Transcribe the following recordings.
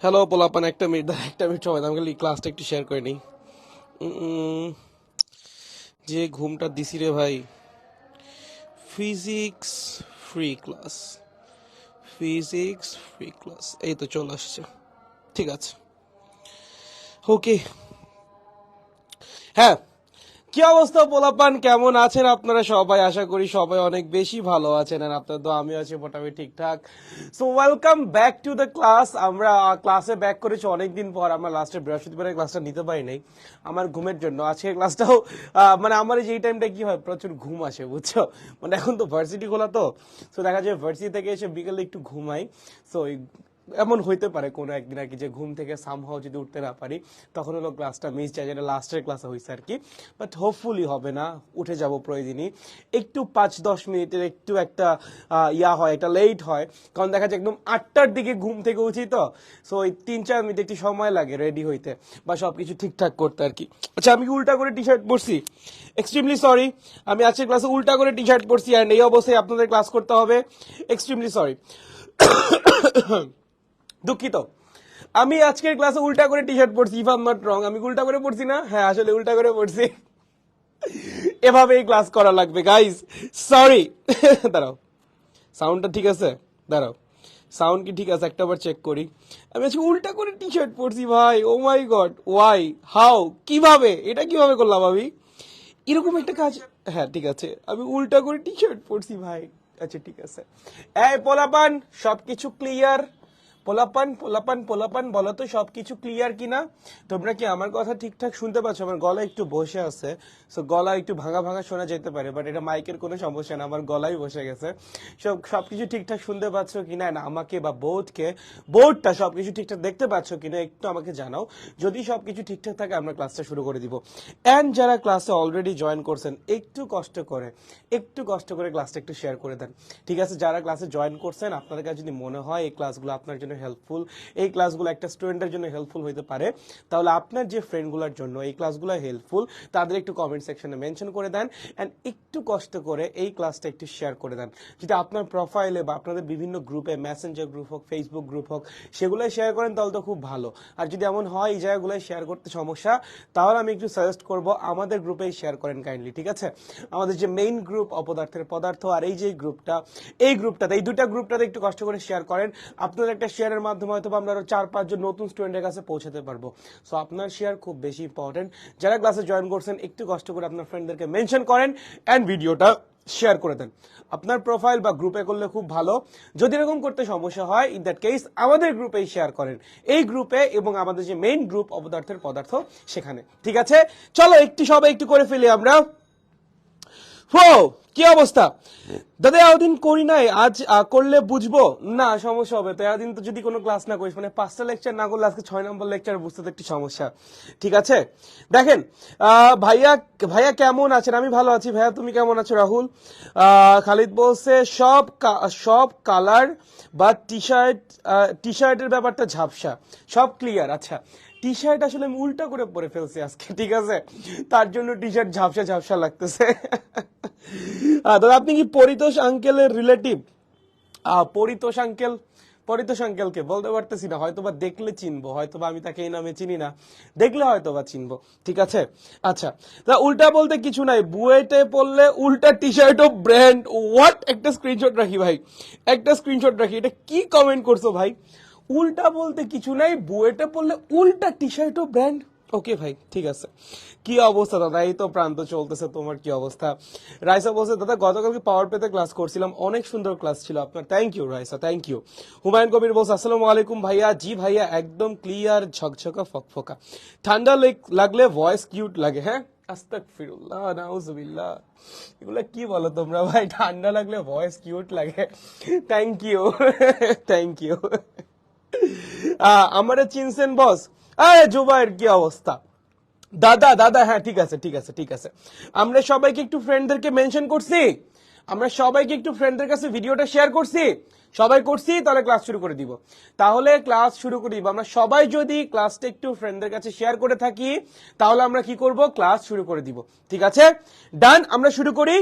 Hello পোলাপান, একটা minute সময় দাও, আমাকে ক্লাসটা একটু শেয়ার করে নিই। উম, যে ঘুমটা দিছি রে ভাই। Physics free class, physics free class, এই তো চলে আসছে। ঠিক আছে, ওকে। হ্যাঁ, কি অবস্থা পোলাপান, কেমন আছেন আপনারা সবাই? আশা করি সবাই অনেক বেশি ভালো আছেন, আর আপনার তো আমি আছি মোটামুটি ঠিকঠাক। So welcome back to the class. আমরা ক্লাসে ব্যাক করেছি অনেকদিন পর। আমরা লাস্টে বৃহস্পতিবারের ক্লাসটা নিতে পারি নাই আমার ঘুমের জন্য। আজকের ক্লাসটাও মানে আমার এই টাইমটা কি হয়, প্রচুর ঘুম আসে বুঝছো। মানে এখন তো ভার্সিটি খোলা, তো সো দেখা যায় ভার্সিটি থেকে এসে বিকেলে একটু ঘুমাই। সো এমন হইতে পারে কোনো একদিন আর কি, যে ঘুম থেকে সামহাও যদি উঠতে না পারি, তখন হলো ক্লাসটা মিস যায়, যেটা লাস্টের ক্লাসে হয়েছে আর কি। বাট হোপফুলি হবে না, উঠে যাব প্রয়োজনই। একটু 5-10 মিনিটের একটু একটা হয়, একটা লেট হয়, কারণ দেখা যায় একদম 8টার দিকে ঘুম থেকে উঠি, তো সো ওই 3-4 মিনিট একটু সময় লাগে রেডি হইতে বা সবকিছু ঠিকঠাক করতে আর কি। আচ্ছা, আমি কি উল্টা করে টি শার্ট পরছি? এক্সট্রিমলি সরি, আমি আজকের ক্লাসে উল্টা করে টি শার্ট পরছি, অ্যান্ড এই অবস্থায় আপনাদের ক্লাস করতে হবে। এক্সট্রিমলি সরি, দুঃখিত। আমি আজকের ক্লাসে উল্টা করে টি শার্ট পরছি, if I am not wrong. আমি উল্টা করে পড়ছি না? হ্যাঁ, আসলে উল্টা করে পড়ছি। এভাবেই ক্লাস করা লাগবে গাইস, সরি। দাঁড়াও, সাউন্ডটা ঠিক আছে? দাঁড়াও, সাউন্ড কি ঠিক আছে একটা বার চেক করি। আমি আজকে উল্টা করে টি শার্ট পরছি ভাই, ও মাই গড, ওয়াই, হাউ, কিভাবে, এটা কিভাবে করলাম আমি? এরকম একটা কাজ। হ্যাঁ ঠিক আছে, আমি উল্টা করে টি শার্ট পরছি ভাই। আচ্ছা ঠিক আছে। এই পোলাপান, সবকিছু ক্লিয়ার? পোলাপান পোলাপান পোলাপান, বলো তো সবকিছু ক্লিয়ার কিনা? তোমরা কি আমার কথা ঠিকঠাক শুনতে পাচ্ছ? আমার গলা একটু বসে আছে, সো গলা একটু ভাঙা ভাঙা শোনা যেতে পারে, বাট এটা মাইকের কোনো সমস্যা না, আমার গলাই বসে গেছে। সবকিছু ঠিকঠাক শুনতে পাচ্ছ কিনা, না আমাকে বা বোর্ডটা সবকিছু ঠিকঠাক দেখতে পাচ্ছ কিনা একটু আমাকে জানাও। যদি সবকিছু ঠিকঠাক থাকে আমরা ক্লাসটা শুরু করে দিব। অ্যান্ড যারা ক্লাসে অলরেডি জয়েন করছেন, একটু কষ্ট করে ক্লাসটা একটু শেয়ার করে দেন, ঠিক আছে? যারা ক্লাসে জয়েন করছেন, আপনাদের কাছে যদি মনে হয় এই ক্লাসগুলো আপনার জন্য হেল্পফুল, এই ক্লাসগুলো একটা স্টুডেন্টের জন্য হেল্পফুল হতে পারে, তাহলে আপনার যে ফ্রেন্ডগুলোর জন্য এই ক্লাসগুলো হেল্পফুল, তাদের একটু কমেন্ট সেকশনে মেনশন করে দেন, অ্যান্ড একটু কষ্ট করে এই ক্লাসটা একটু শেয়ার করে দেন। যদি আপনার প্রোফাইলে বা আপনাদের বিভিন্ন গ্রুপে, মেসেঞ্জার গ্রুপ হোক, ফেসবুক গ্রুপ হোক, সেগুলোই শেয়ার করেন, তাহলে তো খুব ভালো। আর যদি এমন হয় এই জায়গাগুলোয় শেয়ার করতে সমস্যা, তাহলে আমি একটু সাজেস্ট করব আমাদের গ্রুপেই শেয়ার করেন কাইন্ডলি, ঠিক আছে? আমাদের যে মেইন গ্রুপ অপদার্থের পদার্থ, আর এই যে গ্রুপটাতে, এই দুটা গ্রুপটাতে একটু কষ্ট করে শেয়ার করেন। আপনার একটা শেয়ারের মাধ্যমে হয়তো আমরা আরো 4-5 জন নতুন স্টুডেন্টের কাছে পৌঁছাতে পারবো। সো আপনার শেয়ার খুব বেশি ইম্পর্টেন্ট। যারা ক্লাসে জয়েন করছেন, একটু কষ্ট করে আপনার ফ্রেন্ডদেরকে মেনশন করেন অ্যান্ড ভিডিওটা শেয়ার করে দেন। আপনার প্রোফাইল বা গ্রুপে করলে খুব ভালো। যদি এরকম করতে সমস্যা হয়, ইন দ্যাট কেস আমাদের গ্রুপেই শেয়ার করেন, এই গ্রুপে, এবং আমাদের যে মেইন গ্রুপ অপদার্থের পদার্থ, সেখানে, ঠিক আছে? চলো সবাই একটু করে ফেলি আমরা। হো, কি অবস্থা? দাদা এতদিন করি নাই, আজ করলে বুঝবো না, সমস্যা হবে তো। এতদিন তো যদি কোনো ক্লাস না করিস, মানে 5টা লেকচার না করলে আজকে 6 নম্বর লেকচার, বুঝতে তো একটু সমস্যা, ঠিক আছে? দেখেন, ভাইয়া ভাইয়া কেমন আছেন? আমি ভালো আছি ভাইয়া, তুমি কেমন আছো? রাহুল খালিদ বলছে সব কালার বা টি শার্টের ব্যাপারটা ঝাপসা, সব ক্লিয়ার। আচ্ছা, টি শার্ট আসলে আমি উল্টা করে পরে ফেলছি আজকে, ঠিক আছে? তার জন্য টি শার্ট ঝাপসা ঝাপসা লাগতেছে। দাদা আপনি কি পরিতোষ আঙ্কেলের রিলেটিভ? পরিতোষ আঙ্কেল, পরিতোষ আঙ্কেলকে বলতে পারতেছি না, হয়তোবা দেখলে চিনবো, হয়তোবা আমি তাকে এই নামে চিনি না, দেখলে হয়তোবা চিনবো, ঠিক আছে? আচ্ছা, তা উল্টা বলতে কিছু নাই, বুয়েটে পড়লে উল্টা টি শার্টও ব্র্যান্ড, হোয়াট? একটা স্ক্রিনশট রাখি ভাই, একটা স্ক্রিনশট রাখি। এটা কি কমেন্ট করছো ভাই? উল্টা বলতে কিছু নাই, বুয়েটে পড়লে উল্টা টি শার্টও ব্র্যান্ড। ওকে ভাই, ঠিক আছে। কি অবস্থা দাদা? এই তো প্রান্ত চলতেছে, তোমার কি অবস্থা? রাইসা বলছে দাদা গতকালকে পাওয়ার পেতে ক্লাস করছিলাম, অনেক সুন্দর ক্লাস ছিল আপনার। Thank you Raisa, thank you. Humayun Kabir বলছে আসসালামু আলাইকুম ভাইয়া। জি ভাইয়া, একদম ক্লিয়ার, ঝকঝকা, ফকফকা। ঠান্ডা লাগলে ভয়েস কিউট লাগে। হ্যাঁ, আস্তাগফিরুল্লাহ, নাউজুবিল্লাহ, এগুলা কি বলো তোমরা ভাই? ঠান্ডা লাগলে ভয়েস কিউট লাগে? Thank you, thank you. আমারে চিনছেন বস? জুবাইর, কি অবস্থা? দাদা দাদা, হ্যাঁ ঠিক আছে ঠিক আছে ঠিক আছে। আমরা সবাইকে একটু ফ্রেন্ডদেরকে মেনশন করছি, আমরা সবাইকে একটু ফ্রেন্ডদের কাছে ভিডিওটা শেয়ার করছি, সবাই করছি, তাহলে ক্লাস শুরু করে দিব। তাহলে ক্লাস শুরু করে দিব। আমরা সবাই যদি ক্লাসটা একটু ফ্রেন্ডদের কাছে শেয়ার করে থাকি, তাহলে আমরা কি করব? ক্লাস শুরু করে দিব, ঠিক আছে? ডান, আমরা শুরু করি,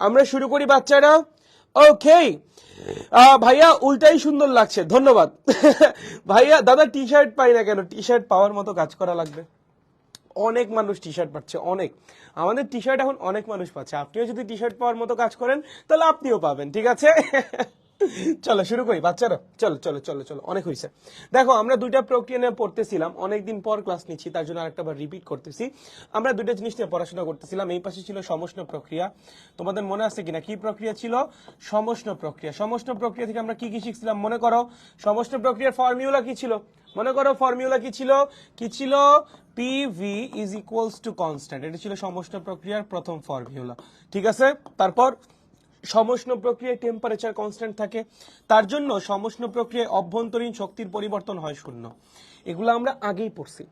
আমরা শুরু করি বাচ্চারা। ওকে ভাইয়া উল্টাই সুন্দর লাগছে, ধন্যবাদ। ভাইয়া দাদা টি শার্ট পাই না কেন? টি শার্ট পাওয়ার মতো কাজ করা লাগবে। অনেক মানুষ টি শার্ট পাচ্ছে, অনেক, আমাদের টি শার্ট এখন অনেক মানুষ পাচ্ছে। আপনিও যদি টি শার্ট পাওয়ার মতো কাজ করেন তাহলে আপনিও পাবেন, ঠিক আছে? চলো শুরু করি বাচ্চারা, চলো চলো চলো চলো, অনেক হয়েছে। দেখো আমরা দুইটা প্রক্রিয়া নিয়ে পড়তেছিলাম, অনেকদিন পর ক্লাস নিচ্ছি, তার জন্য আরেকটা বার রিপিট করতেছি। আমরা দুইটা জিনিস নিয়ে পড়াশোনা করতেছিলাম। এই পাশে ছিল সমষ্ণ প্রক্রিয়া, তোমাদের মনে আছে কিনা কি প্রক্রিয়া ছিল? সমষ্ণ প্রক্রিয়া। সমষ্ণ প্রক্রিয়া থেকে আমরা কি কি শিখছিলাম মনে করো? সমষ্ণ প্রক্রিয়ার ফর্মুলা কি ছিল মনে করো? ফর্মুলা কি ছিল? কি ছিল? PV is equals to constant. এটা ছিল সমষ্ণ প্রক্রিয়ার প্রথম ফর্মুলা, ঠিক আছে? তারপর সমষ্ণ প্রক্রিয়ায় টেম্পারেচার কনস্ট্যান্ট থাকে, তার জন্য সমষ্ণ প্রক্রিয়ায় অভ্যন্তরীণ শক্তির পরিবর্তন হয় শূন্য। এগুলো আমরা আগেই পড়ছি।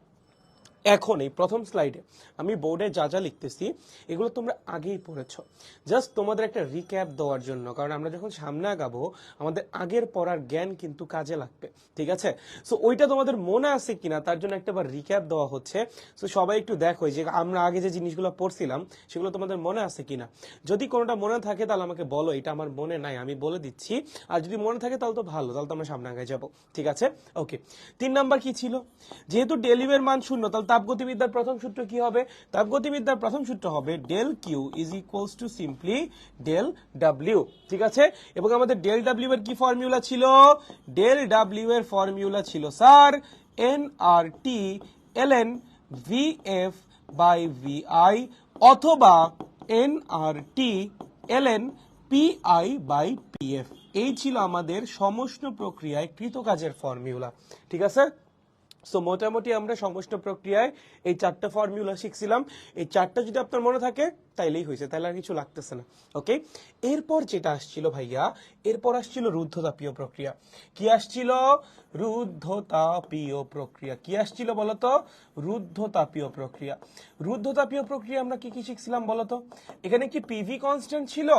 এখন এই প্রথম স্লাইডে আমি বোর্ডে যা যা লিখতেছি এগুলো তোমরা আগেই পড়েছ, জাস্ট তোমাদের একটা রিক্যাপ দেওয়ার জন্য, কারণ আমরা যখন সামনে আগাবো আমাদের আগের পড়ার জ্ঞান কিন্তু কাজে লাগবে, ঠিক আছে? সো ওইটা তোমাদের মনে আছে কিনা তার জন্য একটা বার রিক্যাপ দেওয়া হচ্ছে। সো সবাই একটু দেখো যে আমরা আগে যে জিনিসগুলো পড়ছিলাম সেগুলো তোমাদের মনে আছে কিনা। যদি কোনোটা মনে থাকে তাহলে আমাকে বলো এটা আমার মনে নাই, আমি বলে দিচ্ছি। আর যদি মনে থাকে তাহলে তো ভালো, তাহলে তো আমরা সামনে আগে যাবো, ঠিক আছে? ওকে, 3 নাম্বার কি ছিল? যেহেতু ডেল ইউ এর মান শূন্য, তাহলে তাপগতিবিদ্যার প্রথম সূত্র কি হবে? তাপগতিবিদ্যার প্রথম সূত্র হবে del Q is equals to simply del W, ঠিক আছে? এবং আমাদের ডেল ডাব্লিউ এর কি ফর্মুলা ছিল? ডেল ডাব্লিউ এর ফর্মুলা ছিল sir N R T ln VF by VI অথবা N R T ln PI by PF. এই ছিল আমাদের সমষ্ণ প্রক্রিয়ায় কৃতকাজের ফর্মুলা, ঠিক আছে? সো মোটামুটি আমরা সমষ্ণ প্রক্রিয়ায় এই 4টা ফর্মুলা শিখছিলাম। এই 4টা যদি আপনার মনে থাকে তাইলেই হয়েছে, তাহলে আর কিছু লাগতেছে না। ওকে, এরপর যেটা আসছিল ভাইয়া, এরপর আসছিল রুদ্ধতাপীয় প্রক্রিয়া। কি আসছিল? রুদ্ধতাপীয় প্রক্রিয়া। কি আসছিল বলতো? রুদ্ধতাপীয় প্রক্রিয়া। রুদ্ধতাপীয় প্রক্রিয়া আমরা কি কি শিখছিলাম বলতো? এখানে কি পিভি কনস্ট্যান্ট ছিল?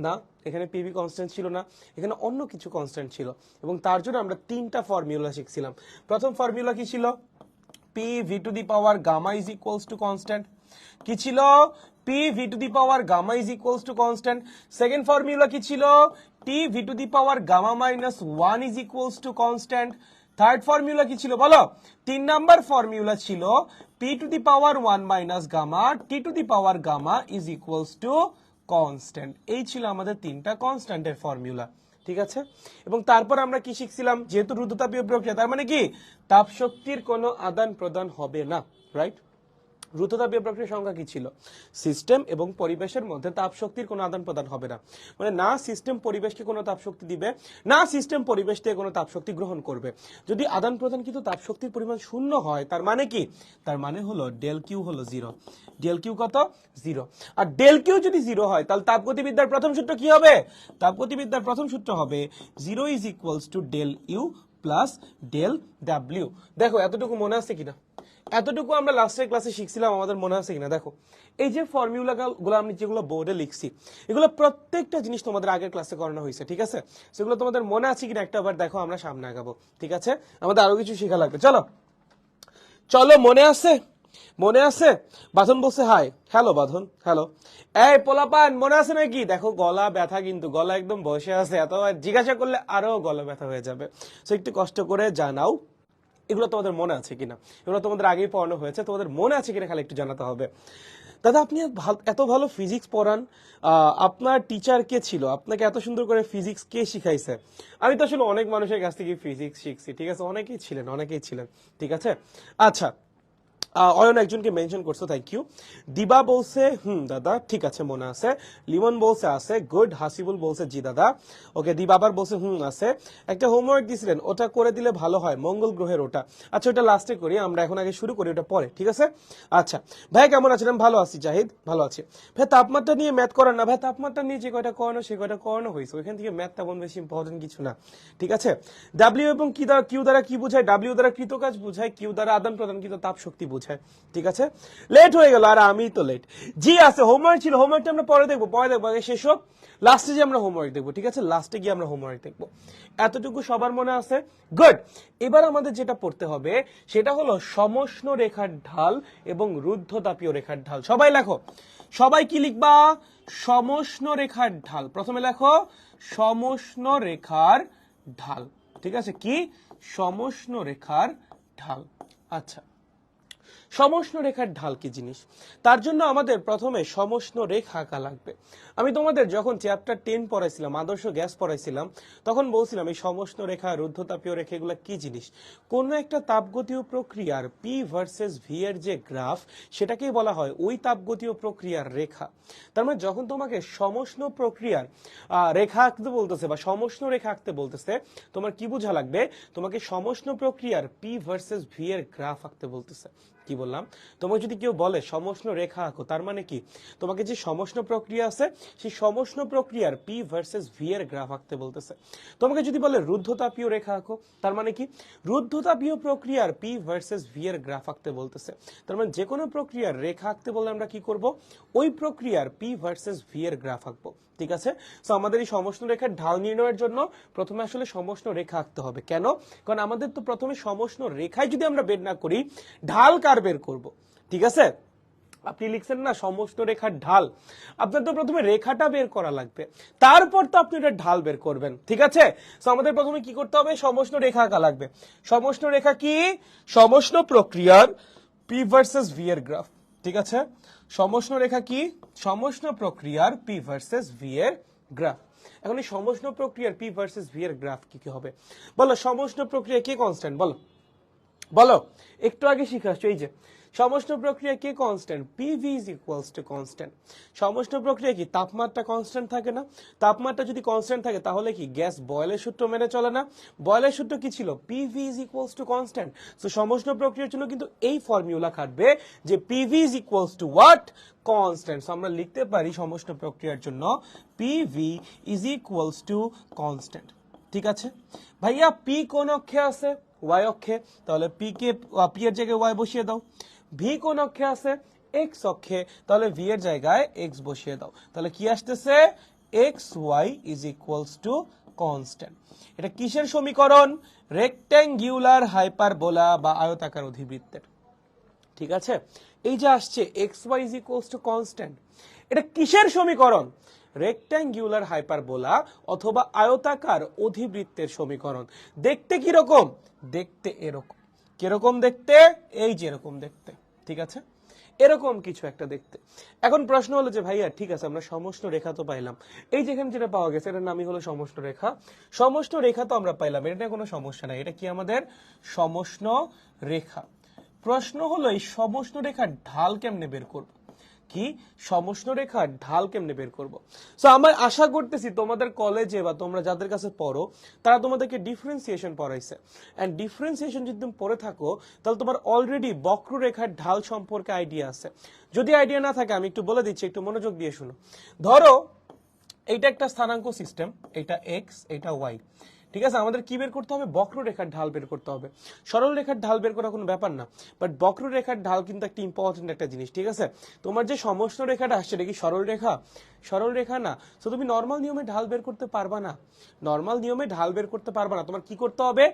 না, এখানে পিভি কনস্ট্যান্ট ছিল না, এখানে অন্য কিছু কনস্ট্যান্ট ছিল, এবং তার জন্য আমরা 3টা ফর্মুলা শিখছিলাম। প্রথম ফর্মুলা কি ছিল? P V to the power gamma is equals to constant. কি ছিল? P V to the power gamma is equals to constant. Second formula কি ছিল? T V to the power gamma minus 1 is equals to constant. Third formula কি ছিল বলো? 3 number ফর্মুলা ছিল P to the power 1 minus gamma T to the power gamma is equals to constant. এই ছিল আমাদের 3টা কনস্ট্যান্টের ফর্মুলা, ঠিক আছে? এবং তারপর আমরা কি শিখছিলাম? যেহেতু রুদ্ধতাপীয় প্রক্রিয়া, তার মানে কি তাপ শক্তির কোনো আদান প্রদান হবে না, রাইট? রুদ্ধতাপীয় প্রক্রিয়ার সংজ্ঞা কি ছিল? সিস্টেম এবং পরিবেশের মধ্যে তাপ শক্তির কোনো আদান প্রদান হবে না, মানে না সিস্টেম পরিবেশকে কোনো তাপ শক্তি দিবে, না সিস্টেম পরিবেশ থেকে কোনো তাপ শক্তি গ্রহণ করবে। যদি আদান প্রদান কিন্তু তাপ শক্তির পরিমাণ শূন্য হয়, তার মানে কি? তার মানে হলো ডেল কিউ হলো 0। ডেল কিউ কত? 0। আর ডেল কিউ যদি 0 হয় তাহলে তাপগতিবিদ্যার প্রথম সূত্র কি হবে? তাপগতিবিদ্যার প্রথম সূত্র হবে 0 is equals to del U plus del W. দেখো এতটুকু মনে আছে কিনা? এতটুকু আমরা লাস্টের ক্লাসে শিখছিলাম, আমাদের মনে আছে কিনা? দেখো এই যে ফর্মুলা গুলো আমি যেগুলো বোর্ডে লিখছি, এগুলো প্রত্যেকটা জিনিস তোমাদের আগের ক্লাসে করানো হয়েছে, ঠিক আছে? সেগুলো তোমাদের মনে আছে কিনা একটা বার দেখো, আমরা সামনে আগাবো, ঠিক আছে? আমাদের আরো কিছু শেখা লাগবে। চলো চলো, মনে আছে? মনে আছে? বাঁধন বলছে হাই। হ্যালো বাঁধন, হ্যালো। এই পোলাপান মনে আছে নাকি? দেখো গলা ব্যথা, কিন্তু গলা একদম বসে আছে, এত জিজ্ঞাসা করলে আরো গলা ব্যথা হয়ে যাবে। সো একটু কষ্ট করে জানাও এগুলো তোমাদের মনে আছে কিনা। এগুলো তোমাদের আগেই পড়ানো হয়েছে, তোমাদের মনে আছে কিনা খালি একটু জানাতে হবে। দাদা আপনি এত ভালো ফিজিক্স পড়ান, আপনার টিচার কে ছিল? আপনাকে এত সুন্দর করে ফিজিক্স কে শিখাইছে? আমি তো আসলে অনেক মানুষের কাছ থেকে ফিজিক্স শিখছি, ঠিক আছে? অনেকেই ছিলেন, ঠিক আছে? আচ্ছা, অয়ন একজনকে মেনশন করছো, থ্যাংক ইউ। দিবা বলছে দাদা ঠিক আছে মনে আছে। লিমন বলছে আছে, গুড। হাসিবুল বলছে জি দাদা। ওকে, দিবা আবার বলছে আছে। একটা হোমওয়ার্ক দিছিলেন, ওটা করে দিলে ভালো হয়, মঙ্গল গ্রহের ওটা। আচ্ছা ওটা লাস্টে করি, আমরা এখন আগে শুরু করি, ওটা পরে, ঠিক আছে? আচ্ছা ভাই কেমন আছেন? আমি ভালো আছি। জাহিদ ভালো আছে। ভাই তাপমাত্রা নিয়ে ম্যাথ করান না? ভাই তাপমাত্রা নিয়ে যে কয়টা করানো সে কয়টা করানো হয়েছে, ওইখান থেকে ম্যাথ তেমন বেশি ইম্পর্টেন্ট কিছু না, ঠিক আছে? ডাব্লিউ এবং কিউ দ্বারা কি বোঝায়? ডাব্লিউ দ্বারা কৃতকাজ বোঝায়, কিউ দ্বারা আদান প্রদান কিন্তু তাপ শক্তি বোঝায়। পৌঁছায়। ঠিক আছে, লেট হয়ে গেল, আর আমি তো লেট। জি আছে, হোমওয়ার্ক ছিল, হোমওয়ার্কটা আমরা পরে দেখবো, আগে শেষ হোক, লাস্টে যে আমরা হোমওয়ার্ক দেখবো। ঠিক আছে, লাস্টে গিয়ে আমরা হোমওয়ার্ক দেখবো। এতটুকু সবার মনে আছে? গুড। এবার আমাদের যেটা পড়তে হবে সেটা হলো সমষ্ণ রেখার ঢাল এবং রুদ্ধতাপীয় রেখার ঢাল। সবাই লেখো, সবাই কি লিখবা? সমষ্ণ রেখার ঢাল। প্রথমে লেখো সমষ্ণ রেখার ঢাল। ঠিক আছে, কি? সমষ্ণ রেখার ঢাল। আচ্ছা, সমষ্ণ রেখার ঢাল কি জিনিস? তার জন্য আমাদের প্রথমে সমষ্ণ রেখা আঁকা লাগবে। আমি তোমাদের যখন চ্যাপ্টার 10 পড়াইছিলাম, আদর্শ গ্যাস পড়াইছিলাম, তখন বলছিলাম এই সমষ্ণ রেখা, রুদ্ধতাপীয় রেখা এগুলো কি জিনিস? কোন একটা তাপগতীয় প্রক্রিয়ার পি ভার্সেস ভি এর যে গ্রাফ, সেটাকেই বলা হয় ওই তাপগতীয় প্রক্রিয়ার রেখা। তার মানে যখন তোমাকে সমষ্ণ প্রক্রিয়ার রেখা আঁকতে বলতেছে বা সমষ্ণ রেখা আঁকতে বলতেছে, তোমার কি বোঝা লাগবে? তোমাকে সমষ্ণ প্রক্রিয়ার পি ভার্সেস ভি এর গ্রাফ আঁকতে বলতেছে। কি বললাম? তোমাকে যদি কেউ বলে সমষ্ণ রেখা আঁকো, তার মানে কি? তোমাকে যে সমষ্ণ প্রক্রিয়া আছে সেই সমষ্ণ প্রক্রিয়ার পি ভার্সেস ভি এর গ্রাফ আঁকতে বলতেছে। তোমাকে যদি বলে রুদ্ধতাপীয় রেখা আঁকো, তার মানে কি? রুদ্ধতাপীয় প্রক্রিয়ার পি ভার্সেস ভি এর গ্রাফ আঁকতে বলতেছে। তার মানে যে কোনো প্রক্রিয়ার রেখা আঁকতে বললে আমরা কি করব? ওই প্রক্রিয়ার পি ভার্সেস ভি এর গ্রাফ আঁকবো। ঠিক আছে, তো আমাদের এই সমষ্ণ রেখার ঢাল নির্ণয়ের জন্য প্রথমে আসলে সমষ্ণ রেখা আঁকতে হবে। কেন? কারণ আমাদের তো প্রথমে সমষ্ণ রেখায় যদি আমরা বের না করি, ঢাল কার বের করব? ঠিক আছে, আপনি লিখছেন না সমষ্ণ রেখার ঢাল, আপনার তো প্রথমে রেখাটা বের করা লাগবে, তারপর তো আপনি এটা ঢাল বের করবেন। ঠিক আছে, তো আমাদের প্রথমে কি করতে হবে? সমষ্ণ রেখা আঁকা লাগবে। সমষ্ণ রেখা কি? সমষ্ণ প্রক্রিয়ার পি ভার্সেস ভি এর গ্রাফ। ঠিক আছে, সমষ্ণ রেখা কি? সমষ্ণ প্রক্রিয়ার পি ভার্সেস ভি এর গ্রাফ। এখন এই সমষ্ণ প্রক্রিয়ার পি ভার্সেস ভি এর গ্রাফ কি কি হবে? বলো, সমষ্ণ প্রক্রিয়া কে কনস্ট্যান্ট? বলো বলো, একটু আগে শিখে আসছো। এই যে সমষ্ণ প্রক্রিয়া কে constant? PV is equals to constant. সমষ্ণ প্রক্রিয়া কি? তাপমাত্রা কনস্ট্যান্ট থাকে না? তাপমাত্রা যদি কনস্ট্যান্ট থাকে তাহলে কি গ্যাস বয়েলের সূত্র মেনে চলে না? বয়েলের সূত্র কি ছিল? PV is equals to constant. So সমষ্ণ প্রক্রিয়ার জন্য কিন্তু এই ফর্মুলা খাটবে যে PV is equals to what? Constant. So আমরা লিখতে পারি সমষ্ণ প্রক্রিয়ার জন্য PV is equals to constant. ঠিক আছে ভাইয়া, পি কোন অক্ষে আছে? ওয়াই অক্ষে। তাহলে পি এর জায়গায় ওয়াই বসিয়ে দাও। ভি কোন অক্ষে আছে? এক্স অক্ষে। তাহলে ভি এর জায়গায় এক্স বসিয়ে দাও। তাহলে কি আসতেছে? X Y is equals to constant. এটা কিসের সমীকরণ? রেক্ট্যাঙ্গুলার হাইপারবোলা বা আয়তাকার অধিবৃত্তের। ঠিক আছে, এই যে আসছে X Y is equals to constant, এটা কিসের সমীকরণ? রেক্ট্যাঙ্গুলার হাইপারবোলা অথবা আয়তাকার অধিবৃত্তের সমীকরণ। দেখতে কি রকম? দেখতে এরকম। কিরকম দেখতে? এই যে এরকম দেখতে। ঠিক আছে, এরকম কিছু একটা দেখতে। এখন প্রশ্ন হলো যে ভাইয়া ঠিক আছে, আমরা সমষ্ণ রেখা তো পাইলাম, এই যেখানে যেটা পাওয়া গেছে এটার নামই হলো সমষ্ণ রেখা। সমষ্ণ রেখা তো আমরা পাইলাম, এটা নিয়ে কোনো সমস্যা নাই, এটা কি আমাদের সমষ্ণ রেখা। প্রশ্ন হলো এই সমষ্ণ রেখার ঢাল কেমনে বের করব? কি সমষ্ণ রেখার ঢাল কেমনে বের করব? সো আমি আশা করতেছি তোমাদের কলেজে বা তোমরা যাদের কাছে পড়ো তারা তোমাদেরকে ডিফারেন্সিয়েশন পড়াইছে, এন্ড ডিফারেন্সিয়েশন যদি তুমি পড়ে থাকো তাহলে তোমার অলরেডি বক্ররেখার ঢাল সম্পর্কে আইডিয়া আছে। যদি আইডিয়া না থাকে আমি একটু বলে দিচ্ছি, একটু মনোযোগ দিয়ে শুনো। ধরো এইটা একটা স্থানাঙ্ক সিস্টেম, এটা এক্স, এটা ওয়াই। ঠিক আছে, আমাদের কি বের করতে হবে? বক্ররেখার ঢাল বের করতে হবে। সরল রেখার ঢাল বের করা কোনো ব্যাপার না, বাট বক্ররেখার ঢাল কিন্তু একটা ইম্পর্টেন্ট একটা জিনিস। ঠিক আছে, তোমার যে সমষ্ণ রেখাটা আসছে এটা কি সরল রেখা? সরল রেখা না। তো তুমি নর্মাল নিয়মে ঢাল বের করতে পারবা না, নর্মাল নিয়মে ঢাল বের করতে পারবা না। তোমার কি করতে হবে?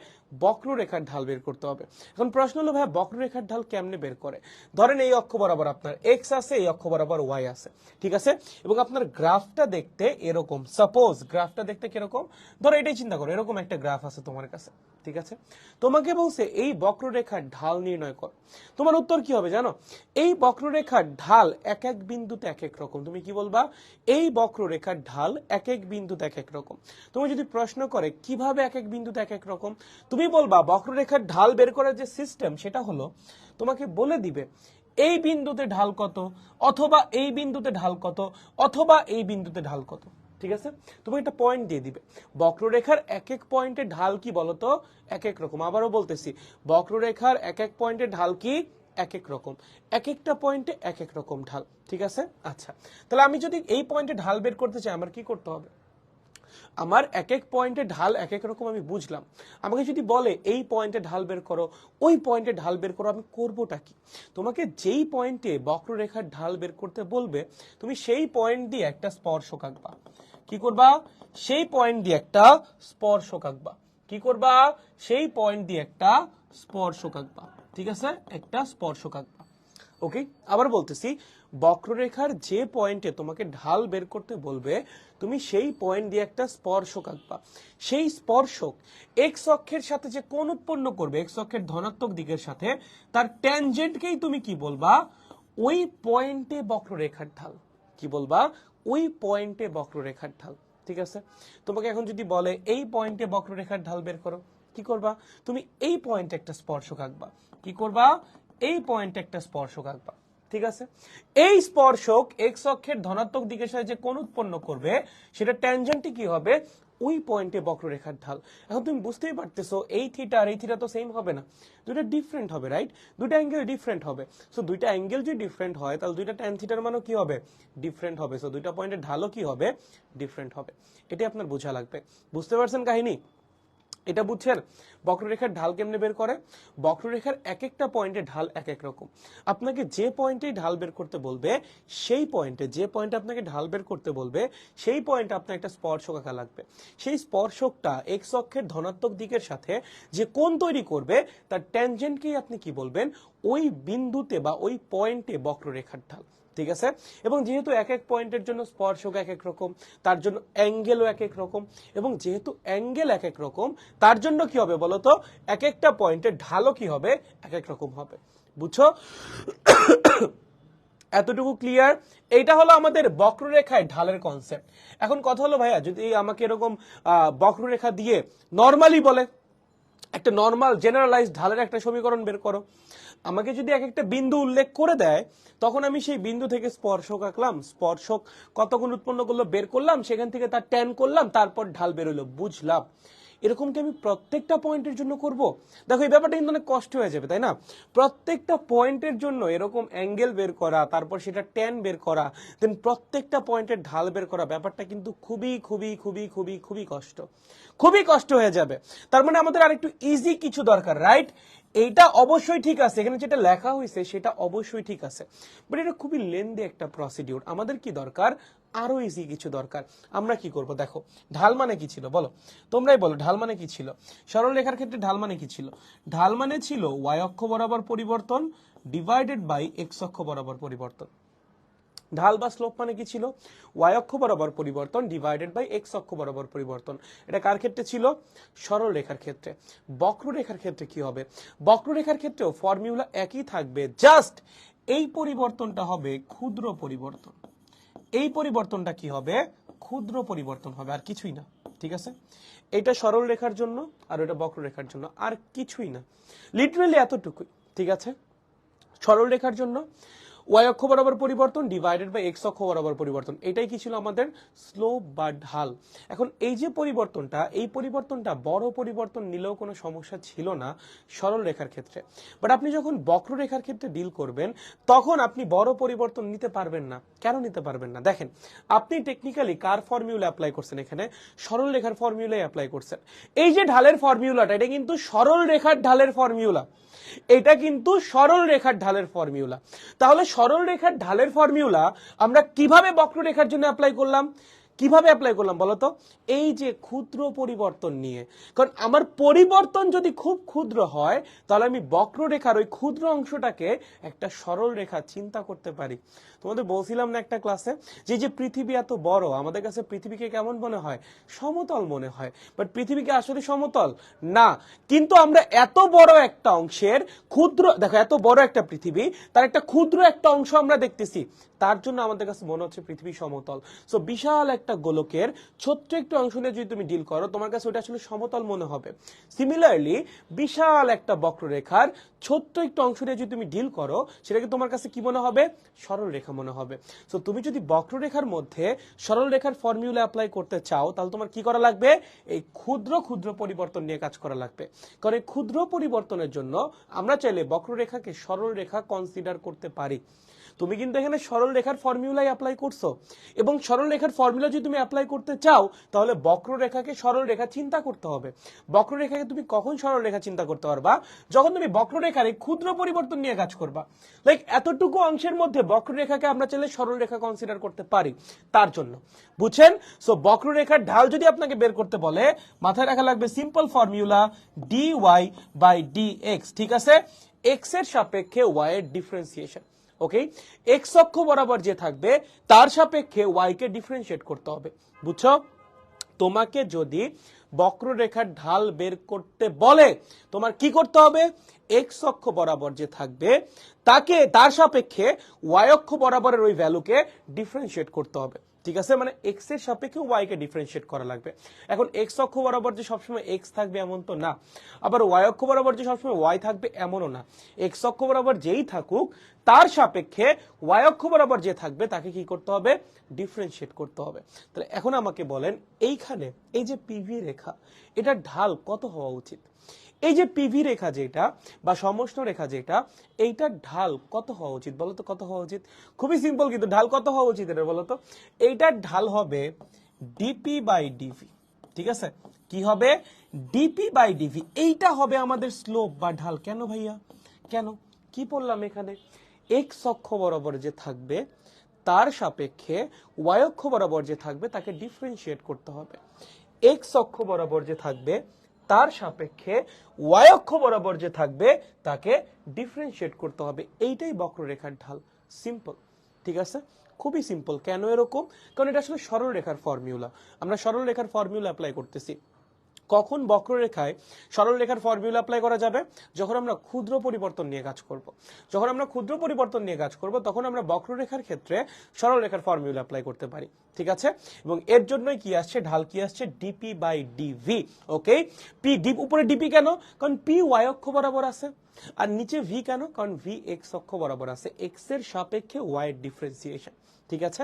বক্ররেখার ঢাল বের করতে হবে। এখন প্রশ্ন হলো ভাই বক্ররেখার ঢাল কেমনে বের করে? ধরেন এই অক্ষ বরাবর আপনার এক্স আছে, এই অক্ষ বরাবর ওয়াই আছে। ঠিক আছে, এবং আপনার গ্রাফটা দেখতে এরকম। সাপোজ গ্রাফটা দেখতে কিরকম? ধরো এটাই চিন্তা করো, এরকম একটা গ্রাফ আছে তোমার কাছে। ঠিক আছে, তোমাকে বলছে এই বক্ররেখার ঢাল নির্ণয় কর। তোমার উত্তর কি হবে জানো? এই বক্ররেখার ঢাল এক এক বিন্দুতে এক এক রকম। তুমি কি বলবা? এই বক্ররেখার ঢাল এক এক বিন্দুতে এক এক রকম। তুমি যদি প্রশ্ন করে কিভাবে এক এক বিন্দুতে এক এক রকম, তুমি বলবা বক্ররেখার ঢাল বের করার যে সিস্টেম সেটা হলো তোমাকে বলে দিবে এই বিন্দুতে ঢাল কত, অথবা এই বিন্দুতে ঢাল কত, অথবা এই বিন্দুতে ঢাল কত। ঠিক আছে, তুমি একটা পয়েন্ট দিয়ে দিবে। বক্ররেখার এক এক পয়েন্টে ঢাল কি বলতো? এক এক রকম। আবারও বলতেছি, বক্ররেখার এক এক পয়েন্টে ঢাল কি? এক এক রকম। এক একটা পয়েন্টে এক এক রকম ঢাল। ঠিক আছে, আচ্ছা তাহলে আমি যদি এই পয়েন্টে ঢাল বের করতে চাই আমার কি করতে হবে? আমার এক এক পয়েন্টে ঢাল এক এক রকম আমি বুঝলাম, আমাকে যদি বলে এই পয়েন্টে ঢাল বের করো, ওই পয়েন্টে ঢাল বের করো, আমি করবোটা কি? তোমাকে যেই পয়েন্টে বক্ররেখার ঢাল বের করতে বলবে তুমি সেই পয়েন্ট দিয়ে একটা স্পর্শক আঁকবা। কি করবা? সেই পয়েন্ট দিয়ে একটা স্পর্শক আঁকবা। কি করবা? সেই পয়েন্ট দিয়ে একটা স্পর্শক আঁকবা। ঠিক আছে, একটা স্পর্শক আঁকবা। ওকে, আবার বলতেছি, বক্ররেখার যে পয়েন্টে তোমাকে ঢাল বের করতে বলবে তুমি সেই পয়েন্ট দিয়ে একটা স্পর্শক আঁকবা। সেই স্পর্শক এক্স অক্ষের সাথে যে কোণ উৎপন্ন করবে, এক্স অক্ষের ধনাত্মক দিকের সাথে, তার ট্যানজেন্টকেই তুমি কি বলবা? ওই পয়েন্টে বক্ররেখার ঢাল। কি বলবা? ওই পয়েন্টে বক্ররেখার ঢাল। ঠিক আছে, তোমাকে এখন যদি বলে এই পয়েন্টে বক্ররেখার ঢাল বের করো, কি করবা? তুমি এই পয়েন্টে একটা স্পর্শক আঁকবা। কি করবা? এই পয়েন্টে একটা স্পর্শক আঁকবা। ঠিক আছে, এই স্পর্শক এক্স অক্ষের ধনাত্মক দিকের সাথে যে কোণ উৎপন্ন করবে সেটা ট্যানজেন্টই কি হবে? ওই পয়েন্টে বক্ররেখার ঢাল। এখন তুমি বুঝতেই পারতেছো এই থিটা আর এই থিটা তো সেম হবে না, দুইটা ডিফারেন্ট হবে, রাইট? দুইটা অ্যাঙ্গেল ডিফারেন্ট হবে। সো দুইটা অ্যাঙ্গেল যদি ডিফারেন্ট হয় তাহলে দুইটা ট্যান থিটার মানও কি হবে? ডিফারেন্ট হবে। সো দুইটা পয়েন্টের ঢালও কি হবে? ডিফারেন্ট হবে। এটাই আপনার বোঝা লাগবে। বুঝতে পারছেন কাহিনী? এটা বুঝছেন বক্ররেখার ঢাল কেমনে বের করে? বক্ররেখার এক একটা পয়েন্টে ঢাল এক এক রকম। আপনাকে যে পয়েন্টেই ঢাল বের করতে বলবে সেই পয়েন্টে, যে পয়েন্টে আপনাকে ঢাল বের করতে বলবে সেই পয়েন্টে আপনার একটা স্পর্শক আঁকা লাগবে। সেই স্পর্শকটা এক্স অক্ষের ধনাত্মক দিকের সাথে যে কোণ তৈরি করবে তার ট্যানজেন্টকেই আপনি কি বলবেন? ওই বিন্দুতে বা ওই পয়েন্টে বক্ররেখার ঢাল। ঠিক আছে, এবং যেহেতু এক এক পয়েন্টের জন্য স্পর্শক এক এক রকম, তার জন্য অ্যাঙ্গেলও এক এক রকম, এবং যেহেতু অ্যাঙ্গেল এক এক রকম তার জন্য কি হবে বলতো? এক একটা পয়েন্টের ঢালও কি হবে? এক এক রকম হবে। বুঝছো? এতটুকু ক্লিয়ার? এইটা হলো আমাদের বক্ররেখায় ঢালের কনসেপ্ট। এখন কথা হলো ভাইয়া, যদি আমাকে এরকম বক্ররেখা দিয়ে নর্মালি বলে একটা নর্মাল জেনারেলাইজ ঢালের একটা সমীকরণ বের করো, আমাকে যদি এক একটা বিন্দু উল্লেখ করে দেয় তখন আমি সেই বিন্দু থেকে স্পর্শক আঁকলাম, স্পর্শক কত গুণ উৎপন্ন করলো বের করলাম, সেখান থেকে তার ট্যান করলাম, তারপর ঢাল বেরোলো, বুঝলাম। এরকম কি আমি প্রত্যেকটা পয়েন্টের জন্য করব? দেখো এই ব্যাপারটা কিন্তু অনেক কষ্ট হয়ে যাবে, তাই না? প্রত্যেকটা পয়েন্টের জন্য এরকম অ্যাঙ্গেল বের করা, তারপর সেটা ট্যান বের করা, দেন প্রত্যেকটা পয়েন্টের ঢাল বের করা, ব্যাপারটা কিন্তু খুবই খুবই খুবই খুবই খুবই কষ্ট, খুবই কষ্ট হয়ে যাবে। তার মানে আমাদের আরেকটু ইজি কিছু দরকার, রাইট? এইটা অবশ্যই ঠিক আছে, এখানে যেটা লেখা হয়েছে সেটা অবশ্যই ঠিক আছে, বাট এটা খুবই লেন্দি একটা প্রসিডিউর। আমাদের কি দরকার? আরো ইজি কিছু দরকার। আমরা কি করব? দেখো, ঢাল মানে কি ছিল বলো? তোমরাই বলো, ঢাল মানে কি ছিল? সরল রেখার ক্ষেত্রে ঢাল মানে কি ছিল? ঢাল মানে ছিল ওয়াই অক্ষ বরাবর পরিবর্তন ডিভাইডেড বাই এক্স অক্ষ বরাবর পরিবর্তন। ঢাল বা স্লোপ মানে কি ছিল? ওয়াই অক্ষ বরাবর পরিবর্তন ডিভাইডেড বাই এক্স অক্ষ বরাবর পরিবর্তন। এটা কার ক্ষেত্রে ছিল? সরল রেখার ক্ষেত্রে। বক্ররেখার ক্ষেত্রে কি হবে? বক্ররেখার ক্ষেত্রেও ফর্মুলা একই থাকবে, জাস্ট এই পরিবর্তনটা হবে ক্ষুদ্র পরিবর্তন। এই পরিবর্তনটা কি হবে? ক্ষুদ্র পরিবর্তন হবে, আর কিছুই না। ঠিক আছে, এটা সরল রেখার জন্য আর এটা বক্ররেখার জন্য, আর কিছুই না, লিটারালি এতটুকুই। ঠিক আছে, সরল রেখার জন্য ওয়াই অক্ষ বরাবর পরিবর্তন ডিভাইডেড বাই এক্স অক্ষ বরাবর পরিবর্তন, এটাই কি ছিল আমাদের স্লোপ বা ঢাল। এখন এই যে পরিবর্তনটা, এই পরিবর্তনটা বড় পরিবর্তন নিলেও কোনো সমস্যা ছিল না সরল রেখার ক্ষেত্রে, বাট আপনি যখন বক্ররেখার ক্ষেত্রে ডিল করবেন তখন আপনি বড় পরিবর্তন নিতে পারবেন না। কেন নিতে পারবেন না? দেখেন, আপনি টেকনিক্যালি কার ফর্মুলা অ্যাপ্লাই করছেন? এখানে সরল রেখার ফর্মুলাই অ্যাপ্লাই করছেন। এই যে ঢালের ফর্মুলাটা, এটা কিন্তু সরল রেখার ঢালের ফর্মুলা, এটা কিন্তু সরল রেখার ঢালের ফর্মুলা। তাহলে সরল রেখার ঢালের ফর্মুলা আমরা কিভাবে বক্ররেখার জন্য অ্যাপ্লাই করলাম? কিভাবে অ্যাপ্লাই করলাম বলতো? এই যে ক্ষুদ্র পরিবর্তন নিয়ে। কারণ আমার পরিবর্তন যদি খুব ক্ষুদ্র হয় তাহলে আমি বক্ররেখার ওই ক্ষুদ্র অংশটাকে একটা সরল রেখা চিন্তা করতে পারি। তোমাদের বলছিলাম না একটা ক্লাসে যে পৃথিবী এত বড়, আমাদের কাছে পৃথিবীকে কেমন মনে হয়? সমতল মনে হয়, বাট পৃথিবীকে আসলে সমতল না। কিন্তু আমরা এত বড় একটা অংশের ক্ষুদ্র, দেখো এত বড় একটা পৃথিবী, তার একটা ক্ষুদ্র একটা অংশ আমরা দেখতেছি, তার জন্য আমাদের কাছে মনে হচ্ছে পৃথিবী সমতল। সো বিশাল একটা গোলকের ছোট্ট একটু অংশ নিয়ে যদি তুমি ডিল করো তোমার কাছে ওটা আসলে সমতল মনে হবে। সিমিলারলি বিশাল একটা বক্ররেখার ছোট্ট একটু অংশ নিয়ে যদি তুমি ডিল করো সেটাকে তোমার কাছে কি মনে হবে? সরল রেখা মনে হবে। সো তুমি যদি বক্ররেখার মধ্যে সরল রেখার ফর্মুলা অ্যাপ্লাই করতে চাও তাহলে তোমার কি করা লাগবে? এই ক্ষুদ্র ক্ষুদ্র পরিবর্তন নিয়ে কাজ করা লাগবে। কারণ এই ক্ষুদ্র পরিবর্তনের জন্য আমরা চাইলে বক্ররেখাকে সরল রেখা কনসিডার করতে পারি। তুমি কিন্তু এখানে সরল রেখার ফর্মুলাই অ্যাপ্লাই করছো, এবং সরল রেখার ফর্মুলা যদি তুমি অ্যাপ্লাই করতে চাও তাহলে বক্ররেখাকে সরল রেখা চিন্তা করতে হবে। বক্ররেখাকে তুমি কখন সরল রেখা চিন্তা করতে পারবা? যখন তুমি বক্ররেখার এই ক্ষুদ্র পরিবর্তন নিয়ে কাজ করবা। লাইক এতটুকু অংশের মধ্যে বক্ররেখাকে আমরা চাইলে সরল রেখা কনসিডার করতে পারি তার জন্য, বুঝছেন? সো বক্ররেখার ঢাল যদি আপনাকে বের করতে বলে মাথায় রাখা লাগবে simple formula dy by dx, ঠিক আছে? x এর সাপেক্ষে y এর ডিফারেন্সিয়েশন, ওকে? x অক্ষ বরাবর যে থাকবে তার সাপেক্ষে y কে ডিফারেন্সিয়েট করতে হবে, বুঝছো? তোমাকে যদি বক্ররেখার ঢাল বের করতে বলে তোমার কি করতে হবে? x অক্ষ বরাবর যে থাকবে তার সাপেক্ষে y অক্ষ বরাবরের ওই ভ্যালুকে ডিফারেন্সিয়েট করতে হবে, ঠিক আছে? মানে x এর সাপেক্ষে y কে ডিফারেন্সিয়েট করা লাগবে। এখন x অক্ষ বরাবর যে সবসময় x থাকবে এমন তো না, আবার y অক্ষ বরাবর যে সবসময় y থাকবে এমনও না। x অক্ষ বরাবর যেই থাকুক তার সাপেক্ষে y অক্ষ বরাবর যে থাকবে তাকে কি করতে হবে? ডিফারেন্সিয়েট করতে হবে। তাহলে এখন আমাকে বলেন এইখানে এই যে পিভি রেখা এটার ঢাল কত হওয়া উচিত? এই যে পিভি রেখা যেটা বা সমষ্ণ রেখা যেটা, এইটার ঢাল কত হওয়া উচিত বলো তো? কত হওয়া উচিত? খুবই সিম্পল, কিন্তু ঢাল কত হওয়া উচিত এটা বলো তো? এইটার ঢাল হবে ডিপি বাই ডিভি, ঠিক আছে? কি হবে? DP by DV. এইটা হবে আমাদের স্লোপ বা ঢাল। কেন ভাইয়া, কেন? কি বললাম এখানে? এক্স অক্ষ বরাবর যে থাকবে তার সাপেক্ষে y অক্ষ বরাবর যে থাকবে তাকে ডিফারেন্সিয়েট করতে হবে। এক্স অক্ষ বরাবর যে থাকবে তার সাপেক্ষে y অক্ষ বরাবর যে থাকবে তাকে ডিফারেন্সিয়েট করতে হবে। এইটাই বক্ররেখার ঢাল। সিম্পল, ঠিক আছে? খুবই সিম্পল। কেন এরকম? কারণ এটা আসলে সরল রেখার ফর্মুলা। আমরা সরল রেখার ফর্মুলা অ্যাপ্লাই করতেছি। কখন বক্ররেখায় সরল রেখার ফর্মুলা অ্যাপ্লাই করা যাবে? যখন আমরা ক্ষুদ্র পরিবর্তন নিয়ে কাজ করব। যখন আমরা ক্ষুদ্র পরিবর্তন নিয়ে কাজ করব তখন আমরা বক্ররেখার ক্ষেত্রে সরল রেখার ফর্মুলা অ্যাপ্লাই করতে পারি, ঠিক আছে? এবং এর জন্যই কি আসছে? ঢাল কি আসছে? DP by DV, okay? P ডিপ উপরে ডিপি কেন? কারণ পি ওয়াই অক্ষ বরাবর আছে, আর নিচে ভি কেন? কারণ ভি এক্স অক্ষ বরাবর আছে। এক্স এর সাপেক্ষে ওয়াই এর ডিফারেন্সিয়েশন, ঠিক আছে?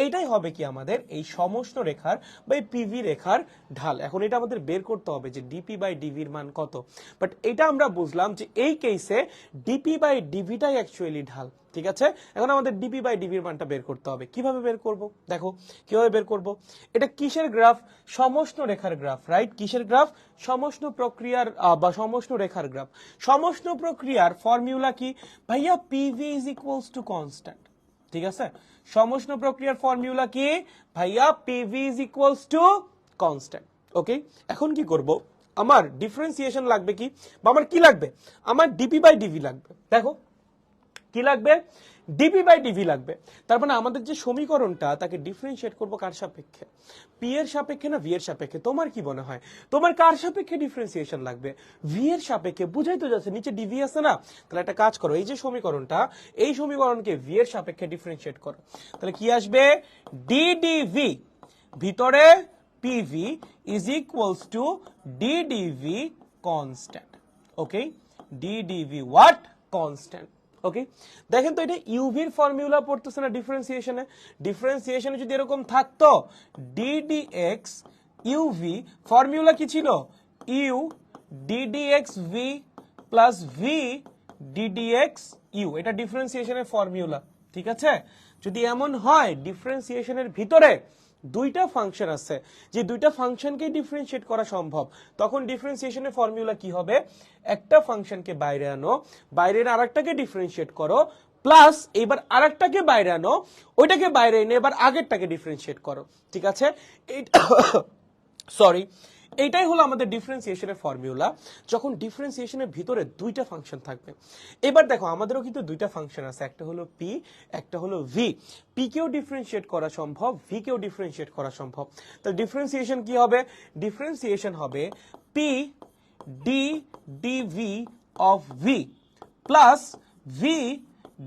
এইটাই হবে কি আমাদের এই সমষ্ণ রেখার বা এই পিভি রেখার ঢাল। এখন এটা আমাদের বের করতে হবে যে ডিপি বাই ডিভির মান কত। বাট এটা আমরা বুঝলাম যে এই কেসে ডিপি বাই ডিভিটাই অ্যাকচুয়ালি ঢাল, ঠিক আছে? এখন আমাদের ডিপি বাই ডিভির মানটা বের করতে হবে। কিভাবে বের করব? দেখো কিভাবে বের করব। এটা কিসের গ্রাফ? সমষ্ণ রেখার গ্রাফ, রাইট? কিসের গ্রাফ? সমষ্ণ প্রক্রিয়ার বা সমষ্ণ রেখার গ্রাফ। সমষ্ণ প্রক্রিয়ার ফর্মুলা কি ভাইয়া? PV is equals to constant, ঠিক আছে? সমষ্ণ প্রক্রিয়ার ফর্মুলা কি ভাইয়া? PV is equals to constant, okay? এখন কি করব? আমার ডিফারেন্সিয়েশন লাগবে কি, বা আমার কি লাগবে? আমার ডিপি বাই ডিভি লাগবে। দেখো কি লাগবে? ডিপি বাই ডিভি লাগবে। তার মানে আমাদের যে সমীকরণটা তাকে ডিফারেন্সিয়েট করব কার সাপেক্ষে? পি এর সাপেক্ষে না ভি এর সাপেক্ষে? তোমার কি মনে হয় তোমার কার সাপেক্ষে ডিফারেন্সিয়েশন লাগবে? ভি এর সাপেক্ষে। বুঝাই তো যাচ্ছে, নিচে ডিভি আছে না? তাহলে একটা কাজ করো, এই যে সমীকরণটা এই সমীকরণকে ভি এর সাপেক্ষে ডিফারেন্সিয়েট করো। তাহলে কি আসবে? ডি ডিভি ভিতরে PV is equals to D DV constant, okay? D DV what? Constant, okay? দেখেন তো এটা ইউভির ফর্মুলা পড়তেছে না ডিফারেন্সিয়েশনে? ডিফারেন্সিয়েশনে যদি এরকম থাকতো ডিডিএক্স ইউভি, ফর্মুলা কি ছিল? U DDX V plus V DDX U. এটা ডিফারেন্সিয়েশনের ফর্মুলা, ঠিক আছে? যদি এমন হয় ডিফারেন্সিয়েশনের ভিতরে দুইটা ফাংশন আছে, যে দুইটা ফাংশনকে ডিফারেন্সিয়েট করা সম্ভব, তখন ডিফারেন্সিয়েশনের ফর্মুলা কি হবে? একটা ফাংশনকে বাইরে আনো, বাইরের আরেকটাকে ডিফারেন্সিয়েট করো, প্লাস এবার আরেকটাকে বাইরে আনো, ওইটাকে বাইরে এনে এবার আগেরটাকে ডিফারেন্সিয়েট করো, ঠিক আছে? সরি, এইটাই হলো আমাদের ডিফারেন্সিয়েশনের ফর্মুলা, যখন ডিফারেন্সিয়েশনের ভিতরে দুইটা ফাংশন থাকবে। এবার দেখো আমাদেরও কিন্তু দুইটা ফাংশন আছে, একটা হলো পি, একটা হলো ভি। পি কেও ডিফারেন্সিয়েট করা সম্ভব, ভি কেও ডিফারেন্সিয়েট করা সম্ভব। তাহলে ডিফারেন্সিয়েশন কি হবে? ডিফারেন্সিয়েশন হবে P D DV of V plus V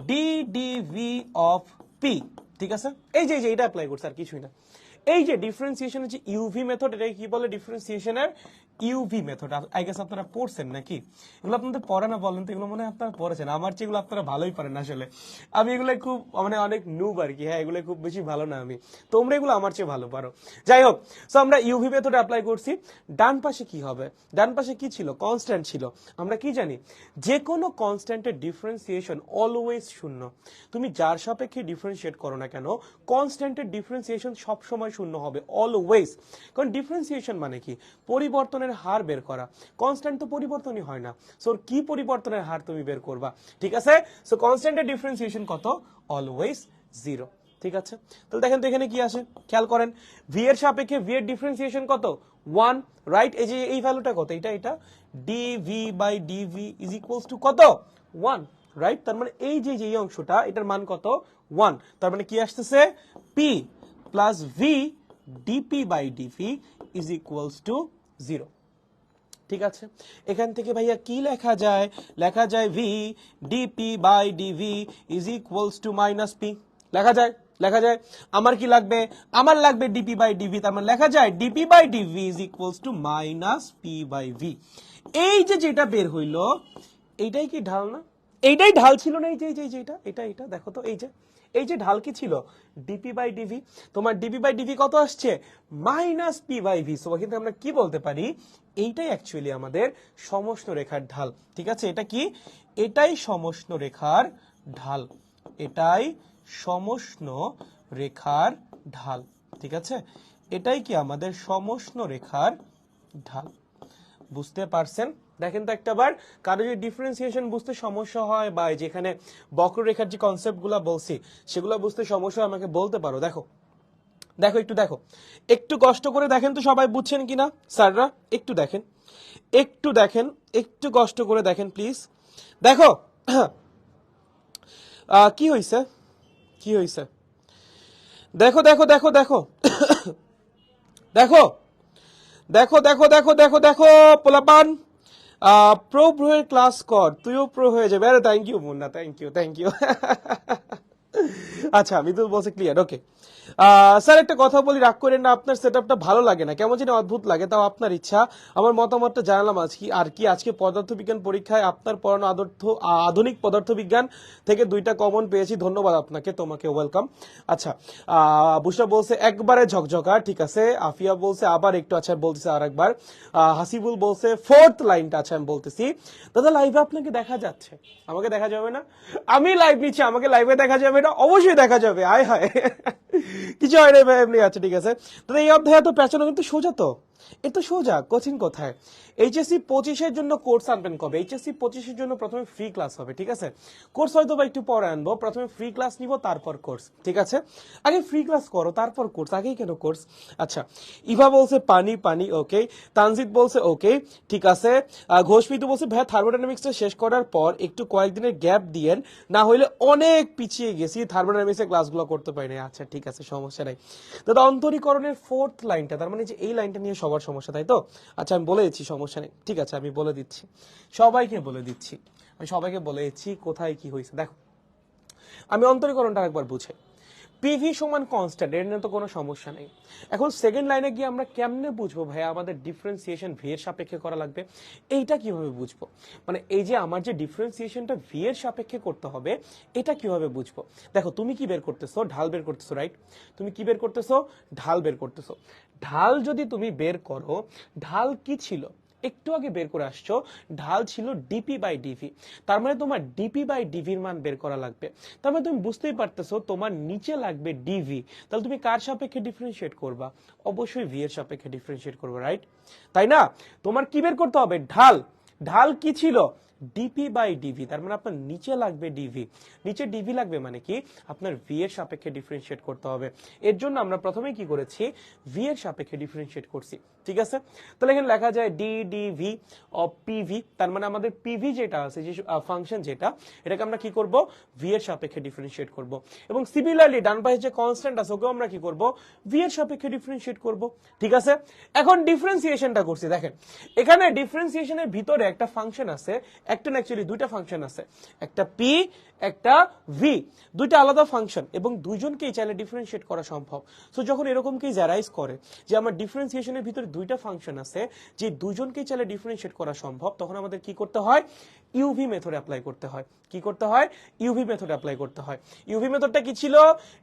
D DV of P, ঠিক আছে? এই যে এটা অ্যাপ্লাই করছে, আর কিছুই না। এই যে ডিফারেন্সিয়েশনের যে ইউভি মেথড, এটাকে কি বলে? ডিফারেন্সিয়েশনের ইউভি মেথড, আই গেস আপনারা পড়ছেন নাকি? এগুলো আপনাদের পড়ে না বলেন তো? এগুলো মনে হয় আপনারা পড়েছেন, আমার চেয়ে এগুলো আপনারা ভালোই পারেন আসলে। আমি এগুলো খুব মানে অনেক নুব আর কি, হ্যাঁ এগুলো খুব বেশি ভালো না আমি, তোমরা এগুলো আমার চেয়ে ভালো পারো। যাই হোক, সো আমরা ইউভি মেথড অ্যাপ্লাই করছি। ডান পাশে কি হবে? ডান পাশে কি ছিল? কনস্ট্যান্ট ছিল। আমরা কি জানি? যে কোনো কনস্ট্যান্টের ডিফারেন্সিয়েশন অলওয়েজ শূন্য। তুমি যার সাপেক্ষে ডিফারেন্সিয়েট করো না কেন, কনস্ট্যান্টের ডিফারেন্সিয়েশন সবসময় শূন্য হবে, অলওয়েজ। কারণ ডিফারেন্সিয়েশন মানে কি? পরিবর্তনের হার বের করা। কনস্ট্যান্ট তো পরিবর্তনই হয় না, সো কি পরিবর্তনের হার তুমি বের করবা? ঠিক আছে, সো কনস্ট্যান্টের ডিফারেন্সিয়েশন কত? অলওয়েজ 0। ঠিক আছে, তাহলে দেখেন তো এখানে কি আসে, খেয়াল করেন। ভি এর সাপেক্ষে ভি এর ডিফারেন্সিয়েশন কত? 1, রাইট? এই যে এই ভ্যালুটা কত? এটা DV by DV is equals to কত? 1, রাইট? তার মানে এই যে এই অংশটা, এটার মান কত? 1। তার মানে কি আসতেছে? P plus V DP by DV is equals to 0। ঠিক আছে, এখান থেকে ভাইয়া কি লেখা যায়? লেখা যায় V DP by DV is equals to minus P. লেখা যায়, লেখা যায়। আমার কি লাগবে? আমার লাগবে ডিপি বাই ডিভি। তার মানে লেখা যায় DP by DV is equals to minus P by V. এই যে যেটা বের হইলো, এইটাই কি ঢাল না? এইটাই ঢাল ছিল না? এই যে এটা দেখো তো, এই যে ঢাল কি ছিল? DP by DV. তোমার ডিপি বাই ডিভি কত আসছে? Minus P by V. So কিন্তু আমরা কি বলতে পারি? এইটাই অ্যাকচুয়ালি আমাদের সমষ্ণ রেখার ঢাল। ঠিক আছে, এটা কি? এটাই সমষ্ণ রেখার ঢাল। এটাই সমষ্ণ রেখার ঢাল। ঠিক আছে, এটাই কি আমাদের সমষ্ণ রেখার ঢাল। বুঝতে পারছেন? দেখেন তো একটাবার, কারো যদি ডিফারেন্সিয়েশন বুঝতে সমস্যা হয় বা যেখানে বক্ররেখার যে কনসেপ্টগুলো বলছি সেগুলো বুঝতে সমস্যা হয়, আমাকে বলতে পারো। দেখো দেখো একটু দেখো, একটু কষ্ট করে দেখেন তো সবাই বুঝছেন কিনা স্যাররা? একটু দেখেন, একটু দেখেন, একটু কষ্ট করে দেখেন প্লিজ। দেখো কি হইছে, কি হইছে? দেখো দেখো দেখো দেখো দেখো দেখো দেখো দেখো দেখো দেখো পোলাপান, প্রো এর ক্লাস কর, তুইও প্রো হয়ে যাবে। আরে thank you Munna, thank you thank you. আচ্ছা মিতুল বলছে ক্লিয়ার, ওকে। স্যার একটা কথা বলি, রাগ করেন না, আপনার সেটআপটা ভালো লাগে না, কেমন যেন অদ্ভুত লাগে, তাও আপনার ইচ্ছা। আমার মতামতটা জানালাম আজকে। আর কি আজকে পদার্থবিজ্ঞান পরীক্ষায় আপনার পড়ানো আধুনিক পদার্থবিজ্ঞান থেকে 2টা কমন পেয়েছি, ধন্যবাদ আপনাকে, তোমাকে ওয়েলকাম। আচ্ছা, বুশরা বলছে একবারে ঝকঝকা, ঠিক আছে। আফিয়া বলছে আবার একটু, আচ্ছা বলতেছে আরেকবার। হাসিবুল বলছে 4th লাইনটা, আচ্ছা আমি বলতেছি। দাদা লাইভে আপনাকে দেখা যাচ্ছে, আমাকে দেখা যাবে না? আমি লাইভ নিচ্ছি, আমাকে লাইভে দেখা যাবে না? অবশ্যই দেখা যাবে, আয় হায়। কিছু হয় না ভাই, এমনি আছে, ঠিক আছে। তো এই অধ্যায় তো পেছানো কিন্তু সোজা, তো এ তো সোজা, কোচিং কোথায়? এইচএসসি 25-এর জন্য কোর্স আনবেন কবে? এইচএসসি 25-এর জন্য প্রথমে ফ্রি ক্লাস হবে, ঠিক আছে। কোর্স হয়তো বা একটু পরে আনবো, প্রথমে ফ্রি ক্লাস নিব তারপর কোর্স, ঠিক আছে। আগে ফ্রি ক্লাস করো তারপর কোর্স, আগেই কেন কোর্স? আচ্ছা, ইভা বলছে পানি পানি, ওকে। তানজিদ বলছে ওকে, ঠিক আছে। ঘোষমিতু বলছে ভাই থার্মোডাইনামিক্সটা শেষ করার পর একটু কয়েকদিনের গ্যাপ দিয়েন, না হইলে অনেক পিছিয়ে গেছি, থার্মোডাইনামিক্সের ক্লাসগুলো করতে পারি না। আচ্ছা ঠিক আছে, সমস্যা নাই। দাদা অন্তরীকরণের 4th লাইনটা, তার মানে যে এই লাইনটা নিয়ে সবার সমস্যা, তাই তো? আচ্ছা আমি বলে দিচ্ছি, সমস্যা নেই, ঠিক আছে আমি বলে দিচ্ছি, সবাইকে বলে দিচ্ছি, আমি সবাইকে বলে দিচ্ছি কোথায় কি হয়েছে। দেখো আমি অন্তরীকরণটা একবার বুঝাই। পিভি সমান কনস্ট্যান্ট, এর নিয়ে তো কোনো সমস্যা নেই। এখন সেকেন্ড লাইনে গিয়ে আমরা কেমনে বুঝবো ভাইয়া আমাদের ডিফারেন্সিয়েশন ভি এর সাপেক্ষে করা লাগবে? এইটা কিভাবে বুঝবো? মানে এই যে আমার যে ডিফারেন্সিয়েশনটা ভি এর সাপেক্ষে করতে হবে, এটা কিভাবে বুঝবো? দেখো তুমি কি বের করতেছো? ঢাল বের করতেছো, রাইট? তুমি কি বের করতেছো? ঢাল বের করতেছো। ঢাল যদি তুমি বের করো, ঢাল কি ছিল? একটু আগে বের করে আসছো, ঢাল ছিল ডিপি বাই ডিভি। তার মানে তোমার ডিপি বাই ডিভির মান বের করা লাগবে। তার মানে তুমি বুঝতেই পারতেছো তোমার নিচে লাগবে ডিভি। তাহলে তুমি কার সাপেক্ষে ডিফারেন্সিয়েট করবা? অবশ্যই ভি এর সাপেক্ষে ডিফারেন্সিয়েট করবে, রাইট? তাই না? তোমার কি বের করতে হবে? ঢাল। ঢাল কি ছিল? DP by DV. তার মানে আপনার নিচে লাগবে ডিভি। নিচে ডিভি লাগবে মানে কি? আপনার ভি এর সাপেক্ষে ডিফারেন্সিয়েট করতে হবে। এর জন্য আমরা প্রথমে কি করেছি? ভি এর সাপেক্ষে ডিফারেন্সিয়েট করছি, ঠিক আছে। তাহলে এখানে লেখা যায় ডি ডিভি অফ পিভি। তার মানে আমাদের পিভি যেটা আছে, যে ফাংশন যেটা, এটাকে আমরা কি করব? ভি এর সাপেক্ষে ডিফারেন্সিয়েট করব। এবং সিমিলারলি ডান পাশে যে কনস্ট্যান্ট আছে ওকেও আমরা কি করব? ভি এর সাপেক্ষে ডিফারেন্সিয়েট করব, ঠিক আছে। এখন ডিফারেন্সিয়েশনটা করছি, দেখেন এখানে ডিফারেন্সিয়েশনের ভিতরে একটা ফাংশন আছে একটা না অ্যাকচুয়ালি দুইটা ফাংশন আছে, একটা পি একটা ভি, দুইটা আলাদা ফাংশন এবং দুইজনকেই চাইলে ডিফারেন্সিয়েট করা সম্ভব। সো যখন এরকম কেস অ্যারাইজ করে যে আমার ডিফারেন্সিয়েশনের ভিতরে দুইটা ফাংশন আছে যে দুইজনকেই চাইলে ডিফারেন্সিয়েট করা সম্ভব, তখন আমাদের কি করতে হয়, ইউভি মেথড অ্যাপ্লাই করতে হয়। কি করতে হয়, ইউভি মেথড অ্যাপ্লাই করতে হয়। ইউভি মেথডটা কি ছিল,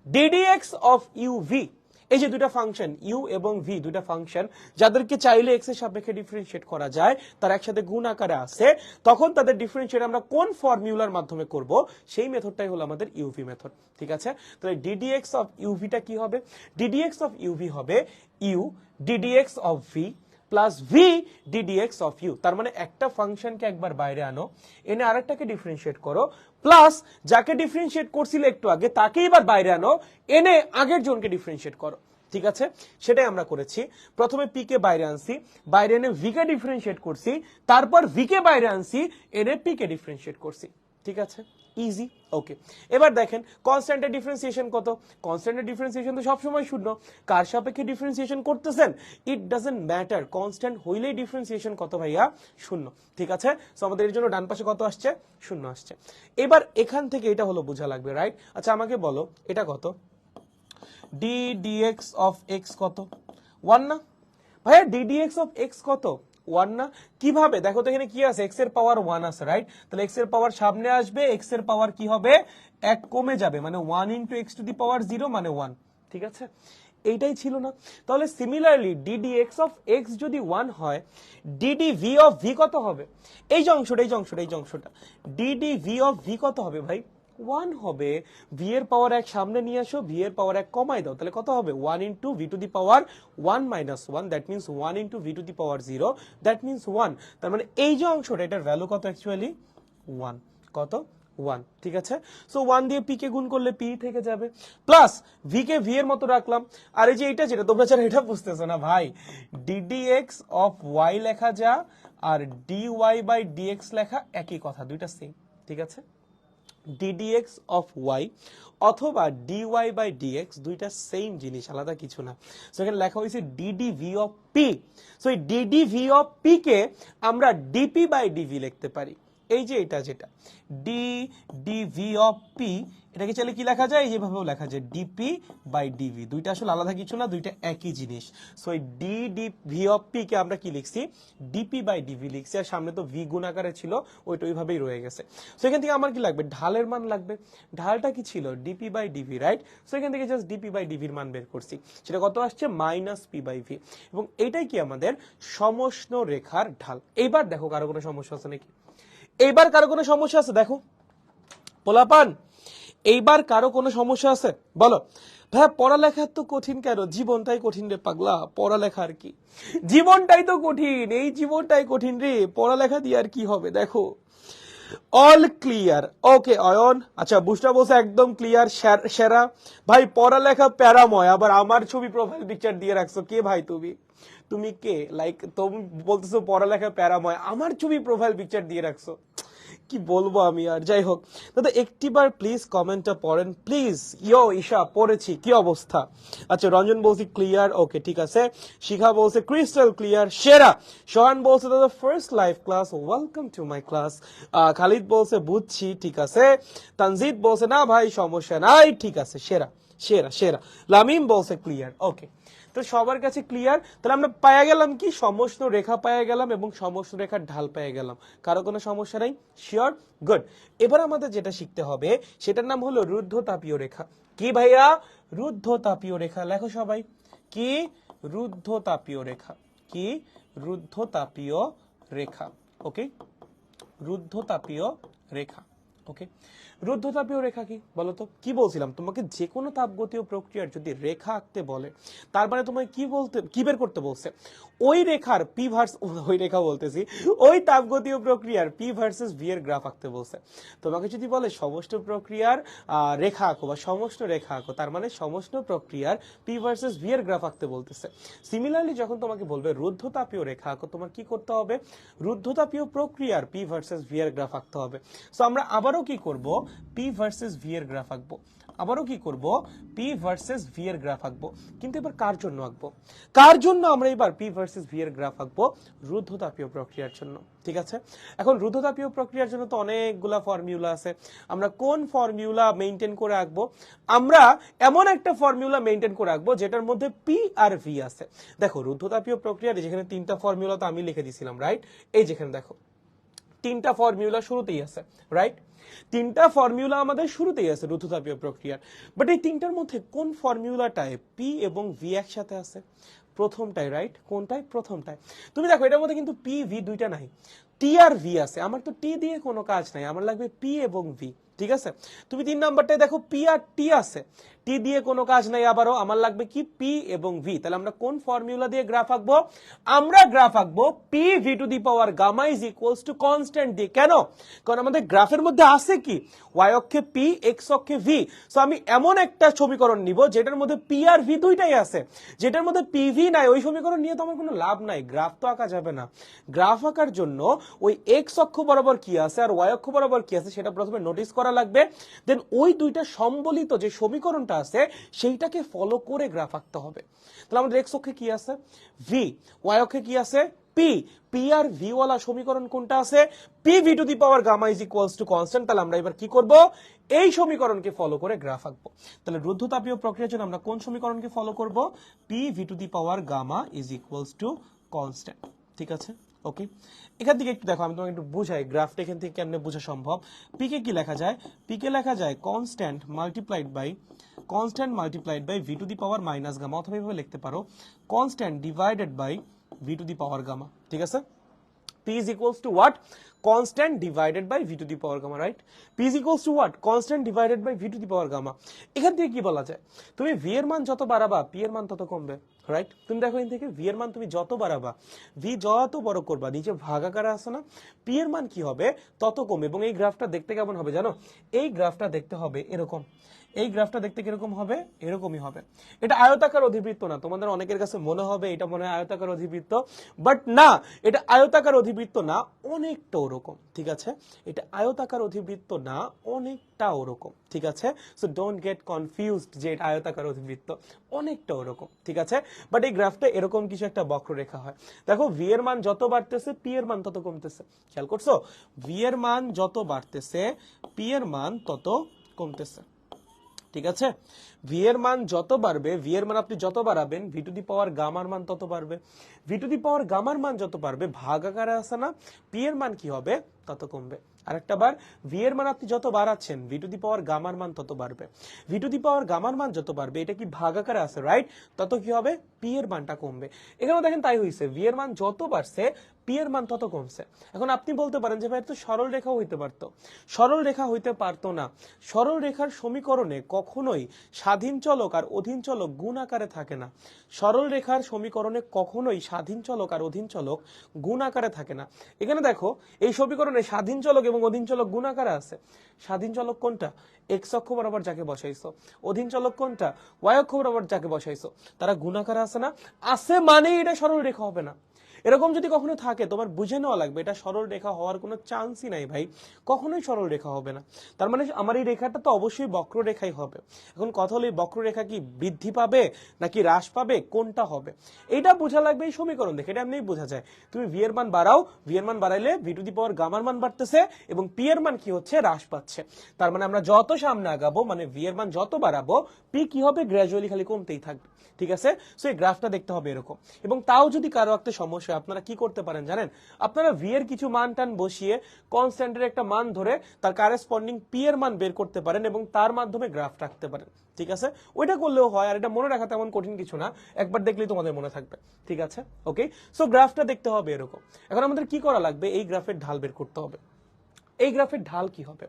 ডিডিএক্স অফ ইউভি, এই যে দুইটা ফাংশন ইউ এবং ভি, দুইটা ফাংশন যাদেরকে চাইলে এক্স এর সাপেক্ষে ডিফারেন্সিয়েট করা যায়, তার একসাথে গুণ আকারে আছে, তখন তাদের ডিফারেন্সিয়েট আমরা কোন ফর্মুলার মাধ্যমে করব, সেই মেথডটাই হলো আমাদের ইউভি মেথড। ঠিক আছে, তাহলে ডিডিএক্স অফ ইউভিটা কি হবে, ডিডিএক্স অফ ইউভি হবে U DDX of V plus V DDX of U. তার মানে একটা ফাংশনকে একবার বাইরে আনো, এনে আরেকটাকে ডিফারেন্সিয়েট করো, প্লাস যাকে ডিফারেন্সিয়েট করছিলে একটু আগে তাকে এবার বাইরে আনো, এনে আগের জনকে ডিফারেন্সিয়েট করো। ঠিক আছে, সেটাই আমরা করেছি। প্রথমে পি কে বাইরে আনছি, বাইরে এনে ভি কে ডিফারেন্সিয়েট করছি, তারপর ভি কে বাইরে আনছি, এনে পি কে ডিফারেন্সিয়েট করছি। ঠিক আছে, ইজি। ওকে, এবার দেখেন কনস্ট্যান্টের ডিফারেন্সিয়েশন কত, কনস্ট্যান্টের ডিফারেন্সিয়েশন তো সবসময় শূন্য, কার সাপেক্ষে ডিফারেন্সিয়েশন করতেছেন, ইট ডাজন্ট ম্যাটার, কনস্ট্যান্ট হইলেই ডিফারেন্সিয়েশন কত ভাইয়া, শূন্য। ঠিক আছে, সো আমাদের এর জন্য ডান পাশে কত আসছে, শূন্য আসছে। এবার এখান থেকে এটা হলো বোঝা লাগবে, রাইট? আচ্ছা আমাকে বলো এটা কত, ডি ডিএক্স অফ এক্স কত, 1 না ভাইয়া, ডিডিএক্স অফ এক্স কত, 1 না? কিভাবে দেখো তো, এখানে কি আছে, এক্স এর পাওয়ার 1 আছে, রাইট? তাহলে এক্স এর পাওয়ার সামনে আসবে, এক্স এর পাওয়ার কি হবে, 1 কমে যাবে, মানে 1 ইন্টু এক্স টু দি পাওয়ার 0 মানে 1। ঠিক আছে, এইটাই ছিল না? তাহলে সিমিলারলি ডিডিএক্স অফ এক্স যদি 1 হয়, ডিডি ভি অফ ভি কত হবে, এই যে অংশটা, এই যে অংশটা, এই যে অংশটা, ডিডি ভি অফ ভি কত হবে ভাই, 1 হবে। ভি এর পাওয়ার 1 সামনে নিয়ে আসো, ভি এর পাওয়ার 1 কমাই দাও, তাহলে কত হবে, 1 into V to the power 1 minus 1, that means 1 into V to the power 0, that means 1। তার মানে এই যে অংশটা, এটার ভ্যালু কত অ্যাকচুয়ালি, 1। কত, 1। ঠিক আছে, সো 1 দিয়ে পি কে গুণ করলে পি থেকে যাবে, প্লাস ভি কে ভি এর মতো রাখলাম। আর এই যে এটা যেটা তোমরা যারা এটা বুঝতেছো না ভাই, ডিডিএক্স অফ ওয়াই লেখা যা আর ডিওয়াই বাই ডিএক্স লেখা একই কথা, দুইটা সেম। ঠিক আছে, ডিডিএক্স অফ ওয়াই অথবা ডিওয়াই বাই ডিএক্স দুইটা সেম জিনিস, আলাদা কিছু না। সো এখানে লেখা হয়েছে DD V of P. So এই ডিডি ভি অফ পি কে আমরা ডিপি বাই ডিভি লিখতে পারি, এই যে এটা যেটা D D V of P, এটাকে চাইলে কি লেখা যায়, যেভাবেও লেখা যায় ডিপি বাই ডিভি, দুইটা আসলে আলাদা কিছু না, দুইটা একই জিনিস। সো এই D D V of P কে আমরা কি লিখছি, ডিপি বাই ডিভি লিখছি, আর সামনে তো ভি গুণ আকারে ছিল, ওইটা ওইভাবেই রয়ে গেছে। সো এখান থেকে আমার কি লাগবে, ঢালের মান লাগবে, ঢালটা কি ছিল, DP by DV, right? So এখান থেকে জাস্ট ডিপি বাই ডিভির মান বের করছি, সেটা কত আসছে, মাইনাস পি বাই ভি, এবং এইটাই কি আমাদের সমষ্ণ রেখার ঢাল। এইবার দেখো কারো কোনো সমস্যা আছে নাকি, এইবার কারো কোনো সমস্যা আছে, দেখো পোলাপান, এইবার কারো কোনো সমস্যা আছে বলো। ভাই পড়ালেখা তো কঠিন কেন, জীবনটাই কঠিন রে পাগলা, পড়ালেখা আর কি, জীবনটাই তো কঠিন, এই জীবনটাই কঠিন রে, পড়ালেখা দিয়ে আর কি হবে। দেখো অল ক্লিয়ার, ওকে অয়ন, আচ্ছা বুঝটা বলছে একদম ক্লিয়ার, সেরা ভাই, পড়ালেখা প্যারাময়, আবার আমার ছবি প্রোফাইল পিকচার দিয়ে রাখছো, কে ভাই তুমি, তুমি কে, লাইক তুমি বলতেছো পড়ালেখা প্যারাময়, আমার ছবি প্রোফাইল পিকচার দিয়ে রাখছো, কি বলবো আমি আর। যাই হোক দাদা, একটিবার প্লিজ কমেন্টটা পড়েন প্লিজ। ইয়ো ঈশা, পড়েছি, কি অবস্থা? আচ্ছা রঞ্জন বলছি ক্লিয়ার, ওকে ঠিক আছে। শিখা বলছে ক্রিস্টাল ক্লিয়ার, সেরা। সোহান বলছে দাদা first live class, welcome to my class. Khalid বলছে বুঝছি, ঠিক আছে। তানজিদ বলছে না ভাই সমস্যা নাই, ঠিক আছে, সেরা সেরা সেরা। লামিম বলছে ক্লিয়ার, ওকে। তো সবার কাছে ক্লিয়ার, তাহলে আমরা পায়া গেলাম কি, সমষ্ণ রেখা পায়া গেলাম এবং সমষ্ণ রেখার ঢাল পেয়ে গেলাম, কারো কোনো সমস্যা নাই, শিওর, গুড। এবার আমাদের যেটা শিখতে হবে সেটার নাম হলো রুদ্ধতাপীয় রেখা। কি ভাইয়া, রুদ্ধতাপীয় রেখা, লেখো সবাই, কি রুদ্ধতাপীয় রেখা, কি রুদ্ধতাপীয় রেখা, ওকে, রুদ্ধতাপীয় রেখা, ওকে। রুদ্ধতাপীয় রেখা কি বলতো, কি বলছিলাম তোমাকে, যে কোনো তাপগতীয় প্রক্রিয়ার যদি রেখা আঁকতে বলে, তার মানে তোমাকে কি বের করতে বলছে, ওই রেখার পি ভার্স, ওই রেখা বলতেছি, ওই তাপগতীয় প্রক্রিয়ার পি ভার্সেস ভি এর গ্রাফ আঁকতে বলছে। তোমাকে যদি বলে সমষ্ণ প্রক্রিয়ার রেখা আঁকো বা সমষ্ণ রেখা আঁকো, তার মানে সমষ্ণ প্রক্রিয়ার পি ভার্সেস ভি এর গ্রাফ আঁকতে বলতেছে। সিমিলারলি যখন তোমাকে বলবে রুদ্ধতাপীয় রেখা আঁকো, তোমার কি করতে হবে, রুদ্ধতাপীয় প্রক্রিয়ার পি ভার্সেস ভি এর গ্রাফ আঁকতে হবে। সো আমরা আবারও কি করব, পি ভার্সেস ভি এর গ্রাফ আঁকবো, আবারও কি করব, পি ভার্সেস ভি এর গ্রাফ আঁকবো। কিন্তু এবার কার জন্য আঁকবো, কার জন্য আমরা এবার পি ভার্সেস ভি এর গ্রাফ আঁকবো? রুদ্ধতাপীয় প্রক্রিয়ার জন্য। ঠিক আছে, এখন রুদ্ধতাপীয় প্রক্রিয়ার জন্য তো অনেকগুলা ফর্মুলা আছে, আমরা কোন ফর্মুলা মেইনটেইন করে আঁকবো? আমরা এমন একটা ফর্মুলা মেইনটেইন করে আঁকবো যেটার মধ্যে পি আর ভি আছে। দেখো রুদ্ধতাপীয় প্রক্রিয়ার যেখানে তিনটা ফর্মুলা তো আমি লিখে দিছিলাম, রাইট? এই যেখানে দেখো তিনটা ফর্মুলা শুরুতেই আছে, রাইট? তিনটা ফর্মুলা আমাদের শুরুতেই আছে রুদ্ধতাপীয় প্রক্রিয়ার। বাট এই তিনটার মধ্যে কোন ফর্মুলাটায় পি এবং ভি একসাথে আছে? প্রথমটাই, রাইট? কোনটাই? প্রথমটায়। তুমি দেখো এটার মধ্যে কিন্তু পি ভি দুইটা নাই, টি আর ভি আছে। আমার তো টি দিয়ে কোনো কাজ নাই, আমার লাগবে পি এবং ভি। ঠিক আছে, তুমি 3 নাম্বারটায় দেখো পি আর টি আছে, টি দিয়ে কোনো কাজ নাই, আবারও আমার লাগবে কি? পি এবং ভি। তাহলে আমরা কোন ফর্মুলা দিয়ে গ্রাফ আঁকবো? আমরা গ্রাফ আঁকবো P V to the power gamma is equals to constant দিয়ে। কেন? কারণ আমাদের গ্রাফের মধ্যে আছে কি? ওয়াই অক্ষে পি, এক্স অক্ষে ভি। সো আমি এমন একটা সমীকরণ নিব যেটার মধ্যে পি আর ভি দুইটাই আছে, যেটার মধ্যে পি ভি নাই। ওই সমীকরণ নিয়ে তো আমার কোনো লাভ নাই, গ্রাফ তো আঁকা যাবে না। গ্রাফ আঁকার জন্য ওই এক্স অক্ষ বরাবর কি আছে আর ওয়াই অক্ষ বরাবর কি আছে সেটা প্রথমে নোটিস করা লাগবে, দেন ওই দুইটা সম্বলিত যে সমীকরণটা আছে সেইটাকে ফলো করে গ্রাফ আঁকতে হবে। তাহলে আমাদের এক্স অক্ষে কি আছে? ভি। ওয়াই অক্ষে কি আছে? পি। পি আর ভি ওয়ালা সমীকরণ কোনটা আছে? P V to the power gamma is equals to constant. তাহলে আমরা এবার কি করব? এই সমীকরণকে ফলো করে গ্রাফ আঁকবো। তাহলে রুদ্ধতাপীয় প্রক্রিয়ার জন্য আমরা কোন সমীকরণকে ফলো করব? P V to the power gamma is equals to constant. ঠিক আছে, ওকে। এখান থেকে একটু দেখো, আমি তোমাকে একটু বুঝাই গ্রাফটা এখান থেকে কেমনে বোঝা সম্ভব। পি কে কি লেখা যায়? পি কে লেখা যায় constant multiplied by V to the power minus gamma, অথবা এভাবে লিখতে পারো constant divided by V to the power gamma. ঠিক আছে, P is equals to what? Constant divided by v to the power gamma, right? P is equals to what? Constant divided by v to the power gamma. এখান থেকে কি বলা যায়? তুমি v এর মান যত বাড়াবা p এর মান তত কমবে, রাইট? তুমি দেখো এখান থেকে v এর মান তুমি যত বাড়াবা, v যত বড় করবা, নিচে ভাগ আকারে আছে না, p এর মান কি হবে? তত কমবে। এবং এই গ্রাফটা দেখতে কেমন হবে জানো? এই গ্রাফটা দেখতে হবে এরকম। এই গ্রাফটা দেখতে কিরকম হবে? এরকমই হবে। এটা আয়তাকার অধিবৃত্ত না, তোমাদের অনেকের কাছে মনে হবে এটা মনে হয় আয়তাকার অধিবৃত্ত, বাট না, এটা আয়তাকার অধিবৃত্ত না, অনেকটা ওরকম। ঠিক আছে, এটা আয়তাকার অধিবৃত্ত না, অনেকটা ওরকম। ঠিক আছে, সো ডোন্ট গেট কনফিউজড যে এটা আয়তাকার অধিবৃত্ত, অনেকটা ওরকম। ঠিক আছে, বাট এই গ্রাফটা এরকম কিছু একটা বক্ররেখা হয়। দেখো ভি এর মান যত বাড়তেছে পি এর মান তত কমতেছে। খেয়াল করছো? ভি এর মান যত বাড়তেছে পি এর মান তত কমতেছে। ঠিক আছে, ভি এর মান যত বাড়বে, ভি এর মান আপনি যত বাড়াবেন, ভি টু দি পাওয়ার গামার মান তত বাড়বে। ভি টু দি পাওয়ার গামার মান যত বাড়বে, ভাগ আকারে আছে না, পি এর মান কি হবে? তত কমবে। আরেকটা বার, ভি এর মান আপনি যত বাড়াচ্ছেন, ভি টু দি পাওয়ার গামার মান তত বাড়বে। ভি টু দি পাওয়ার গামার মান যত বাড়বে, এটা কি ভাগ আকারে আছে, রাইট? তত কি হবে? পি এর মানটা কমবে। এখানেও দেখেন তাই হইছে, ভি এর মান যত বাড়ছে পি এর মান তত কমছে। এখন আপনি বলতে পারেন যে ভাই তো সরল রেখাও হইতে পারতো। সরল রেখা হইতে পারতো না। সরল রেখার সমীকরণে কখনোই স্বাধীন চলক আর অধীন চলক গুণ আকারে থাকে না। সরল রেখার সমীকরণে কখনোই স্বাধীন চলক আর অধীন চলক গুণ আকারে থাকে না। এখানে দেখো এই সমীকরণে স্বাধীন চলক এবং অধীন চলক গুণ আকারে আছে। স্বাধীন চলক কোনটা? এক্স অক্ষ বরাবর যাকে বসাইছো। অধীন চলক কোনটা? ওয়াই অক্ষ বরাবর যাকে বসাইছো। তারা গুণ আকারে আছে না? আছে মানে এটা সরল রেখা হবে না। এরকম যদি কখনো থাকে তোমার বুঝে নেওয়া লাগবে এটা সরল রেখা হওয়ার কোনো চান্সই নাই ভাই, কখনোই সরল রেখা হবে না। তার মানে আমার এই রেখাটা তো অবশ্যই বক্ররেখাই হবে। এখন কথা হলো এই বক্ররেখা কি বৃদ্ধি পাবে নাকি হ্রাস পাবে, কোনটা হবে এটা বোঝা লাগবে এই সমীকরণ দেখে। এটা এমনিই বোঝা যায়, তুমি ভি এর মান বাড়াও, ভি এর মান বাড়াইলে ভি টু দি পাওয়ার গামার মান বাড়তেছে এবং পি এর মান কি হচ্ছে? হ্রাস পাচ্ছে। তার মানে আমরা যত সামনে আগাবো, মানে ভি এর মান যত বাড়াবো, পি কি হবে? গ্র্যাজুয়ালি খালি কমতেই থাকবে। ঠিক আছে, সো এই গ্রাফটা দেখতে হবে এরকম। এবং তাও যদি কারো একটা সমস্যা, আপনারা কি করতে পারেন জানেন? আপনারা ভি এর কিছু মান টান বসিয়ে কনস্ট্যান্টের একটা মান ধরে তার কারেসপন্ডিং পি এর মান বের করতে পারেন এবং তার মাধ্যমে গ্রাফ রাখতে পারেন। ঠিক আছে, ওইটা করলেও হয়। আর এটা মনে রাখা তেমন কঠিন কিছু না, একবার দেখলেই তোমাদের মনে থাকবে। ঠিক আছে, ওকে। সো গ্রাফটা দেখতে হবে এরকম। এখন আমাদের কি করা লাগবে? এই গ্রাফের ঢাল বের করতে হবে। এই গ্রাফের ঢাল কি হবে?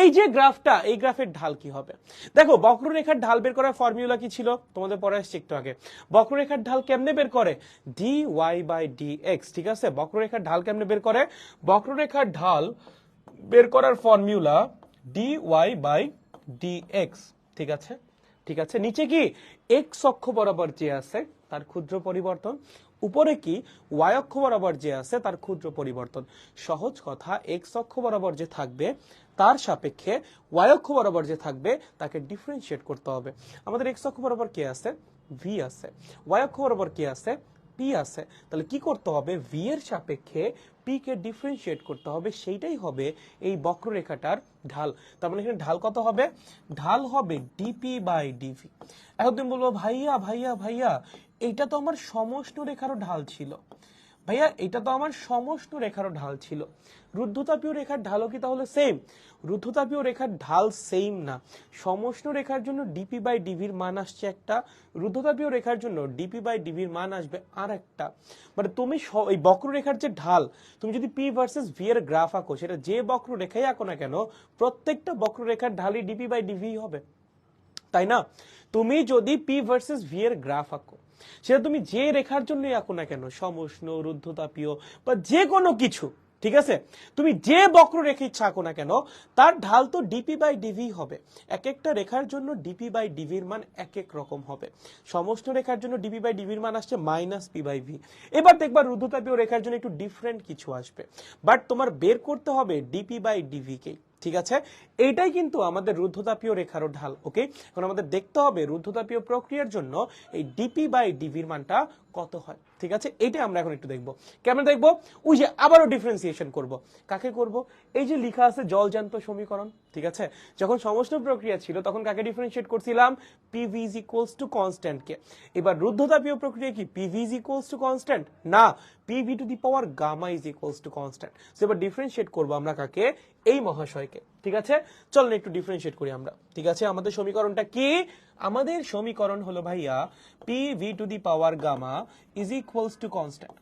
এই যে গ্রাফটা, এই গ্রাফের ঢাল কি হবে? দেখো বক্ররেখার ঢাল বের করার ফর্মুলা কি ছিল? তোমাদের পড়ে আসছে একটু আগে। বক্ররেখার ঢাল কেমনে বের করে? D Y by D X. ঠিক আছে, বক্ররেখার ঢাল কেমনে বের করে? বক্ররেখার ঢাল বের করার formula D Y by D X. ঠিক আছে, ঠিক আছে। নিচে কি এক্স অক্ষ বরাবর যে আছে তার ক্ষুদ্র পরিবর্তন, উপরে কি y অক্ষ বরাবর যে আছে তার ক্ষুদ্র পরিবর্তন। সহজ কথা, x অক্ষ বরাবর যে থাকবে তার সাপেক্ষে y অক্ষ বরাবর যে থাকবে তাকে ডিফারেন্সিয়েট করতে হবে। আমাদের x অক্ষ বরাবর কে আছে? v আছে। y অক্ষ বরাবর কে আছে? p আছে। তাহলে কি করতে হবে? v এর সাপেক্ষে p কে ডিফারেন্সিয়েট করতে হবে, সেইটাই হবে এই বক্ররেখাটার ঢাল। তার মানে এখানে ঢাল কত হবে? ঢাল হবে dp বাই dv। এখন তুমি বলবো ভাইয়া ভাইয়া ভাইয়া এইটা তো আমার সমষ্ণ রেখারও ঢাল ছিল। ভাইয়া এটা তো আমার সমষ্ণ রেখারও ঢাল ছিল। রুদ্ধতাপীয় রেখার ঢালও কি তাহলে সেম? রুদ্ধতাপীয় রেখার ঢাল সেম না। সমষ্ণ রেখার জন্য ডিপি বাই ডিভির মান আসছে একটা, রুদ্ধতাপীয় রেখার জন্য ডিপি বাই ডিভির মান আসবে আর একটা। মানে তুমি এই বক্ররেখার যে ঢাল, তুমি যদি পি ভার্সেস ভি এর গ্রাফ আঁকো, সেটা যে বক্ররেখাই আঁকো না কেন, প্রত্যেকটা বক্ররেখার ঢালই ডিপি বাই ডিভি হবে, তাই না? তুমি যদি পি ভার্সেস ভি এর গ্রাফ আঁকো, সেটা তুমি যে রেখার জন্য আঁকো না কেন, সমষ্ণ, রুদ্ধতাপীয় বা যে কোনো কিছু, ঠিক আছে, তুমি যে বক্ররেখা ইচ্ছা আঁকো না কেন, তার ঢাল তো ডিপি বাই ডিভি হবে। এক একটা রেখার জন্য ডিপি বাই ডিভির মান এক এক রকম হবে। সমষ্ণ রেখার জন্য ডিপি বাই ডিভির মান আসছে মাইনাস পি বাই ভি। এবার দেখবা রুদ্ধতাপীয় রেখার জন্য একটু ডিফারেন্ট কিছু আসবে, বাট তোমার বের করতে হবে ডিপি বাই ডিভি কে, ঠিক আছে? এইটাই কিন্তু আমাদের রুদ্ধতাপীয় রেখারও ঢাল। ওকে, এখন আমাদের দেখতে হবে রুদ্ধতাপীয় প্রক্রিয়ার জন্য এই ডিপি বাই ডিভির মানটা কত হয়, ঠিক আছে? এইটাই আমরা এখন একটু দেখবো। কেমন দেখবো? ওই যে আবারও ডিফারেন্সিয়েশন করব। কাকে করব? এই যে লেখা আছে জলজান্ত সমীকরণ, ঠিক আছে? যখন সমষ্ণ প্রক্রিয়া ছিল তখন কাকে ডিফারেন্সিয়েট করছিলাম? PV is equals to constant কে। এবার রুদ্ধতাপীয় প্রক্রিয়া কি PV is equals to constant? না, PV to the power gamma is equals to constant। So এবার ডিফারেন্সিয়েট করব আমরা কাকে? এই মহাশয়কে, ঠিক আছে? চলুন একটু ডিফারেন্সিয়েট করি আমরা, ঠিক আছে? আমাদের সমীকরণটা কি? আমাদের সমীকরণ হলো ভাইয়া PV to the power gamma is equals to constant.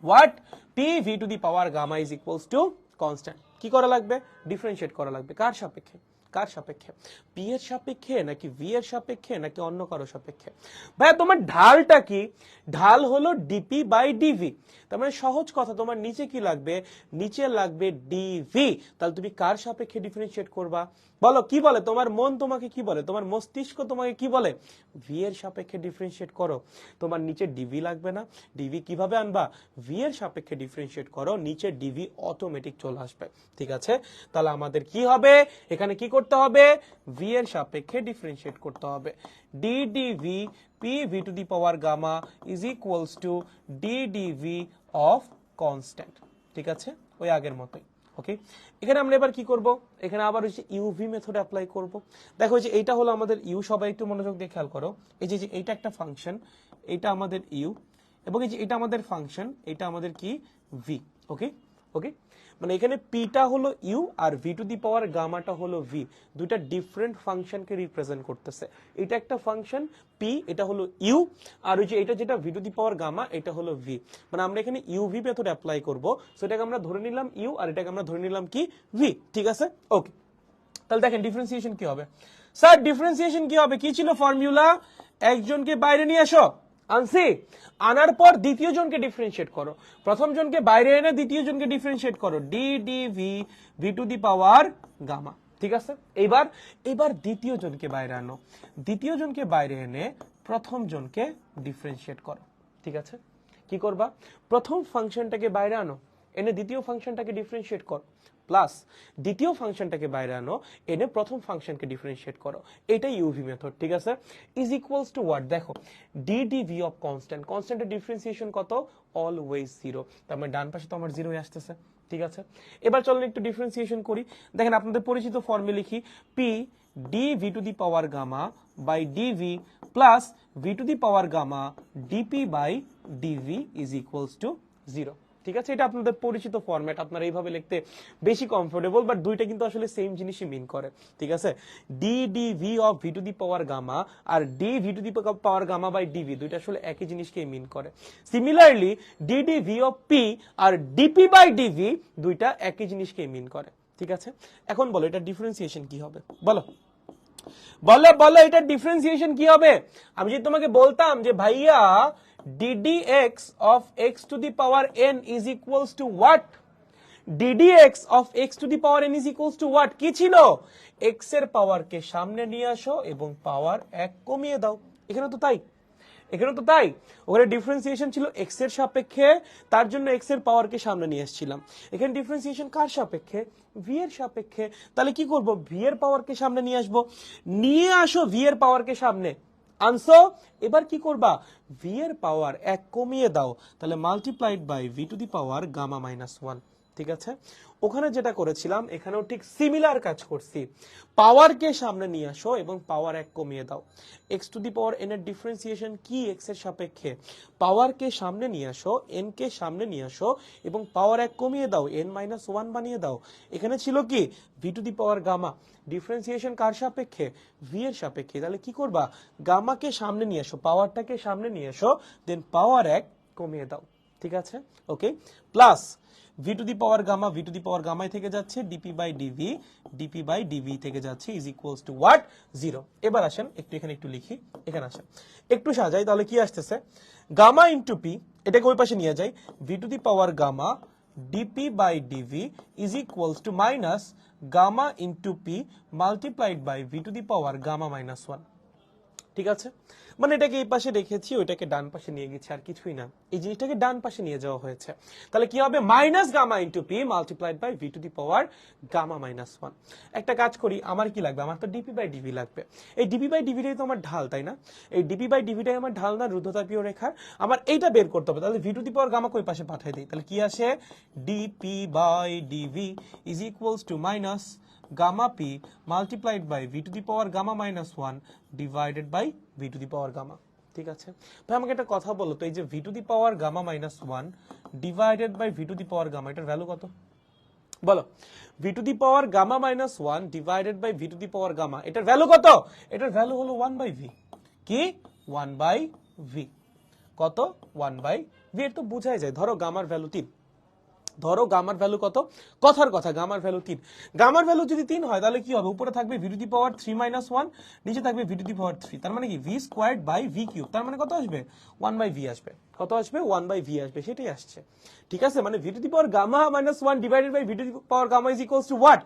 What? PV to the power gamma is equals to constant. কি করা লাগবে? ডিফারেন্সিয়েট করা লাগবে। কার সাপেক্ষে? কার সাপেক্ষে? পি এর সাপেক্ষে নাকি ভি এর সাপেক্ষে নাকি অন্য কারো সাপেক্ষে? ভাইয়া তোমার ঢালটা কি? ঢাল হলো ডিপি বাই ডিভি। তার মানে সহজ কথা, তোমার নিচে কি লাগবে? নিচে লাগবে ডিভি। তাহলে তুমি কার সাপেক্ষে ডিফারেন্সিয়েট করবা? বলো, কি বলে তোমার মন? তোমাকে কি বলে? তোমার মস্তিষ্ক তোমাকে কি বলে? ভি এর সাপেক্ষে ডিফারেন্সিয়েট করো। তোমার নিচে ডিভি লাগবে না? ডিভি কিভাবে আনবা? ভি এর সাপেক্ষে ডিফারেন্সিয়েট করো, নিচে ডিভি অটোমেটিক চলে আসবে, ঠিক আছে? তাহলে আমাদের কি হবে? এখানে কি করতে হবে? ভি এর সাপেক্ষে ডিফারেন্সিয়েট করতে হবে। D DV PV to the power gamma is equals to DDV of constant, ঠিক আছে? ওই আগের মতোই। ওকে, এখানে আমরা এবার কি করব? এখানে আবার হচ্ছে ইউভি মেথড অ্যাপ্লাই করব। দেখো যে এইটা হলো আমাদের ইউ, সবাই একটু মনোযোগ দিয়ে খেয়াল করো। এই যে এইটা একটা ফাংশন, এটা আমাদের ইউ, এবং এই যে এটা আমাদের ফাংশন, এটা আমাদের কি? ভি। ওকে ওকে, মানে এখানে পিটা হলো you are V to the power গামাটা হলো ভি। দুইটা ডিফারেন্ট ফাংশনকে রিপ্রেজেন্ট করতেছে। এটা একটা ফাংশন পি, এটা হলো ইউ, আর ওই যে এটা যেটা V to the power gamma, এটা হলো ভি। মানে আমরা এখানে ইউভি মেথড অ্যাপ্লাই করব। সো এটাকে আমরা ধরে নিলাম ইউ আর এটাকে আমরা ধরে নিলাম কি? ভি, ঠিক আছে? ওকে, তাহলে দেখেন ডিফারেন্সিয়েশন কি হবে। স্যার ডিফারেন্সিয়েশন কি হবে? কি ছিল ফর্মুলা? একজনকে বাইরে নিয়ে আসো, আনছি, আনার পর দ্বিতীয় জনকে ডিফারেন্সিয়েট করো। প্রথম জনকে বাইরে এনে দ্বিতীয় জনকে ডিফারেন্সিয়েট করো, D D V V to the power gamma, ঠিক আছে? এবার দ্বিতীয় জনকে বাইরে আনো, দ্বিতীয় জনকে বাইরে এনে প্রথম জনকে ডিফারেন্সিয়েট করো, ঠিক আছে? কি করবা? প্রথম ফাংশনটাকে বাইরে আনো, এনে দ্বিতীয় ফাংশনটাকে ডিফারেন্সিয়েট করো, প্লাস দ্বিতীয় ফাংশনটাকে বাইরে আনো, এনে প্রথম ফাংশনকে ডিফারেন্সিয়েট করো। এটাই ইউভি মেথড, ঠিক আছে? Is equals to what? দেখো ডিডিভি অফ কনস্ট্যান্ট, কনস্ট্যান্টের ডিফারেন্সিয়েশন কত? Always zero. তার মানে ডান পাশে তো আমার জিরোই আসতেছে, ঠিক আছে? এবার চলুন একটু ডিফারেন্সিয়েশন করি। দেখেন আপনাদের পরিচিত ফর্মে লিখি, P DV to the power gamma by DV plus V to the power gamma DP by DV is equals to zero, ঠিক আছে? এটা আপনাদের পরিচিত ফরম্যাট, আপনারা এইভাবে লিখতে বেশি কমফোর্টেবল, বাট দুইটা কিন্তু আসলে সেম জিনিসই মিন করে, ঠিক আছে? D D V of V to the power gamma আর D V to the power gamma by DV দুইটা আসলে একই জিনিসকে মিন করে। Similarly D D V of P আর ডিপি বাই ডিভি দুইটা একই জিনিসকে মিন করে, ঠিক আছে? এখন বলো এটা ডিফারেন্সিয়েশন কি হবে? বলো বলো বলো, এটা ডিফারেন্সিয়েশন কি হবে? আমি যদি তোমাকে বলতাম যে ভাইয়া ddx of x to the power n is equals to what? ddx of x to the power n is equals to what? কি ছিল? x এর পাওয়ারকে সামনে নিয়ে আসো এবং পাওয়ার 1 কমিয়ে দাও। এখানে তো তাই, এখানে তো তাই, ওখানে ডিফারেন্সিয়েশন ছিল এক্স এর সাপেক্ষে, তার জন্য এক্স এর পাওয়ারকে সামনে নিয়ে এসেছিলাম। এখানে ডিফারেন্সিয়েশন কার সাপেক্ষে? ভি এর সাপেক্ষে। তাহলে কি করব, ভি এর পাওয়ারকে সামনে নিয়ে আসবো, নিয়ে আসো ভি এর পাওয়ারকে সামনে আনসো। এবার কি করবা, ভি এর পাওয়ার এক কমিয়ে দাও, তাহলে multiplied by V to the power gamma minus one. ঠিক আছে, ওখানে যেটা করেছিলাম এখানেও ঠিক সিমিলার কাজ করছি, পাওয়ারকে সামনে নিয়ে আসো এবং পাওয়ার এক কমিয়ে দাও। X two the power N এর ডিফারেন্সিয়েশন কি এক্স এর সাপেক্ষে, পাওয়ারকে সামনে নিয়ে আসো, এন কে সামনে নিয়ে আসো এবং পাওয়ার এক কমিয়ে দাও, এন মাইনাস ওয়ান বানিয়ে দাও। এখানে ছিল কি V to the power gamma, differentiation কার সাপেক্ষে, ভি এর সাপেক্ষে। তাহলে কি করবা, গামাকে সামনে নিয়ে আসো, পাওয়ারটাকে সামনে নিয়ে এসো, দেন পাওয়ার এক কমিয়ে দাও। ঠিক আছে, okay, plus V to the power gamma, V to the power গামায় থেকে যাচ্ছে DP by DV, DP by DV থেকে যাচ্ছে is equals to what, zero. এবার আসেন একটু এখানে একটু লিখি, এখানে আসেন একটু সাজাই, তাহলে কি আসতেছে, গামা ইন্টু পি, এটাকে ওই পাশে নিয়ে যাই, V to the power gamma DP by DV is equals to minus gamma into P multiplied by V to the power gamma minus one. ঠিক আছে, মানে এটাকে এই পাশে রেখেছি, ওইটাকে ডান পাশে নিয়ে গেছি, আর কিছুই না, এই জিনিসটাকে ডান পাশে নিয়ে যাওয়া হয়েছে। তাহলে কি হবে, minus gamma into P multiplied by V to the power gamma minus one. একটা কাজ করি, আমার কি লাগবে, আমার তো ডিপি বাই ডিভি লাগবে। এই ডিপি বাই ডিভিটাই তো আমার ঢাল, তাই না? এই ডিপি বাই ডিভিটাই আমার ঢাল না রুদ্ধতাপীয় রেখার, আমার এইটা বের করতে হবে। তাহলে V to the power gamma কই পাশে পাঠাই দিই, তাহলে কি আসে, DP by DV is equals to minus gamma p multiplied by v to the power gamma minus 1 divided by v to the power gamma। ঠিক আছে ভাই, আমাকে একটা কথা বলো তো, এই যে v to the power gamma minus 1 divided by v to the power gamma, এটার ভ্যালু কত বলো? v to the power gamma minus 1 divided by v to the power gamma, এটার ভ্যালু কত? এটার ভ্যালু হলো 1 by v। কি 1 by v? কত? 1 by v। এর তো বোঝাই যায়, ধরো গামার ভ্যালু 3, ধরো গামার ভ্যালু কত, কথার কথা গামার ভ্যালু 3, গামার ভ্যালু যদি 3 হয় তাহলে কি হবে, উপরে থাকবে V to the power 3 minus 1, নিচে থাকবে ভি টু দি পাওয়ার 3, তার মানে কি V squared by V cube, তার মানে কত আসবে, 1 বাই ভি আসবে। কত আসবে, 1 বাই ভি আসবে, সেটাই আসছে। ঠিক আছে, মানে V to the power gamma minus 1 divided by V to the power gamma is equals to what,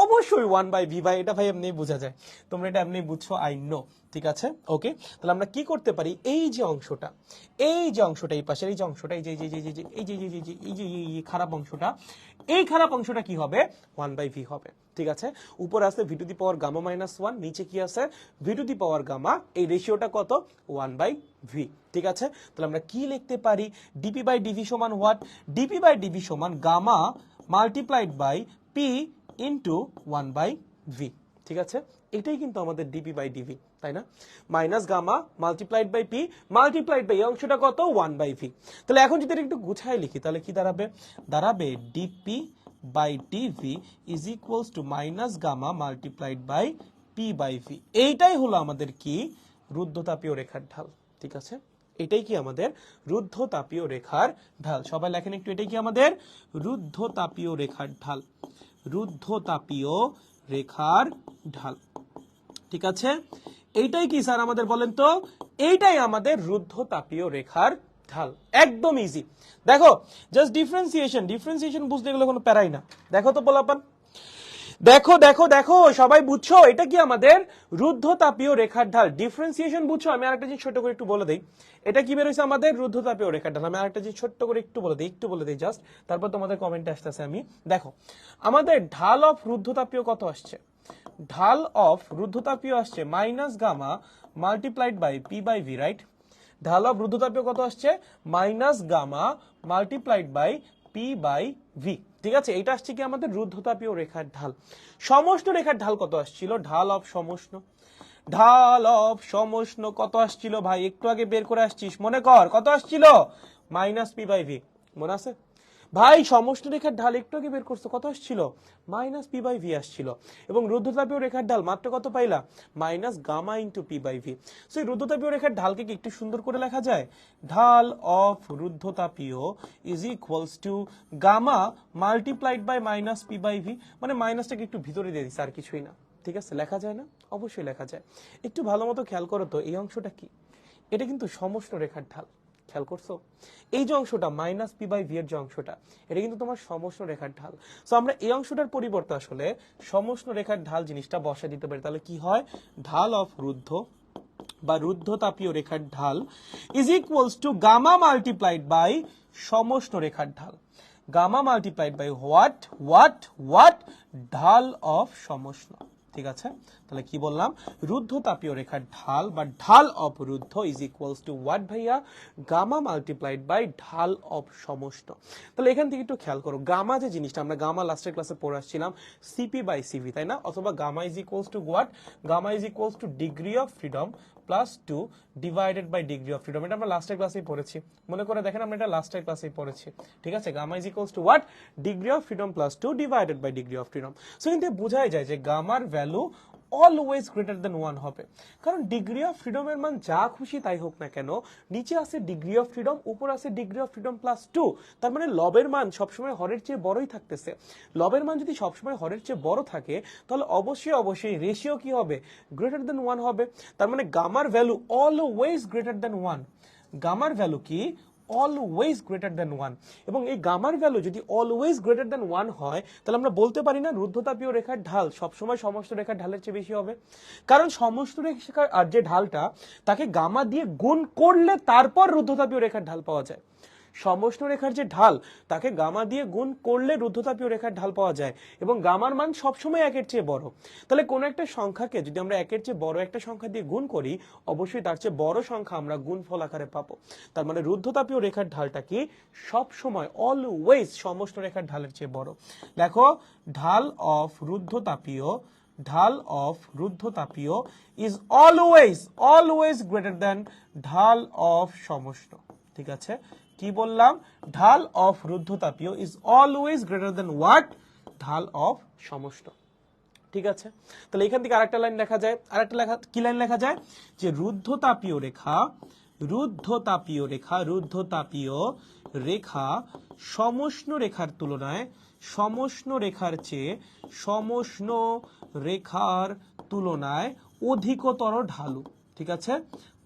অবশ্যই 1 বাই ভি। ভাই এটা ভাই এমনি বোঝা যায়, তোমরা এটা এমনি বুঝছো, আই নো। ঠিক আছে, ওকে, তাহলে আমরা কি করতে পারি, এই যে অংশটা, এই যে অংশটা, এই পাশের এই যে অংশটা, এই যে এই খারাপ অংশটা, এই খারাপ অংশটা কি হবে, 1 বাই ভি হবে। ঠিক আছে, উপরে আছে V to the power gamma minus 1, নিচে কি আছে, V to the power gamma, এই রেশিওটা কত, 1 বাই ভি। ঠিক আছে, তাহলে আমরা কি লিখতে পারি, ডিপি বাই ডিভি সমান হোয়াট, ডিপি বাই ডিভি সমান gamma multiplied by P into 1 by V. ঠিক আছে, এটাই কিন্তু আমাদের ডিপি বাই ডিভি, তাই না? Minus gamma multiplied by P multiplied by এই অংশটা কত, 1 বাই ভি। তাহলে এখন যদি একটু গুছাই লিখি, তাহলে কি দাঁড়াবে, দাঁড়াবে DP by DV is equals to minus gamma multiplied by P by V. এইটাই হলো আমাদের কি, রুদ্ধতাপীয় রেখার ঢাল। ঠিক আছে, এটাই কি আমাদের রুদ্ধতাপীয় রেখার ঢাল। সবাই লেখেন একটু, এটাই কি আমাদের রুদ্ধতাপীয় রেখার ঢাল, রুদ্ধতাপীয় রেখার ঢাল। ঠিক আছে, এইটাই কি স্যার আমাদের বলেন তো, এইটাই আমাদের রুদ্ধতাপীয় রেখার ঢাল। একদম ইজি। দেখো জাস্ট ডিফারেন্সিয়েশন, ডিফারেন্সিয়েশন বুঝতে গেলে কোনো প্যারাই না। দেখো তো পোলাপান, দেখো দেখো দেখো, সবাই বুঝছো এটা কি আমাদের রুদ্ধতাপীয় রেখার ঢাল। ডিফারেন্সিয়েশন বুঝছো? আমি আরেকটা জিনিস ছোট করে একটু বলে দেই, এটা কি বের হয়েছে আমাদের রুদ্ধতাপীয় রেখার ঢাল। আমি আরেকটা জিনিস ছোট্ট করে একটু বলে দেই জাস্ট, তারপর তোমাদের কমেন্টে আসতেছে আমি। দেখো আমাদের ঢাল অফ রুদ্ধতাপীয় কত আসছে, ঢাল অফ রুদ্ধতাপীয় আসছে minus gamma multiplied by P by V, right? ঢাল অফ রুদ্ধতাপীয় কত আসছে, minus gamma multiplied by P by V. ঠিক আছে, এটা আসছে কি আমাদের রুদ্ধতাপীয় রেখার ঢাল। সমষ্ণ রেখার ঢাল কত আসছিল, ঢাল অফ সমষ্ণ, ঢাল অফ সমষ্ণ কত আসছিল ভাই, একটু আগে বের করে আসছিস, মনে কর কত আসছিল, মাইনাস পি বাই ভি, মনে আছে ভাই? সমষ্ণ রেখার ঢাল একটু আগে বের করছো, কত আসছিল, মাইনাস পি বাই ভি আসছিল। এবং রুদ্ধতাপীয় রেখার ঢাল মাত্র কত পাইলা, minus gamma into P by V. So এই রুদ্ধতাপীয় রেখার ঢালকে কি একটু সুন্দর করে লেখা যায়, ঢাল অফ রুদ্ধতাপীয় is equals to gamma multiplied by minus P by V, মানে মাইনাসটাকে একটু ভিতরে দিয়ে দিচ্ছে, আর কিছুই না। ঠিক আছে, লেখা যায় না? অবশ্যই লেখা যায়। একটু ভালো মতো খেয়াল করো তো, এই অংশটা কি, এটা কিন্তু সমষ্ণ রেখার ঢাল। খেয়াল করছো, এই যে অংশটা মাইনাস পি বাই ভি এর যে অংশটা, এটা কিন্তু তোমার সমষ্ণ রেখার ঢাল। সো আমরা এই অংশটার পরিবর্তে আসলে সমষ্ণ রেখার ঢাল জিনিসটা বসা দিতে পারি। তাহলে কি হয়, ঢাল অফ রুদ্ধ বা রুদ্ধতাপীয় রেখার ঢাল is equals to gamma multiplied by সমষ্ণ রেখার ঢাল। গামা মাল্টিপ্লাইড বাই হোয়াট ঢাল অফ সমষ্ণ। ঠিক আছে, তাহলে কি বললাম, রুদ্ধতাপীয় রেখার ঢাল বা ঢাল অফ রুদ্ধ ইজ ইকুয়ালস টু হোয়াট ভাইয়া, গামা মাল্টিপ্লাইড বাই ঢাল অফ সমষ্ণ। তাহলে এখান থেকে একটু খেয়াল করো, গামা যে জিনিসটা আমরা গামা লাস্টের ক্লাসে পড়ে আসছিলাম সিপি বাই সিভি, তাই না? অথবা gamma is equals to what, gamma is equals to degree of freedom plus 2 divided by degree of freedom. এটা আমরা লাস্টের ক্লাসেই পড়েছি, মনে করে দেখেন আমরা এটা লাস্টের ক্লাসেই পড়েছি। ঠিক আছে, gamma is equals to what, degree of freedom plus 2 divided by degree of freedom. So কিন্তু বোঝাই যায় যে গামার ভ্যালু অলওয়েজ গ্রেটার দেন 1 হবে, কারণ ডিগ্রি অফ ফ্রিডমের মান যা খুশি তাই হোক না কেন, নিচে আছে ডিগ্রি অফ ফ্রিডম, উপর আছে ডিগ্রি অফ ফ্রিডম প্লাস 2। তার মানে লবের মান সবসময় হরের চেয়ে বড়ই থাকতেছে। লবের মান যদি সবসময় হরের চেয়ে বড় থাকে তাহলে অবশ্যই রেশিও কি হবে, গ্রেটার দেন 1 হবে। তার মানে গামার ভ্যালু অলওয়েজ গ্রেটার দেন 1। গামার ভ্যালু কি, অলওয়েজ গ্রেটার দেন 1। এবং এই গামার ভ্যালু যদি অলওয়েজ গ্রেটার দেন 1 হয় তাহলে আমরা বলতে পারি না রুদ্ধতাপীয় রেখার ঢাল সবসময় সমস্ত রেখার ঢালের চেয়ে বেশি হবে, কারণ সমস্ত রেখার আর যে ঢালটা তাকে গামা দিয়ে গুণ করলে তারপর রুদ্ধতাপীয় রেখার ঢাল পাওয়া যায়। সমষ্ণ রেখার যে ঢাল তাকে গামা দিয়ে গুণ করলে রুদ্ধতাপীয় রেখার ঢাল পাওয়া যায়, এবং গামার মান সবসময় একের চেয়ে বড়। তাহলে কোন একটা সংখ্যাকে যদি আমরা একের চেয়ে বড় একটা সংখ্যা দিয়ে গুণ করি, অবশ্যই তার চেয়ে বড় সংখ্যা আমরা গুণফল আকারে পাবো। তার মানে রুদ্ধতাপীয় রেখার ঢালটা কি, সবসময় অলওয়েজ সমষ্ণ রেখার ঢালের চেয়ে বড়। দেখো, ঢাল অফ রুদ্ধতাপীয় ইজ অলওয়েজ গ্রেটার দেন ঢাল অফ সমষ্ণ। ঠিক আছে, কি বললাম, ঢাল অফ রুদ্ধতাপীয় is always greater than what, ঢাল অফ সমষ্ণ। ঠিক আছে, তাহলে এখান থেকে আরেকটা লাইন লেখা যায়, কি লাইন লেখা যায়, যে রুদ্ধতাপীয় রেখা সমষ্ণ রেখার তুলনায় অধিকতর ঢালু। ঠিক আছে,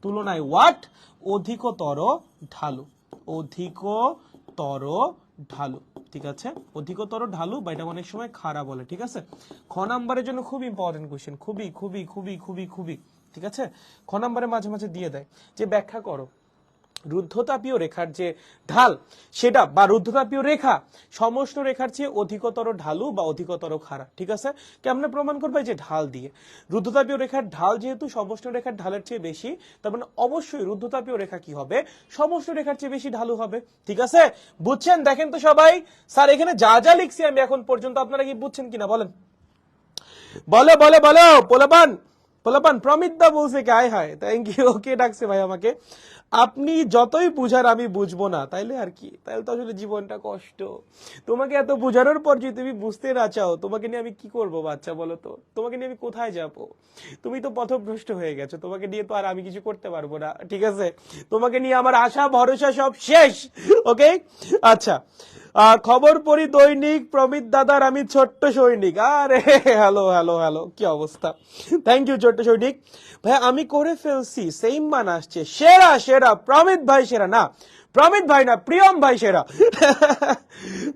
তুলনায় হোয়াট, অধিকতর ঢালু। ঠিক আছে, অধিকতর ঢালু বা এটা অনেক সময় খাড়া বলে। ঠিক আছে, খ নাম্বারের জন্য খুব ইম্পর্টেন্ট কোশ্চেন, খুবই। ঠিক আছে, খ নাম্বারে মাঝে মাঝে দিয়ে দেয় যে ব্যাখ্যা করো রুদ্ধতাপীয় রেখার যে ঢাল সেটা বা রুদ্ধতাপীয় রেখা সমষ্ণ রেখার চেয়ে অধিকতর ঢালু বা অধিকতর খাড়া। ঠিক আছে, কেমনে প্রমাণ করবে, যে ঢাল দিয়ে। রুদ্ধতাপীয় রেখার ঢাল যেহেতু সমষ্ণ রেখার ঢালের চেয়ে বেশি, তার মানে অবশ্যই রুদ্ধতাপীয় রেখা কি হবে, সমষ্ণ রেখার চেয়ে বেশি ঢালু হবে। ঠিক আছে, বুঝছেন? দেখেন তো সবাই, স্যার এখানে যা যা লিখছি আমি এখন পর্যন্ত আপনারা কি বুঝছেন কিনা বলেন, বলো পোলাপান প্রমিত দা বলছে কি, আয় হায় থ্যাংক ইউ, কে ডাকছে ভাই আমাকে, আপনি যতই বুঝার আমি বুঝবো না, তাইলে আর কি, তাইলে তো আসলে জীবনটা কষ্ট। তোমাকে এত বুঝানোর পর যদি তুমি বুঝতে না চাও, তোমাকে নিয়ে আমি কি করবো বাচ্চা, বলো তো, তোমাকে নিয়ে আমি কোথায় যাবো? তুমি তো পথভ্রষ্ট হয়ে গেছো, তোমাকে নিয়ে তো আর আমি কিছু করতে পারবো না। ঠিক আছে, তোমাকে নিয়ে আমার আশা ভরসা সব শেষ। ওকে, আচ্ছা, খবর পড়ি দৈনিক, প্রমিত দাদার আমি ছোট্ট সৈনিক। আরে হ্যালো, কি অবস্থা? থ্যাংক ইউ ছোট্ট সৈনিক ভাই, আমি করে ফেলছি, সেম মান আসছে, সেরা প্রমিত ভাই, সেরা না প্রমিত ভাই না, প্রিয়ম ভাই সেরা।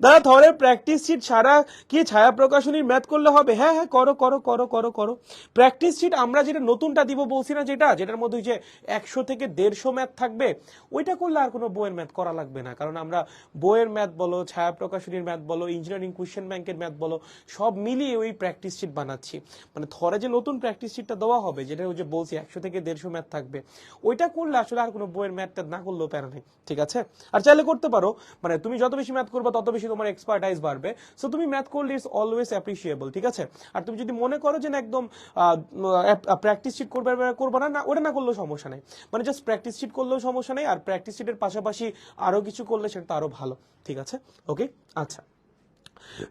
দাদা থরের প্র্যাকটিস শিট সারা কি ছায়া প্রকাশনীর ম্যাথ করলে হবে? হ্যাঁ করো। প্র্যাকটিস শিট আমরা যেটা নতুনটা দিব বলছি না, যেটার মধ্যে যে 100 থেকে 150 ম্যাথ থাকবে, ওইটা করলে আর কোনো বইয়ের ম্যাথ করা লাগবে না, কারণ আমরা বইয়ের ম্যাথ বলো, ছায়া প্রকাশনীর ম্যাথ বলো, ইঞ্জিনিয়ারিং কোয়েশ্চেন ব্যাংকের ম্যাথ বলো, সব মিলিয়ে ওই প্র্যাকটিস শিট বানাচ্ছি। মানে থরে যে নতুন প্র্যাকটিস শিটটা দেওয়া হবে, যেটা ওই যে বলছি 100 থেকে 150 ম্যাথ থাকবে, ওইটা করলে আসলে আর কোনো বইয়ের ম্যাথটা না করলেও প্যারা নেই। ঠিক আছে, আর চাইলে করতে পারো, মানে তুমি যত বেশি ম্যাথ করবে তত বেশি তোমার এক্সপার্টাইজ বাড়বে। সো তুমি ম্যাথ করলে ইটস অলওয়েজ অ্যাপ্রিশিয়েবল। ঠিক আছে, আর তুমি যদি মনে করো যে না একদম প্র্যাকটিস শিট করবে না, ওটা না করলেও সমস্যা নেই, মানে জাস্ট প্র্যাকটিস শিট করলেও সমস্যা নেই, আর প্র্যাকটিস শিটের পাশাপাশি আরো কিছু করলে সেটা আরো ভালো। ঠিক আছে, ওকে, আচ্ছা,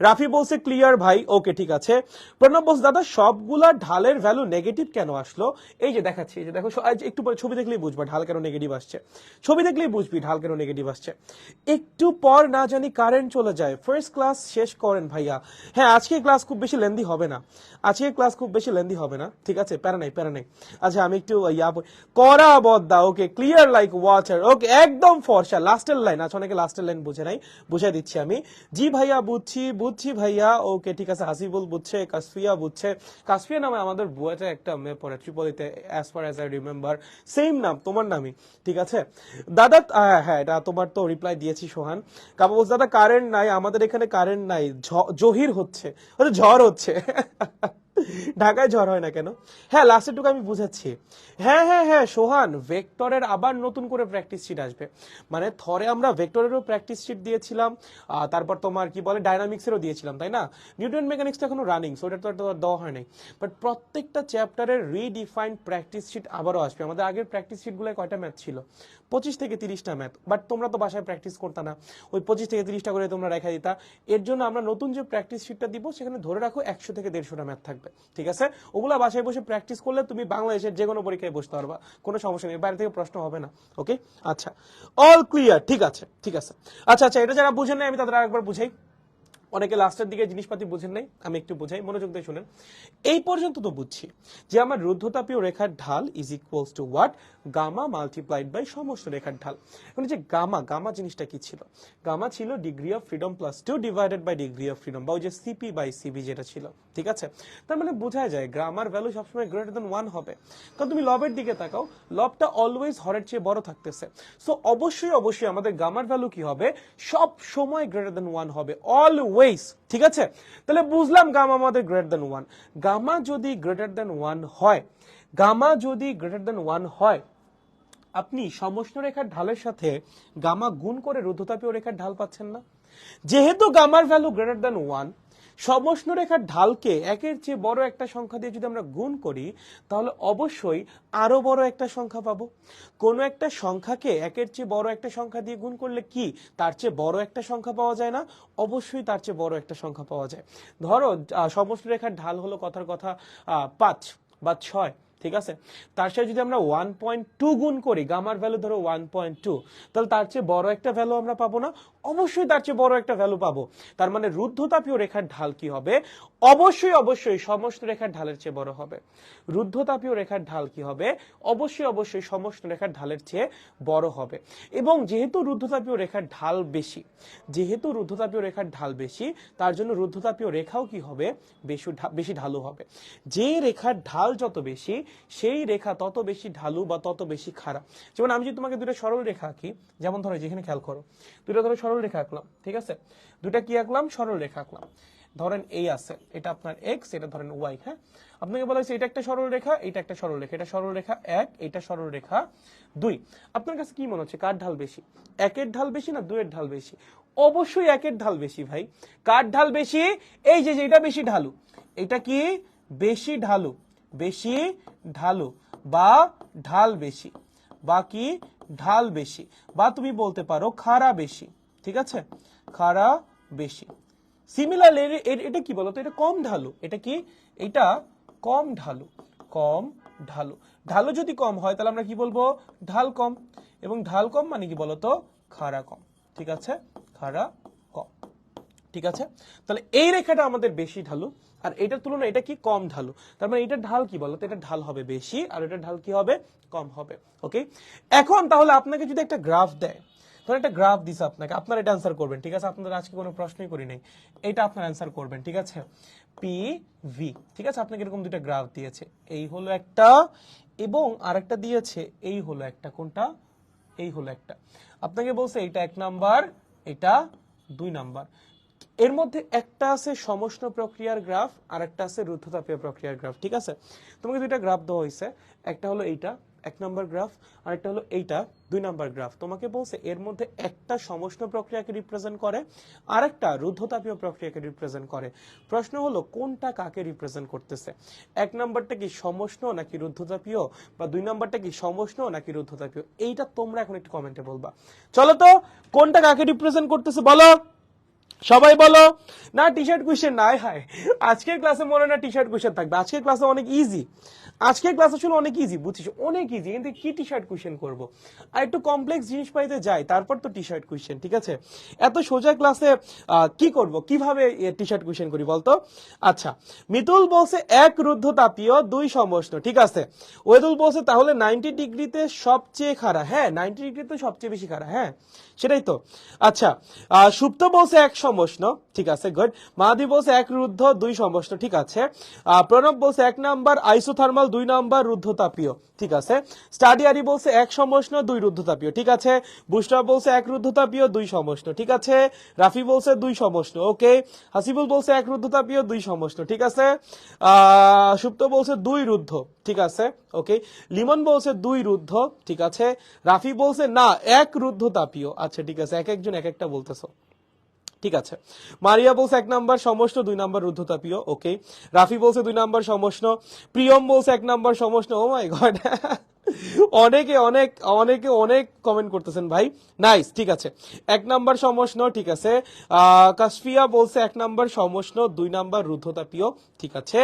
রাফি বলছে ক্লিয়ার ভাই, ওকে ঠিক আছে। প্রণব বলছে দাদা সবগুলা ঢালের ভ্যালু নেগেটিভ কেন আসলো? এই যে দেখাচ্ছি, এই যে দেখো, একটু পরে ছবি দেখলেই বুঝবা ঢাল কেন নেগেটিভ আসছে, ছবি দেখলেই বুঝবি ঢাল কেন নেগেটিভ আসছে। একটু পর না জানি কারেন্ট চলে যায়, ফার্স্ট ক্লাস শেষ করেন ভাইয়া। হ্যাঁ, আজকে ক্লাস খুব বেশি লেন্দি হবে না, ঠিক আছে, প্যারা নাই। আচ্ছা, আমি একটু করা বদ্দা, ওকে, ক্লিয়ার লাইক ওয়াটার, ওকে, একদম ফর্সা। লাস্টের লাইন, আচ্ছা অনেকে লাস্টের লাইন বুঝে নাই, বুঝাই দিচ্ছি আমি। জি ভাইয়া বুঝছি, বুঝছি ভাইয়া, ওকে ঠিক আছে। হাসিবুল বুঝছে, কাসফিয়া বুঝছে। কাসফিয়া নামে আমাদের বুয়েটে একটা মেয়ে পড়ে ত্রিপলিতে, as far as I remember, same নাম, তোমার নামই, ঠিক আছে দাদা। হ্যাঁ, এটা তোমার তো রিপ্লাই দিয়েছি সোহান। কাবা বলছে দাদা কারেন্ট নাই, আমাদের এখানে কারেন্ট নাই, জহির হচ্ছে, ঝড় হচ্ছে। ঢাকায় ঝড় হয় না কেন? হ্যাঁ, লাস্টের টুকু আমি বুঝাচ্ছি। হ্যাঁ হ্যাঁ হ্যাঁ সোহান, ভেক্টরের আবার নতুন করে প্র্যাকটিস শিট আসবে। মানে থরে আমরা ভেক্টরেরও প্র্যাকটিস শিট দিয়েছিলাম, তারপর তোমার কি বলে ডায়নামিক্সেরও দিয়েছিলাম, তাই না? নিউটন মেকানিক্স তো এখনো রানিং, সো ওটা তো দেওয়া হয় নাই। বাট প্রত্যেকটা চ্যাপ্টারের রিডিফাইন্ড প্র্যাকটিস শিট আবারও আসবে। আমাদের আগের প্র্যাকটিস শিটগুলো কয়টা ম্যাথ ছিল? 25 থেকে 30টা ম্যাথ। বাট তোমরা তো বাসায় প্র্যাকটিস করতা না, ওই 25 থেকে 30টা করে তোমরা রেখা দিতা। এর জন্য আমরা নতুন যে প্র্যাকটিস শিটটা দিব সেখানে ধরে রাখো 100 থেকে 150টা ম্যাথ থাকবে, ঠিক আছে? ওগুলা বাসায় বসে প্র্যাকটিস করলে তুমি বাংলাদেশের যে কোনো পরীক্ষায় বসতে পারবা, কোনো সমস্যা নেই, বাইরে থেকে প্রশ্ন হবে না। ওকে, আচ্ছা, অল ক্লিয়ার, ঠিক আছে ঠিক আছে। আচ্ছা আচ্ছা, এটা যারা বুঝেন নাই আমি তাদের আরেকবার বুঝাই। অনেকে লাস্টের দিকে জিনিসপাতি বুঝেন নাই, আমি একটু বুঝাই, মনোযোগ দিয়ে শুনেন। এই পর্যন্ত তো বুঝছি যে আমার রুদ্ধতাপীয় রেখার ঢাল is equals to what, gamma multiplied by সমস্ত রেখার ঢাল। এখন যে গামা, গামা জিনিসটা কি ছিল? গামা ছিল degree of freedom plus 2 divided by degree of freedom, বা ওই যে সিপি বাই সিবি যেটা ছিল, ঠিক আছে? তার মানে বোঝা যায় গামার ভ্যালু সবসময় গ্রেটার দেন 1 হবে। কারণ তুমি লবের দিকে তাকাও, লবটা অলওয়েজ হরের চেয়ে বড় থাকতেছে। সো অবশ্যই অবশ্যই আমাদের গামার ভ্যালু কি হবে? সব সময় গ্রেটার দেন 1 হবে, অলওয়েজ, ঠিক আছে? তাহলে বুঝলাম গামা আমাদের গ্রেটার দেন 1। গামা যদি গ্রেটার দেন 1 হয়, গামা যদি গ্রেটার দেন 1 হয়, আপনি সমষ্ণ রেখার ঢালের সাথে গামা গুণ করে রুদ্ধতাপীয় রেখার ঢাল পাচ্ছেন না? যেহেতু গামার ভ্যালু গ্রেটার দেন 1, সমষ্ণ রেখার ঢালকে একের চেয়ে বড় একটা সংখ্যা দিয়ে যদি আমরা গুণ করি, তাহলে অবশ্যই আরো বড় একটা সংখ্যা পাবো। কোন একটা সংখ্যাকে একের চেয়ে বড় একটা সংখ্যা দিয়ে গুণ করলে কি তার চেয়ে বড় একটা সংখ্যা পাওয়া যায় না? অবশ্যই তার চেয়ে বড় একটা সংখ্যা পাওয়া যায়। ধরো সমষ্ণ রেখার ঢাল হলো কথার কথা 5 বা 6, ঠিক আছে? তার সাথে যদি আমরা 1.2 গুণ করি, গামার ভ্যালু ধরো 1.2, তাহলে তার চেয়ে বড় একটা ভ্যালু আমরা পাবো না? অবশ্যই তার চেয়ে বড় একটা ভ্যালু পাবো। তার মানে রুদ্ধতাপীয় রেখার ঢাল কি হবে? অবশ্যই অবশ্যই সমষ্ণ রেখার ঢালের চেয়ে বড় হবে। রুদ্ধতাপীয় রেখার ঢাল কি হবে? অবশ্যই অবশ্যই সমষ্ণ রেখার ঢালের চেয়ে বড় হবে। এবং যেহেতু রুদ্ধতাপীয় রেখার ঢাল বেশি, যেহেতু রুদ্ধতাপীয় রেখার ঢাল বেশি, তার জন্য রুদ্ধতাপীয় রেখাও কি হবে? বেশি ঢালু হবে। যে রেখার ঢাল যত বেশি, সেই রেখা তত বেশি ঢালু বা তত বেশি খাড়া। যেমন আমি যদি তোমাকে দুটো সরল রেখা আঁকি, যেমন ধরো যেখানে খেয়াল করো, দুটো ধরো সরল রেখা আঁকলাম, ঠিক আছে? দুটা কি আঁকলাম? সরল রেখা আঁকলাম। ধরেন এই আছে, এটা আপনার এক্স, এটা ধরেন ওয়াই। হ্যাঁ, আপনাকে বলা হয়েছে এটা একটা সরল রেখা, এটা একটা সরল রেখা, এটা সরল রেখা 1, এটা সরল রেখা 2। আপনার কাছে কি মনে হচ্ছে কার ঢাল বেশি? 1-এর ঢাল বেশি না 2-এর ঢাল বেশি? অবশ্যই 1-এর ঢাল বেশি ভাই। কার ঢাল বেশি? এই যে এটা বেশি ঢালু। এটা কি? বেশি ঢালু, বেশি ঢালু, বা ঢাল বেশি, বা কি? ঢাল বেশি, বা তুমি বলতে পারো খাড়া বেশি, ঠিক আছে? খাড়া বেশি। সিমিলারলি এটা কি বলতো? এটা কম ঢালু। এটা কি? এটা কম ঢালু, কম ঢালু। ঢালু যদি কম হয় তাহলে আমরা কি বলবো? ঢাল কম। এবং ঢাল কম মানে কি বলতো? খাড়া কম, ঠিক আছে? খাড়া কম, ঠিক আছে? তাহলে এই রেখাটা আমাদের বেশি ঢালু, আর এটার তুলনায় এটা কি? কম ঢালু। তার মানে এটার ঢাল কি বলতো? এটা ঢাল হবে বেশি, আর এটার ঢাল কি হবে? কম হবে। ওকে, এখন তাহলে আপনাকে যদি একটা গ্রাফ দেয়, ধর একটা গ্রাফ দিছে আপনাকে, আপনার এটা অ্যান্সার করবেন, ঠিক আছে? আপনাদের আজকে কোনো প্রশ্নই করি নাই, এটা আপনার অ্যান্সার করবেন, ঠিক আছে? পি ভি, ঠিক আছে? আপনাকে এরকম দুটো গ্রাফ দিয়েছে, এই হলো একটা এবং আরেকটা দিয়েছে এই হলো একটা। কোনটা? এই হলো একটা। আপনাকে বলছে এটা 1 নাম্বার, এটা 2 নাম্বার। এর মধ্যে একটা আছে সমষ্ণ প্রক্রিয়ার গ্রাফ, আর একটা আছে রুদ্ধতাপীয় প্রক্রিয়ার গ্রাফ, ঠিক আছে? তোমাকে দুইটা গ্রাফ দেওয়া হয়েছে, একটা হলো এইটা 1 নাম্বার গ্রাফ, আর একটা হলো এইটা 2 নাম্বার গ্রাফ। তোমাকে বলছে এর মধ্যে একটা সমষ্ণ প্রক্রিয়াকে রিপ্রেজেন্ট করে, আর একটা রুদ্ধতাপীয় প্রক্রিয়াকে রিপ্রেজেন্ট করে। প্রশ্ন হলো কোনটা কাকে রিপ্রেজেন্ট করতেছে? 1 নাম্বারটা কি সমষ্ণ নাকি রুদ্ধতাপীয়, বা 2 নাম্বারটা কি সমষ্ণ নাকি রুদ্ধতাপীয়? এইটা তোমরা এখন একটু কমেন্টে বলবা। চলো তো, কোনটা কাকে রিপ্রেজেন্ট করতেছে বলো, সবাই বলো। না টি শার্ট কোয়েশ্চেন নাই, হায় আজকের ক্লাসে মনে না টি শার্ট কোয়েশ্চেন থাকবে। আজকের ক্লাসে অনেক ইজি, আজকের ক্লাস আসলে অনেক ইজি, বুঝছিস? অনেক ইজি, কিন্তু কি টি শার্ট কোয়েশ্চেন করবো? আর একটু কমপ্লেক্স জিনিস পাইতে যাই, তারপর তো টি শার্ট কোয়েশ্চেন, ঠিক আছে? এত সোজা ক্লাসে কি করব, কিভাবে টি শার্ট কোয়েশ্চেন করি বলতো? আচ্ছা, মিতুল বলছে 1 রুদ্ধতাপীয় 2 সমষ্ণ, ঠিক আছে? ওয়েদুল বলছে তাহলে 90 ডিগ্রিতে সবচেয়ে খাড়া। হ্যাঁ, 90 ডিগ্রিতে সবচেয়ে বেশি খাড়া, হ্যাঁ সেটাই তো। আচ্ছা, সুপ্ত বলছে 1 সমষ্ণ, ঠিক আছে, গুড। মাহাদি বলছে 1 রুদ্ধ 2 সমষ্ণ, ঠিক আছে। প্রণব বলছে 1 নাম্বার আইসোথার্মাল, 2 নাম্বার রুদ্ধতাপীয়, ঠিক আছে। স্টাডিয়ারি বলছে 1 সমষ্ণ 2 রুদ্ধতাপীয়, ঠিক আছে। বুশরা বলছে 1 রুদ্ধতাপীয় 2 সমষ্ণ, ঠিক আছে। রাফি বলছে 2 সমষ্ণ, ওকে। হাসিবুল বলছে 1 রুদ্ধতাপীয় 2 সমষ্ণ, ঠিক আছে। সুপ্ত বলছে 2 রুদ্ধ, ঠিক আছে, ওকে। লিমন বলছে 2 রুদ্ধ, ঠিক আছে। রাফি বলছে না 1 রুদ্ধতাপীয়, আচ্ছা ঠিক আছে, এক একজন এক একটা বলতেছো, ঠিক আছে। মারিয়া বলছে 1 নাম্বার সমষ্ণ 2 নাম্বার রুদ্ধতাপীয়, ওকে। রাফি বলছে 2 নাম্বার সমষ্ণ। প্রিয়ম বলছে 1 নাম্বার সমষ্ণ, ও মাই গড অনেকে অনেক অনেকে অনেক কমেন্ট করতেছেন ভাই, নাইস, ঠিক আছে। 1 নাম্বার সমষ্ণ, ঠিক আছে। কাশফিয়া বলছে 1 নাম্বার সমষ্ণ 2 নাম্বার রুদ্ধতাপীয়, ঠিক আছে।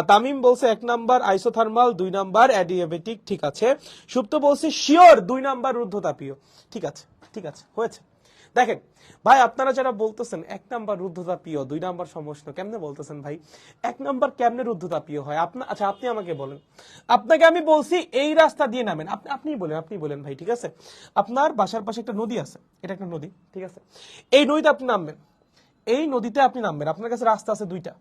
তামিম বলছে 1 নাম্বার আইসোথার্মাল 2 নাম্বার অ্যাডিয়াবেটিক, ঠিক আছে। সুপ্ত বলছে শিওর 2 নাম্বার রুদ্ধতাপীয়, ঠিক আছে, ঠিক আছে, হয়েছে। দেখেন ভাই, আপনারা যারা বলতেছেন 1 নাম্বার রুদ্ধতাপীয় 2 নাম্বার সমষ্ণ, কেমনে বলতেছেন ভাই? 1 নাম্বার কেমনে রুদ্ধতাপীয় হয়? আচ্ছা আপনি আমাকে বলেন। আপনাকে আমি বলছি এই রাস্তা দিয়ে নামেন, আপনি বলেন ভাই, ঠিক আছে। আপনার বাসার পাশে একটা নদী আছে, এটা একটা নদী, ঠিক আছে। এই নদীতে আপনি নামবেন, এই নদীতে আপনি নামবেন, আপনার কাছে রাস্তা আছে 2টা।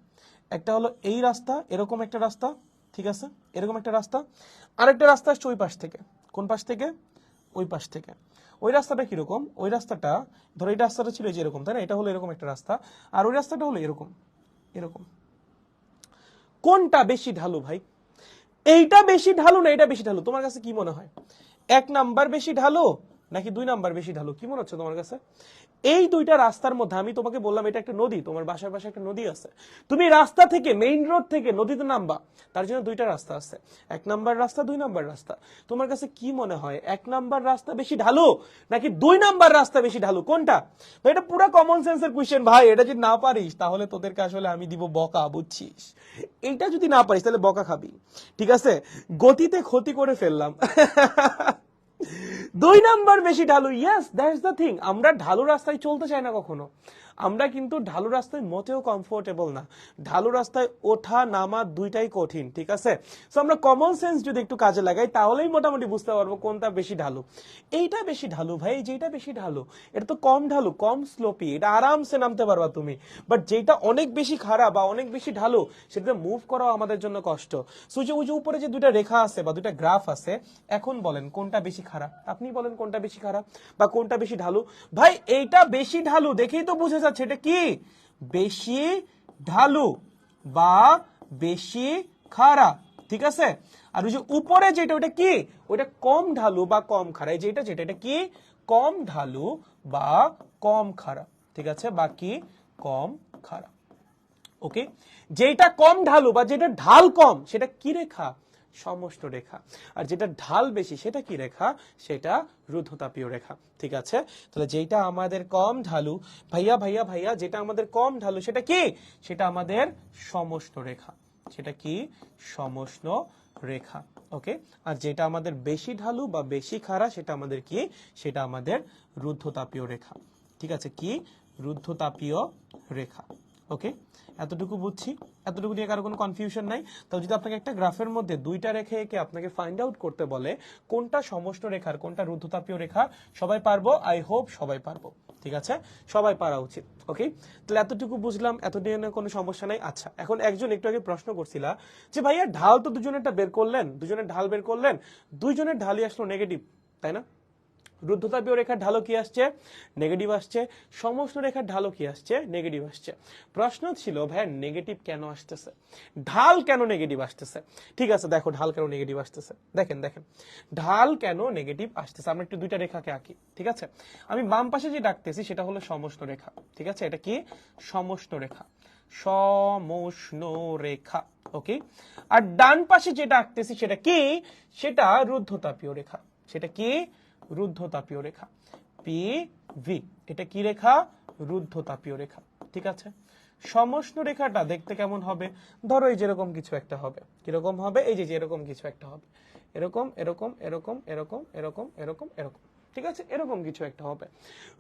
একটা হলো এই রাস্তা, এরকম একটা রাস্তা, ঠিক আছে, এরকম একটা রাস্তা। আরেকটা রাস্তা আসছে ওই পাশ থেকে। কোন পাশ থেকে? ওই পাশ থেকে। ওই রাস্তাটা কিরকম? ওই রাস্তাটা ধরো, এই রাস্তাটা ছিল যে এরকম, তাই না? এটা হলো এরকম একটা রাস্তা, আর ওই রাস্তাটা হলো এরকম, এরকম। কোনটা বেশি ঢালু ভাই? এইটা বেশি ঢালু না এটা বেশি ঢালু? তোমার কাছে কি মনে হয়? 1 নাম্বার বেশি ঢালু নাকি 2 নাম্বার বেশি ঢালু? কি মনে হচ্ছে তোমার কাছে? এই 2টা রাস্তার মধ্যে আমি তোমাকে বললাম এটা একটা নদী, তোমার বাসার পাশে একটা নদী আছে, তুমি রাস্তা থেকে মেইন রোড থেকে নদীতে নামবা, তার জন্য 2টা রাস্তা আছে, 1 নাম্বার রাস্তা 2 নাম্বার রাস্তা। তোমার কাছে কি মনে হয় 1 নাম্বার রাস্তা বেশি ঢালু নাকি 2 নাম্বার রাস্তা বেশি ঢালু? কোনটা ভাই? এটা পুরো কমন সেন্সের কোশ্চেন ভাই, এটা যদি না পারিস তাহলে তোদেরকে আসলে আমি দিব বকা, বুঝছিস? এইটা যদি না পারিস তাহলে বকা খাবি, ঠিক আছে। গতিতে ক্ষতি করে ফেললাম 2 নাম্বার বেশি ঢালু, ইয়েস দ্যাটস দ্য থিং। আমরা ঢালু রাস্তায় চলতে চাই না কখনো, আমরা কিন্তু ঢালু রাস্তায় মোটেও কমফোর্টেবল না। ঢালু রাস্তায় ওঠা নামা দুইটাই কঠিন, ঠিক আছে। সো আমরা কমন সেন্স যদি একটু কাজে লাগাই তাহলেই মোটামুটি বুঝতে পারবো কোনটা বেশি ঢালু। এইটা বেশি ঢালু ভাই, যেটা বেশি ঢালু এটা তো কম ঢালু, কম স্লোপি, এটা আরামসে নামতে পারবা তুমি। বাট যেটা অনেক বেশি খারাপ বা অনেক বেশি ঢালু সেটা মুভ করাও আমাদের জন্য কষ্ট। সো যে উপরে যে 2টা রেখা আছে বা 2টা গ্রাফ আছে, এখন বলেন কোনটা বেশি খারাপ? আপনি বলেন কোনটা বেশি খারাপ বা কোনটা বেশি ঢালু? ভাই এইটা বেশি ঢালু, দেখেই তো বুঝে যাচ্ছে এটা কি বেশি ঢালু বা বেশি খাড়া, ঠিক আছে। আর ওই যে উপরে যেটা ওটা কি, ওটা কম ঢালু বা কম খাড়া। এই যেটা এটা কি কম ঢালু বা কম খাড়া, ঠিক আছে, বা কি কম খাড়া, ওকে। যেটা কম ঢালু বা যেটা ঢাল কম সেটা কি রেখা? সমষ্ণ রেখা। আর যেটা ঢাল বেশি সেটা কি রেখা? সেটা রুদ্ধতাপীয় রেখা, ঠিক আছে। তাহলে যেটা আমাদের কম ঢালু, ভাইয়া ভাইয়া ভাইয়া, যেটা আমাদের কম ঢালু সেটা কি? সেটা আমাদের সমষ্ণ রেখা, সেটা কি সমষ্ণ রেখা, ওকে। আর যেটা আমাদের বেশি ঢালু বা বেশি খাড়া সেটা আমাদের কি? সেটা আমাদের রুদ্ধতাপীয় রেখা, ঠিক আছে, কি রুদ্ধতাপীয় রেখা, ওকে। এতটুকু বুঝছি, এতটুকু নিয়ে কারো কোনো কনফিউশন নাই। তাহলে যদি আপনাকে একটা গ্রাফের মধ্যে 2টা রেখা এঁকে আপনাকে ফাইন্ড আউট করতে বলে কোনটা সমষ্ণ রেখার কোনটা রুদ্ধতাপীয় রেখা, সবাই পারবো? আই হোপ সবাই পারবো, ঠিক আছে, সবাই পারা উচিত, ওকে। তাহলে এতটুকু বুঝলাম, এত নিয়ে কোনো সমস্যা নাই। আচ্ছা, এখন একজন একটু আগে প্রশ্ন করছিলা যে ভাইয়া ঢাল তো দুজনেরটা বের করলেন, দুজনের ঢাল বের করলেন, দুইজনের ঢালই আসলো নেগেটিভ, তাই না? রুদ্ধতাপীয় রেখার ঢালও কি আসছে? নেগেটিভ আসছে। সমষ্ণ রেখার ঢালও কি আসছে? নেগেটিভ আসছে। প্রশ্ন ছিল ভাইয়া নেগেটিভ কেন আসতেছে, ঢাল কেন নেগেটিভ আসতেছে? ঠিক আছে, দেখো ঢাল কেন নেগেটিভ আসতেছে, দেখেন দেখেন ঢাল কেন নেগেটিভ আসতেছে। আমরা একটু 2টা রেখাকে আঁকি, ঠিক আছে। আমি বাম পাশে যে ডাকতেছি সেটা হলো সমষ্ণ রেখা, ঠিক আছে, এটা কি সমষ্ণ রেখা, সমষ্ণ রেখা, ওকে। আর ডান পাশে যেটা আঁকতেছি সেটা কি? সেটা রুদ্ধতাপীয় রেখা, সেটা কি রুদ্ধতাপীয় রেখা, পি ভি। এটা কি রেখা? রুদ্ধতাপীয় রেখা, ঠিক আছে। সমষ্ণ রেখাটা দেখতে কেমন হবে? ধরো এই যেরকম কিছু একটা হবে, কিরকম হবে? এই যে এরকম কিছু একটা হবে, এরকম এরকম এরকম এরকম এরকম এরকম এরকম, ঠিক আছে, এরকম কিছু একটা হবে।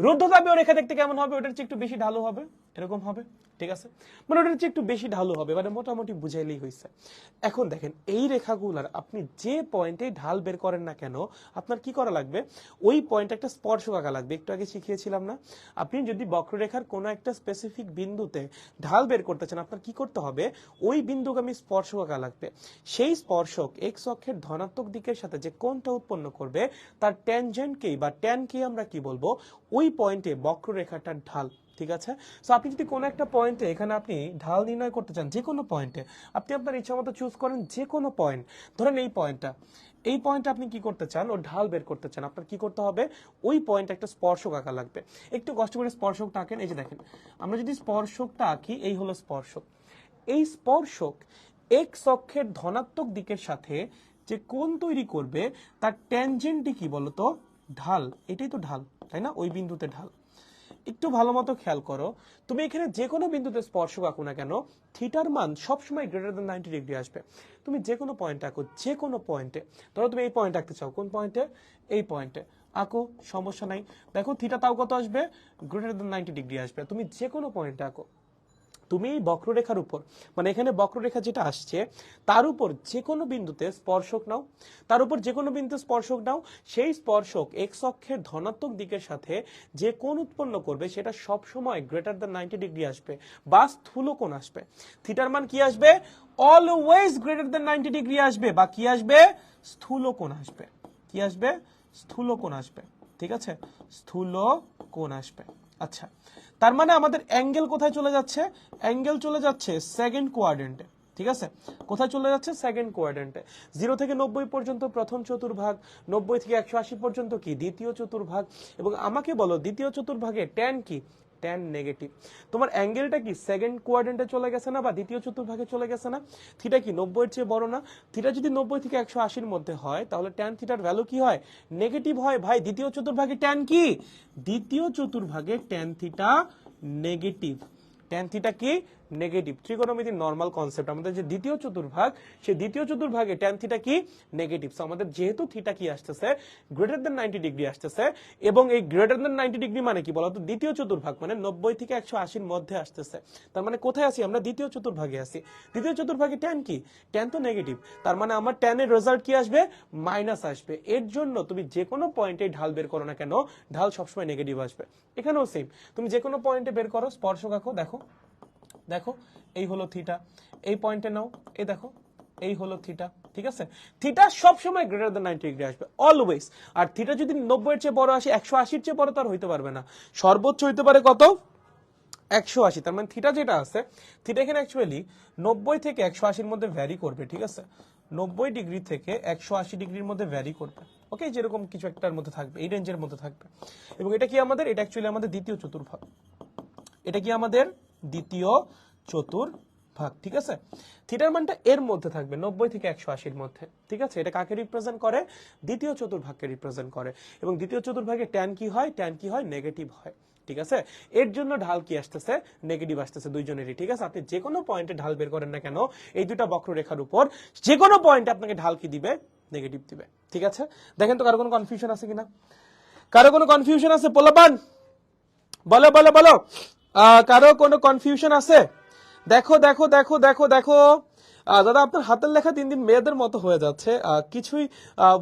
রুদ্ধতাপীয় রেখা দেখতে কেমন হবে? ওটার চেয়ে একটু বেশি ঢালু হবে, এরকম হবে, ঠিক আছে, মানে ওটার চেয়ে একটু বেশি ঢালু হবে, মানে মোটামুটি বুঝাইলেই হয়েছে। এখন দেখেন এই রেখাগুলার আপনি যে পয়েন্টে ঢাল বের করেন না কেন, আপনার কি করা লাগবে, ওই পয়েন্টে একটা স্পর্শক আঁকা লাগবে। একটু আগে শিখিয়েছিলাম না, আপনি যদি বক্ররেখার কোনো একটা স্পেসিফিক বিন্দুতে ঢাল বের করতে চান, আপনার কি করতে হবে, ওই বিন্দুগামী স্পর্শক আঁকা লাগবে। সেই স্পর্শক এক্স অক্ষের ধনাত্মক দিকের সাথে যে কোণটা উৎপন্ন করবে তার ট্যানজেন্টকেই বা ট্যানকে আমরা কি বলবো, ওই পয়েন্টে বক্ররেখাটার ঢাল। ঠিক আছে, সো আপনি যদি কোনো একটা পয়েন্টে এখানে আপনি ঢাল নির্ণয় করতে চান, যে কোনো পয়েন্টে আপনি আপনার ইচ্ছা মতো চুজ করেন, যে কোনো পয়েন্ট, ধরেন এই পয়েন্টটা, এই পয়েন্টে আপনি কি করতে চান, ও ঢাল বের করতে চান, আপনার কি করতে হবে, ওই পয়েন্টে একটা স্পর্শক আঁকা লাগবে। একটু কষ্ট করে স্পর্শকটা আঁকেন। এই যে দেখেন, আমরা যদি স্পর্শকটা আঁকি, এই হলো স্পর্শক। এই স্পর্শক এক্স অক্ষের ধনাত্মক দিকের সাথে যে কোণ তৈরি করবে তার ট্যানজেন্টই কি বলতো, ঢাল। এটাই তো ঢাল, তাই না, ওই বিন্দুতে ঢাল। একটু ভালো মতো খেয়াল করো, তুমি এখানে যে কোনো বিন্দুতে স্পর্শক আঁকো না কেন, থিটার মান সবসময় গ্রেটার দ্যান 90 ডিগ্রি আসবে। তুমি যে কোনো পয়েন্ট আঁকো, যে কোনো পয়েন্টে, ধরো তুমি এই পয়েন্ট আঁকতে চাও, কোন পয়েন্টে, এই পয়েন্টে আঁকো, সমস্যা নাই। দেখো থিটা তাও কত আসবে, গ্রেটার দ্যান 90 ডিগ্রি আসবে। তুমি যে কোনো পয়েন্টে আঁকো, তুমি বক্ররেখার উপর, মানে এখানে বক্ররেখা যেটা আসছে তার উপর যে কোনো বিন্দুতে স্পর্শক নাও, তার উপর যে কোনো বিন্দুতে স্পর্শক নাও, সেই স্পর্শক এক্স অক্ষের ধনাত্মক দিকের সাথে যে কোণ উৎপন্ন করবে সেটা সব সময় গ্রেটার দ্যান 90 ডিগ্রি আসবে বা স্থূল কোণ আসবে। থিটার মান কি আসবে, অলওয়েজ গ্রেটার দ্যান 90 ডিগ্রি আসবে, বা কি আসবে, স্থূল কোণ আসবে। কি আসবে, স্থূল কোণ আসবে। ঠিক আছে, স্থূল কোণ আসবে। আচ্ছা, তার মানে আমাদের অ্যাঙ্গেল কোথায় চলে যাচ্ছে, অ্যাঙ্গেল চলে যাচ্ছে সেকেন্ড কোয়াড্রেন্টে। ঠিক আছে, কোথায় চলে যাচ্ছে, সেকেন্ড কোয়াড্রেন্টে। 0 থেকে 90 পর্যন্ত প্রথম চতুর্ভাগ, 90 থেকে 180 পর্যন্ত কি দ্বিতীয় চতুর্ভাগ। এবং আমাকে বলো দ্বিতীয় চতুর্ভাগে ট্যান কি, ট্যান নেগেটিভ। তোমার অ্যাঙ্গেলটা কি সেকেন্ড কোয়াড্রেন্টে চলে গেছে না, বা দ্বিতীয় চতুর্ভাগে চলে গেছে না। থিটা কি 90 এর চেয়ে বড় না, থিটা যদি 90 থেকে 180 এর মধ্যে হয় তাহলে ট্যান থিটার ভ্যালু কি হয়, নেগেটিভ হয়। ভাই দ্বিতীয় চতুর্ভাগে ট্যান কি, দ্বিতীয় চতুর্ভাগে tan theta negative. Tan theta কি, নেগেটিভ। ত্রিকোণমিতির নরমাল কনসেপ্ট, আমাদের যে দ্বিতীয় চতুর্ভাগ, সেই দ্বিতীয় চতুর্ভাগে ট্যান থিটা কি, নেগেটিভ। সো আমাদের যেহেতু থিটা কি আসতেছে, গ্রেটার দ্যান 90 ডিগ্রি আসতেছে, এবং এই গ্রেটার দ্যান 90 ডিগ্রি মানে কি বলতো, দ্বিতীয় চতুর্ভাগ মানে 90 থেকে 180 এর মধ্যে আসতেছে। তার মানে কোথায় আছি আমরা, দ্বিতীয় চতুর্ভাগে আছি। দ্বিতীয় চতুর্ভাগে ট্যান কি, ট্যান তো নেগেটিভ। তার মানে আমার ট্যানের রেজাল্ট কি আসবে, মাইনাস আসবে। এর জন্য তুমি যে কোনো পয়েন্টে ঢাল বের করো না কেন, ঢাল সবসময় নেগেটিভ আসবে। এখানেও সেম, তুমি যে কোনো পয়েন্টে বের করো, স্পর্শক আঁকো, দেখো দেখো এই হলো থিটা, এই পয়েন্টে নাও, এই দেখো এই হলো থিটা। ঠিক আছে, থিটা সব সময় গ্রেটার দ্যান 90 ডিগ্রি আসবে অলওয়েজ। আর থিটা যদি 90 এর চেয়ে বড় আসে, 180 এর চেয়ে বড় তো আর হইতে পারবে না, সর্বোচ্চ হইতে পারে কত, 180। তার মানে থিটা যেটা আছে, থিটা এখানে অ্যাকচুয়ালি 90 থেকে 180 এর মধ্যে ভ্যারি করবে। ঠিক আছে, 90 ডিগ্রি থেকে 180 ডিগ্রির মধ্যে ভ্যারি করবে। ওকে, যেরকম কিছু একটার মধ্যে থাকবে, এই রেঞ্জের মধ্যে থাকবে। এবং এটা কি আমাদের, এটা অ্যাকচুয়ালি আমাদের দ্বিতীয় চতুর্ভাগ, এটা কি আমাদের দ্বিতীয় চতুর্ভাগ। ঠিক আছে, থিটার মানটা এর মধ্যে থাকবে, 90 থেকে 180 এর মধ্যে। ঠিক আছে, এটা কাকে রিপ্রেজেন্ট করে, দ্বিতীয় চতুর্ভাগকে রিপ্রেজেন্ট করে। এবং দ্বিতীয় চতুর্ভাগে ট্যান কি হয়, ট্যান কি হয়, নেগেটিভ হয়। ঠিক আছে, এর জন্য ঢাল কি আসতেছে, নেগেটিভ আসতেছে দুইজনেরই। ঠিক আছে, আপনি যে কোনো পয়েন্টে ঢাল বের করেন না কেন, এই দুটা বক্ররেখার উপর যে কোনো পয়েন্টে আপনাকে ঢাল কি দিবে, নেগেটিভ দিবে। ঠিক আছে, দেখেন তো কারো কোনো কনফিউশন আছে কিনা, কারো কোনো কনফিউশন আছে, পোলাপান বলো বলো বলো, কারো কোনো কনফিউশন আছে, দেখো দেখো দেখো দেখো দেখো। দাদা আপনার হাতের লেখা দিন দিন মেয়েদের মতো হয়ে যাচ্ছে, কিছুই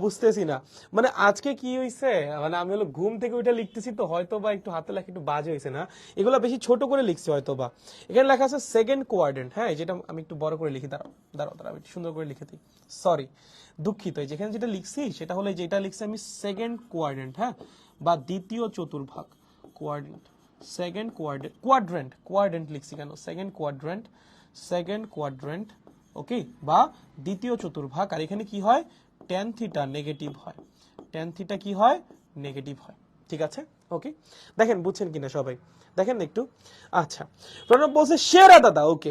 বুঝতেছি না। মানে আজকে কি হয়েছে, মানে আমি হলো ঘুম থেকে উঠে লিখতেছি তো হয়তো বা একটু হাতের লেখা একটু বাজে হয়েছে না, এগুলো বেশি ছোট করে লিখছি হয়তো বা। এখানে লেখা আছে সেকেন্ড কোয়াড্রেন্ট, হ্যাঁ যেটা আমি একটু বড় করে লিখি, দাঁড়াও দাঁড়াও দাঁড়াও একটু সুন্দর করে লিখে দিই, সরি দুঃখিত। যেখানে যেটা লিখছি সেটা হলো যেটা লিখছি আমি সেকেন্ড কোয়াড্রেন্ট, হ্যাঁ, বা দ্বিতীয় চতুর্ভাগ, কোয়াড্রেন্ট, সেকেন্ড কোয়াড্রেন্ট, কোয়াড্রেন্ট লিখছি কেন, সেকেন্ড কোয়াড্রেন্ট, সেকেন্ড কোয়াড্রেন্ট, ওকে, বা দ্বিতীয় চতুর্ভাগ। আর এখানে কি হয়, ট্যান থিটা নেগেটিভ হয়, ট্যান থিটা কি হয়, নেগেটিভ হয়। ঠিক আছে, ওকে, দেখেন বুঝছেন কিনা সবাই, দেখেন একটু। আচ্ছা, প্রণব বলছে সেরা দাদা, ওকে।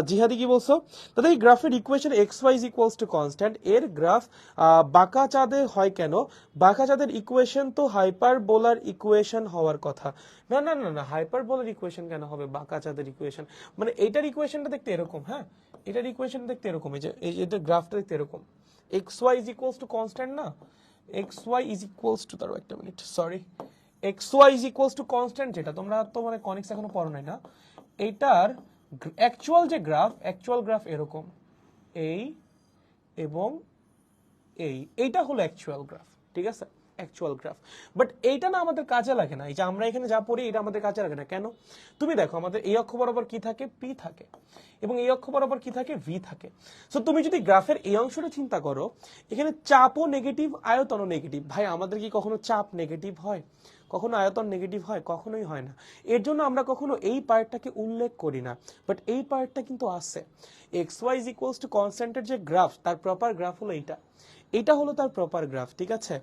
জিহাদি কি বলছো, দাদা এই গ্রাফের equation X Y is equals to constant, এর গ্রাফ বাঁকা চাঁদে হয় কেন, বাঁকা চাঁদের ইকুয়েশন তো হাইপারবোলার ইকুয়েশন হওয়ার কথা। না না না না, হাইপারবোলার ইকুয়েশন কেন হবে বাঁকা চাঁদের ইকুয়েশন, মানে এইটার ইকুয়েশনটা দেখতে এরকম, হ্যাঁ এটার ইকুয়েশন দেখতে এরকম, এই যে এটা গ্রাফটা দেখতে এরকম, X Y is equals to constant না, X Y is equals to, তারও একটা minute sorry, X Y is equals to constant, যেটা তোমরা তো মানে কনিক্স এখনো পড়ো নাই না, এইটার অ্যাকচুয়াল যে গ্রাফ, অ্যাকচুয়াল গ্রাফ এরকম এই এবং এইটা হলো অ্যাকচুয়াল গ্রাফ, ঠিক আছে, অ্যাকচুয়াল গ্রাফ। বাট এইটা না আমাদের কাজে লাগে না, এই যে আমরা এখানে যা পড়ি এটা আমাদের কাজে লাগে না। কেন? তুমি দেখো আমাদের এই অক্ষ বরাবর কি থাকে, পি থাকে, এবং এই অক্ষ বরাবর কি থাকে, ভি থাকে। সো তুমি যদি গ্রাফের এই অংশটা চিন্তা করো, এখানে চাপও নেগেটিভ, আয়তনও নেগেটিভ। ভাই আমাদের কি কখনো চাপ নেগেটিভ হয়? কখনো আয়তন নেগেটিভ হয়? কখনোই হয় না। এর জন্য আমরা কখনো এই পার্টটাকে উল্লেখ করি না, বাট এই পার্টটা কিন্তু আছে। X Y is equals to কনস্ট্যান্টের যে গ্রাফ, তার প্রপার গ্রাফ হলো এইটা, এইটা হলো তার প্রপার গ্রাফ, ঠিক আছে।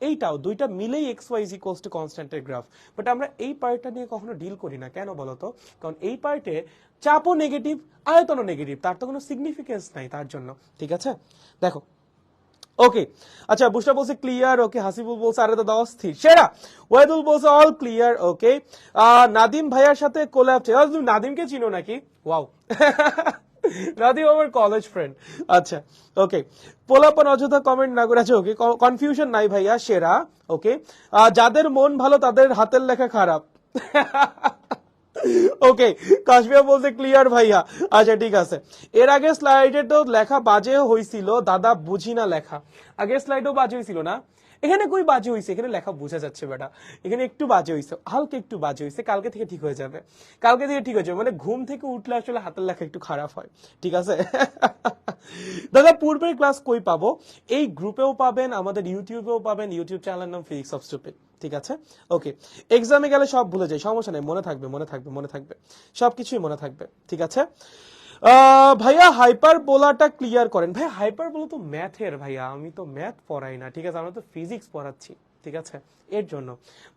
এইটাও দুইটা মিলেই X Y is equals to কনস্ট্যান্টের গ্রাফ। বাট আমরা এই পার্টটা নিয়ে কখনো ডিল করি না, কেন বলতো? কারণ এই পার্টে চাপও নেগেটিভ, আয়তনও নেগেটিভ, তার তো কোনো সিগনিফিকেন্স নাই তার জন্য, ঠিক আছে। দেখো ওকে, আচ্ছা বুশরা বলছে ক্লিয়ার, ওকে, হাসিবুল বলছে আরে দাদা অস্থির সেরা, ওয়াইদুল বলছে অল ক্লিয়ার, ওকে। নাদিম ভাইয়ার সাথে কোল্যাব, তুমি নাদিমকে চিনো নাকি? ওয়াও নাদিম আমার কলেজ ফ্রেন্ড। আচ্ছা ওকে, পোলাপন অযথা কমেন্ট না করে, আচ্ছা ওকে, কনফিউশন নাই ভাইয়া, সেরা, ওকে। যাদের মন ভালো তাদের হাতের লেখা খারাপ ওকে, কাশ্মীর বলতে ক্লিয়ার ভাইয়া। আচ্ছা ঠিক আছে, এর আগে স্লাইডে তো লেখা বাজে হয়েছিল দাদা, বুঝি না লেখা। আগের স্লাইডেও বাজে হয়েছিল না? এখানে কই বাজে হয়েছে? এখানে লেখা বোঝা যাচ্ছে বেটা, এখানে একটু বাজে হয়েছে, হালকা একটু বাজে হয়েছে, কালকে থেকে ঠিক হয়ে যাবে, কালকে থেকে ঠিক হয়ে যাবে। মানে ঘুম থেকে উঠলে আসলে হাতের লেখা একটু খারাপ হয়, ঠিক আছে দাদা পূর্বের ক্লাস কই পাবো? এই গ্রুপেও পাবেন, আমাদের ইউটিউবেও পাবেন, ইউটিউব চ্যানেলের নাম ফিজিক্স অফ স্টুপিড, ঠিক আছে। ওকে, এক্সামে গেলে সব ভুলে যাই, সমস্যা নেই, মনে থাকবে মনে থাকবে মনে থাকবে, সবকিছুই মনে থাকবে, ঠিক আছে। ভাইয়া হাইপার বোলাটা ক্লিয়ার করেন। ভাই হাইপার বোলা তো ম্যাথের ভাইয়া, আমি তো ম্যাথ পড়াই না, ঠিক আছে, আমরা তো ফিজিক্স পড়াচ্ছি, ঠিক আছে। এর জন্য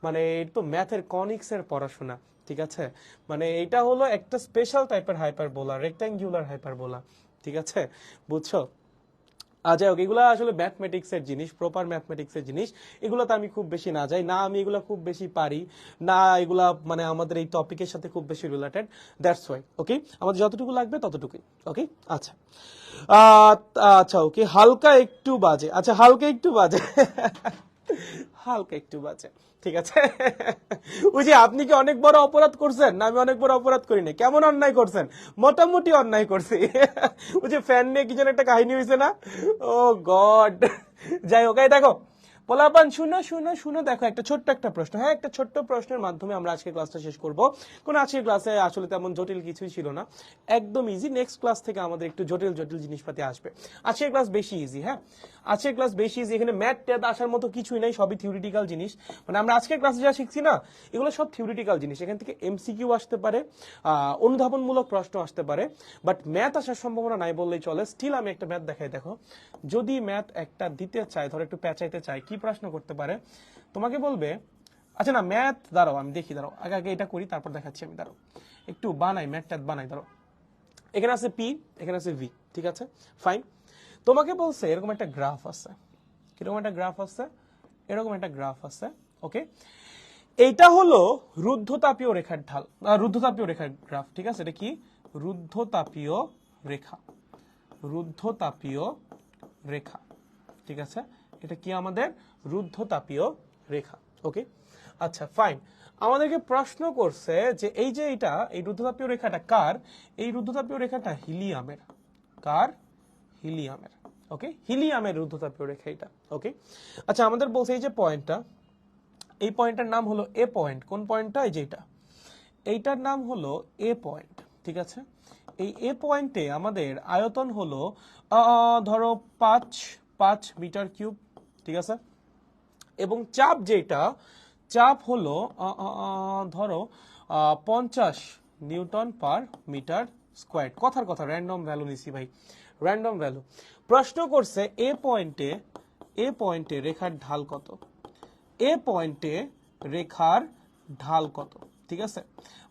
মানে এটা তো ম্যাথের কনিক্স এর পড়াশোনা, ঠিক আছে। মানে এটা হলো একটা স্পেশাল টাইপের হাইপার বোলা, রেক্ট্যাঙ্গুলার হাইপার বোলা, ঠিক আছে, বুঝছো। যাই হোক, এগুলা আসলে ম্যাথমেটিক্স এর জিনিস, প্রপার ম্যাথমেটিক্স এর জিনিস, এগুলোতে আমি খুব বেশি না যাই না, আমি এগুলা খুব বেশি পারি না, এগুলা মানে আমাদের এই টপিকের সাথে খুব বেশি রিলেটেড, দ্যাটস ওয়াই। ওকে, আমাদের যতটুকু লাগবে ততটুকুই, ওকে। আচ্ছা আচ্ছা ওকে, হালকা একটু বাজে, আচ্ছা হালকা একটু বাজে হালকা একটু বাজে, ঠিক আছে ওই যে আপনি কি অনেক বড় অপরাধ করছেন? না আমি অনেক বড় অপরাধ করিনি। কেমন অন্যায় করছেন? মোটামুটি অন্যায় করছি ওই যে ফ্যান নিয়ে কি যেন একটা কাহিনী হয়েছে না, ও গড। যাই হোক, এই দেখো পোলাপান, শুনো শুনো শুনো, দেখো একটা ছোট্ট একটা প্রশ্ন, হ্যাঁ একটা ছোট্ট প্রশ্নের মাধ্যমে আমরা আজকে ক্লাসটা শেষ করব। কোন আজকের ক্লাসে আসলে তেমন জটিল কিছুই ছিল না, একদম ইজি। নেক্সট ক্লাস থেকে আমাদের একটু জটিল জটিল জিনিসপাতি আসবে। আজকের ক্লাস বেশি ইজি, হ্যাঁ আজকের ক্লাস বেশি ইজি, এখানে ম্যাথ ট্যাথ আসার মতো কিছুই নাই, সবই থিওরিটিক্যাল জিনিস। মানে আমরা আজকের ক্লাসে যা শিখছি না, এগুলো সব থিওরিটিক্যাল জিনিস। এখান থেকে এমসিকিউ আসতে পারে, অনুধাবনমূলক প্রশ্ন আসতে পারে, বাট ম্যাথ আসার সম্ভাবনা নাই বললেই চলে। স্টিল আমি একটা ম্যাথ দেখাই, দেখো যদি ম্যাথ একটা দিতে চায়, ধরো একটু পেঁচাইতে চায়, কি প্রশ্ন করতে পারে তোমাকে বলবে। আচ্ছা না ম্যাথ, দাঁড়াও আমি দেখি, দাঁড়াও আগে আগে এটা করি তারপর দেখাচ্ছি আমি, দাঁড়াও একটু বানাই, ম্যাথ ট্যাথ বানাই, দাঁড়াও। এখানে আছে পি, এখানে আছে ভি, ঠিক আছে ফাইন। তোমাকে বলছে এরকম একটা গ্রাফ আছে, কিরকম একটা গ্রাফ আছে, এরকম একটা গ্রাফ আছে, ওকে। এইটা হলো রুদ্ধতাপীয় রেখার ঢাল, রুদ্ধতাপীয় রেখার গ্রাফ, ঠিক আছে। এটা কি? রুদ্ধতাপীয় রেখা, রুদ্ধতাপীয় রেখা, ঠিক আছে। এটা কি? আমাদের রুদ্ধতাপীয় রেখা, ওকে। আচ্ছা ফাইন, আমাদেরকে প্রশ্ন করছে যে এই যে এটা, এই রুদ্ধতাপীয় রেখাটা কার? এই রুদ্ধতাপীয় রেখাটা হিলিয়ামের। কার? হিলিয়ামের, ওকে। হিলিয়ামের রুদ্ধতাপীয় রেখা এটা, ওকে। আচ্ছা আমাদের বলছে এই যে পয়েন্টটা, এই পয়েন্টটার নাম হলো এ পয়েন্ট। কোন পয়েন্টটা? এই যে এটা, এইটার নাম হলো এ পয়েন্ট, ঠিক আছে। এই এ পয়েন্টে আমাদের আয়তন হলো ধরো 5 মিটার কিউব, ঠিক আছে। এবং চাপ যেটা, চাপ হলো ধরো 50 নিউটন পার মিটার স্কোয়ার। কথার কথা, র্যান্ডম ভ্যালু নিছি ভাই, র্যান্ডম ভ্যালু। প্রশ্ন করছে এ পয়েন্টে রেখার ঢাল কত? এ পয়েন্টে রেখার ঢাল কত, ঠিক আছে।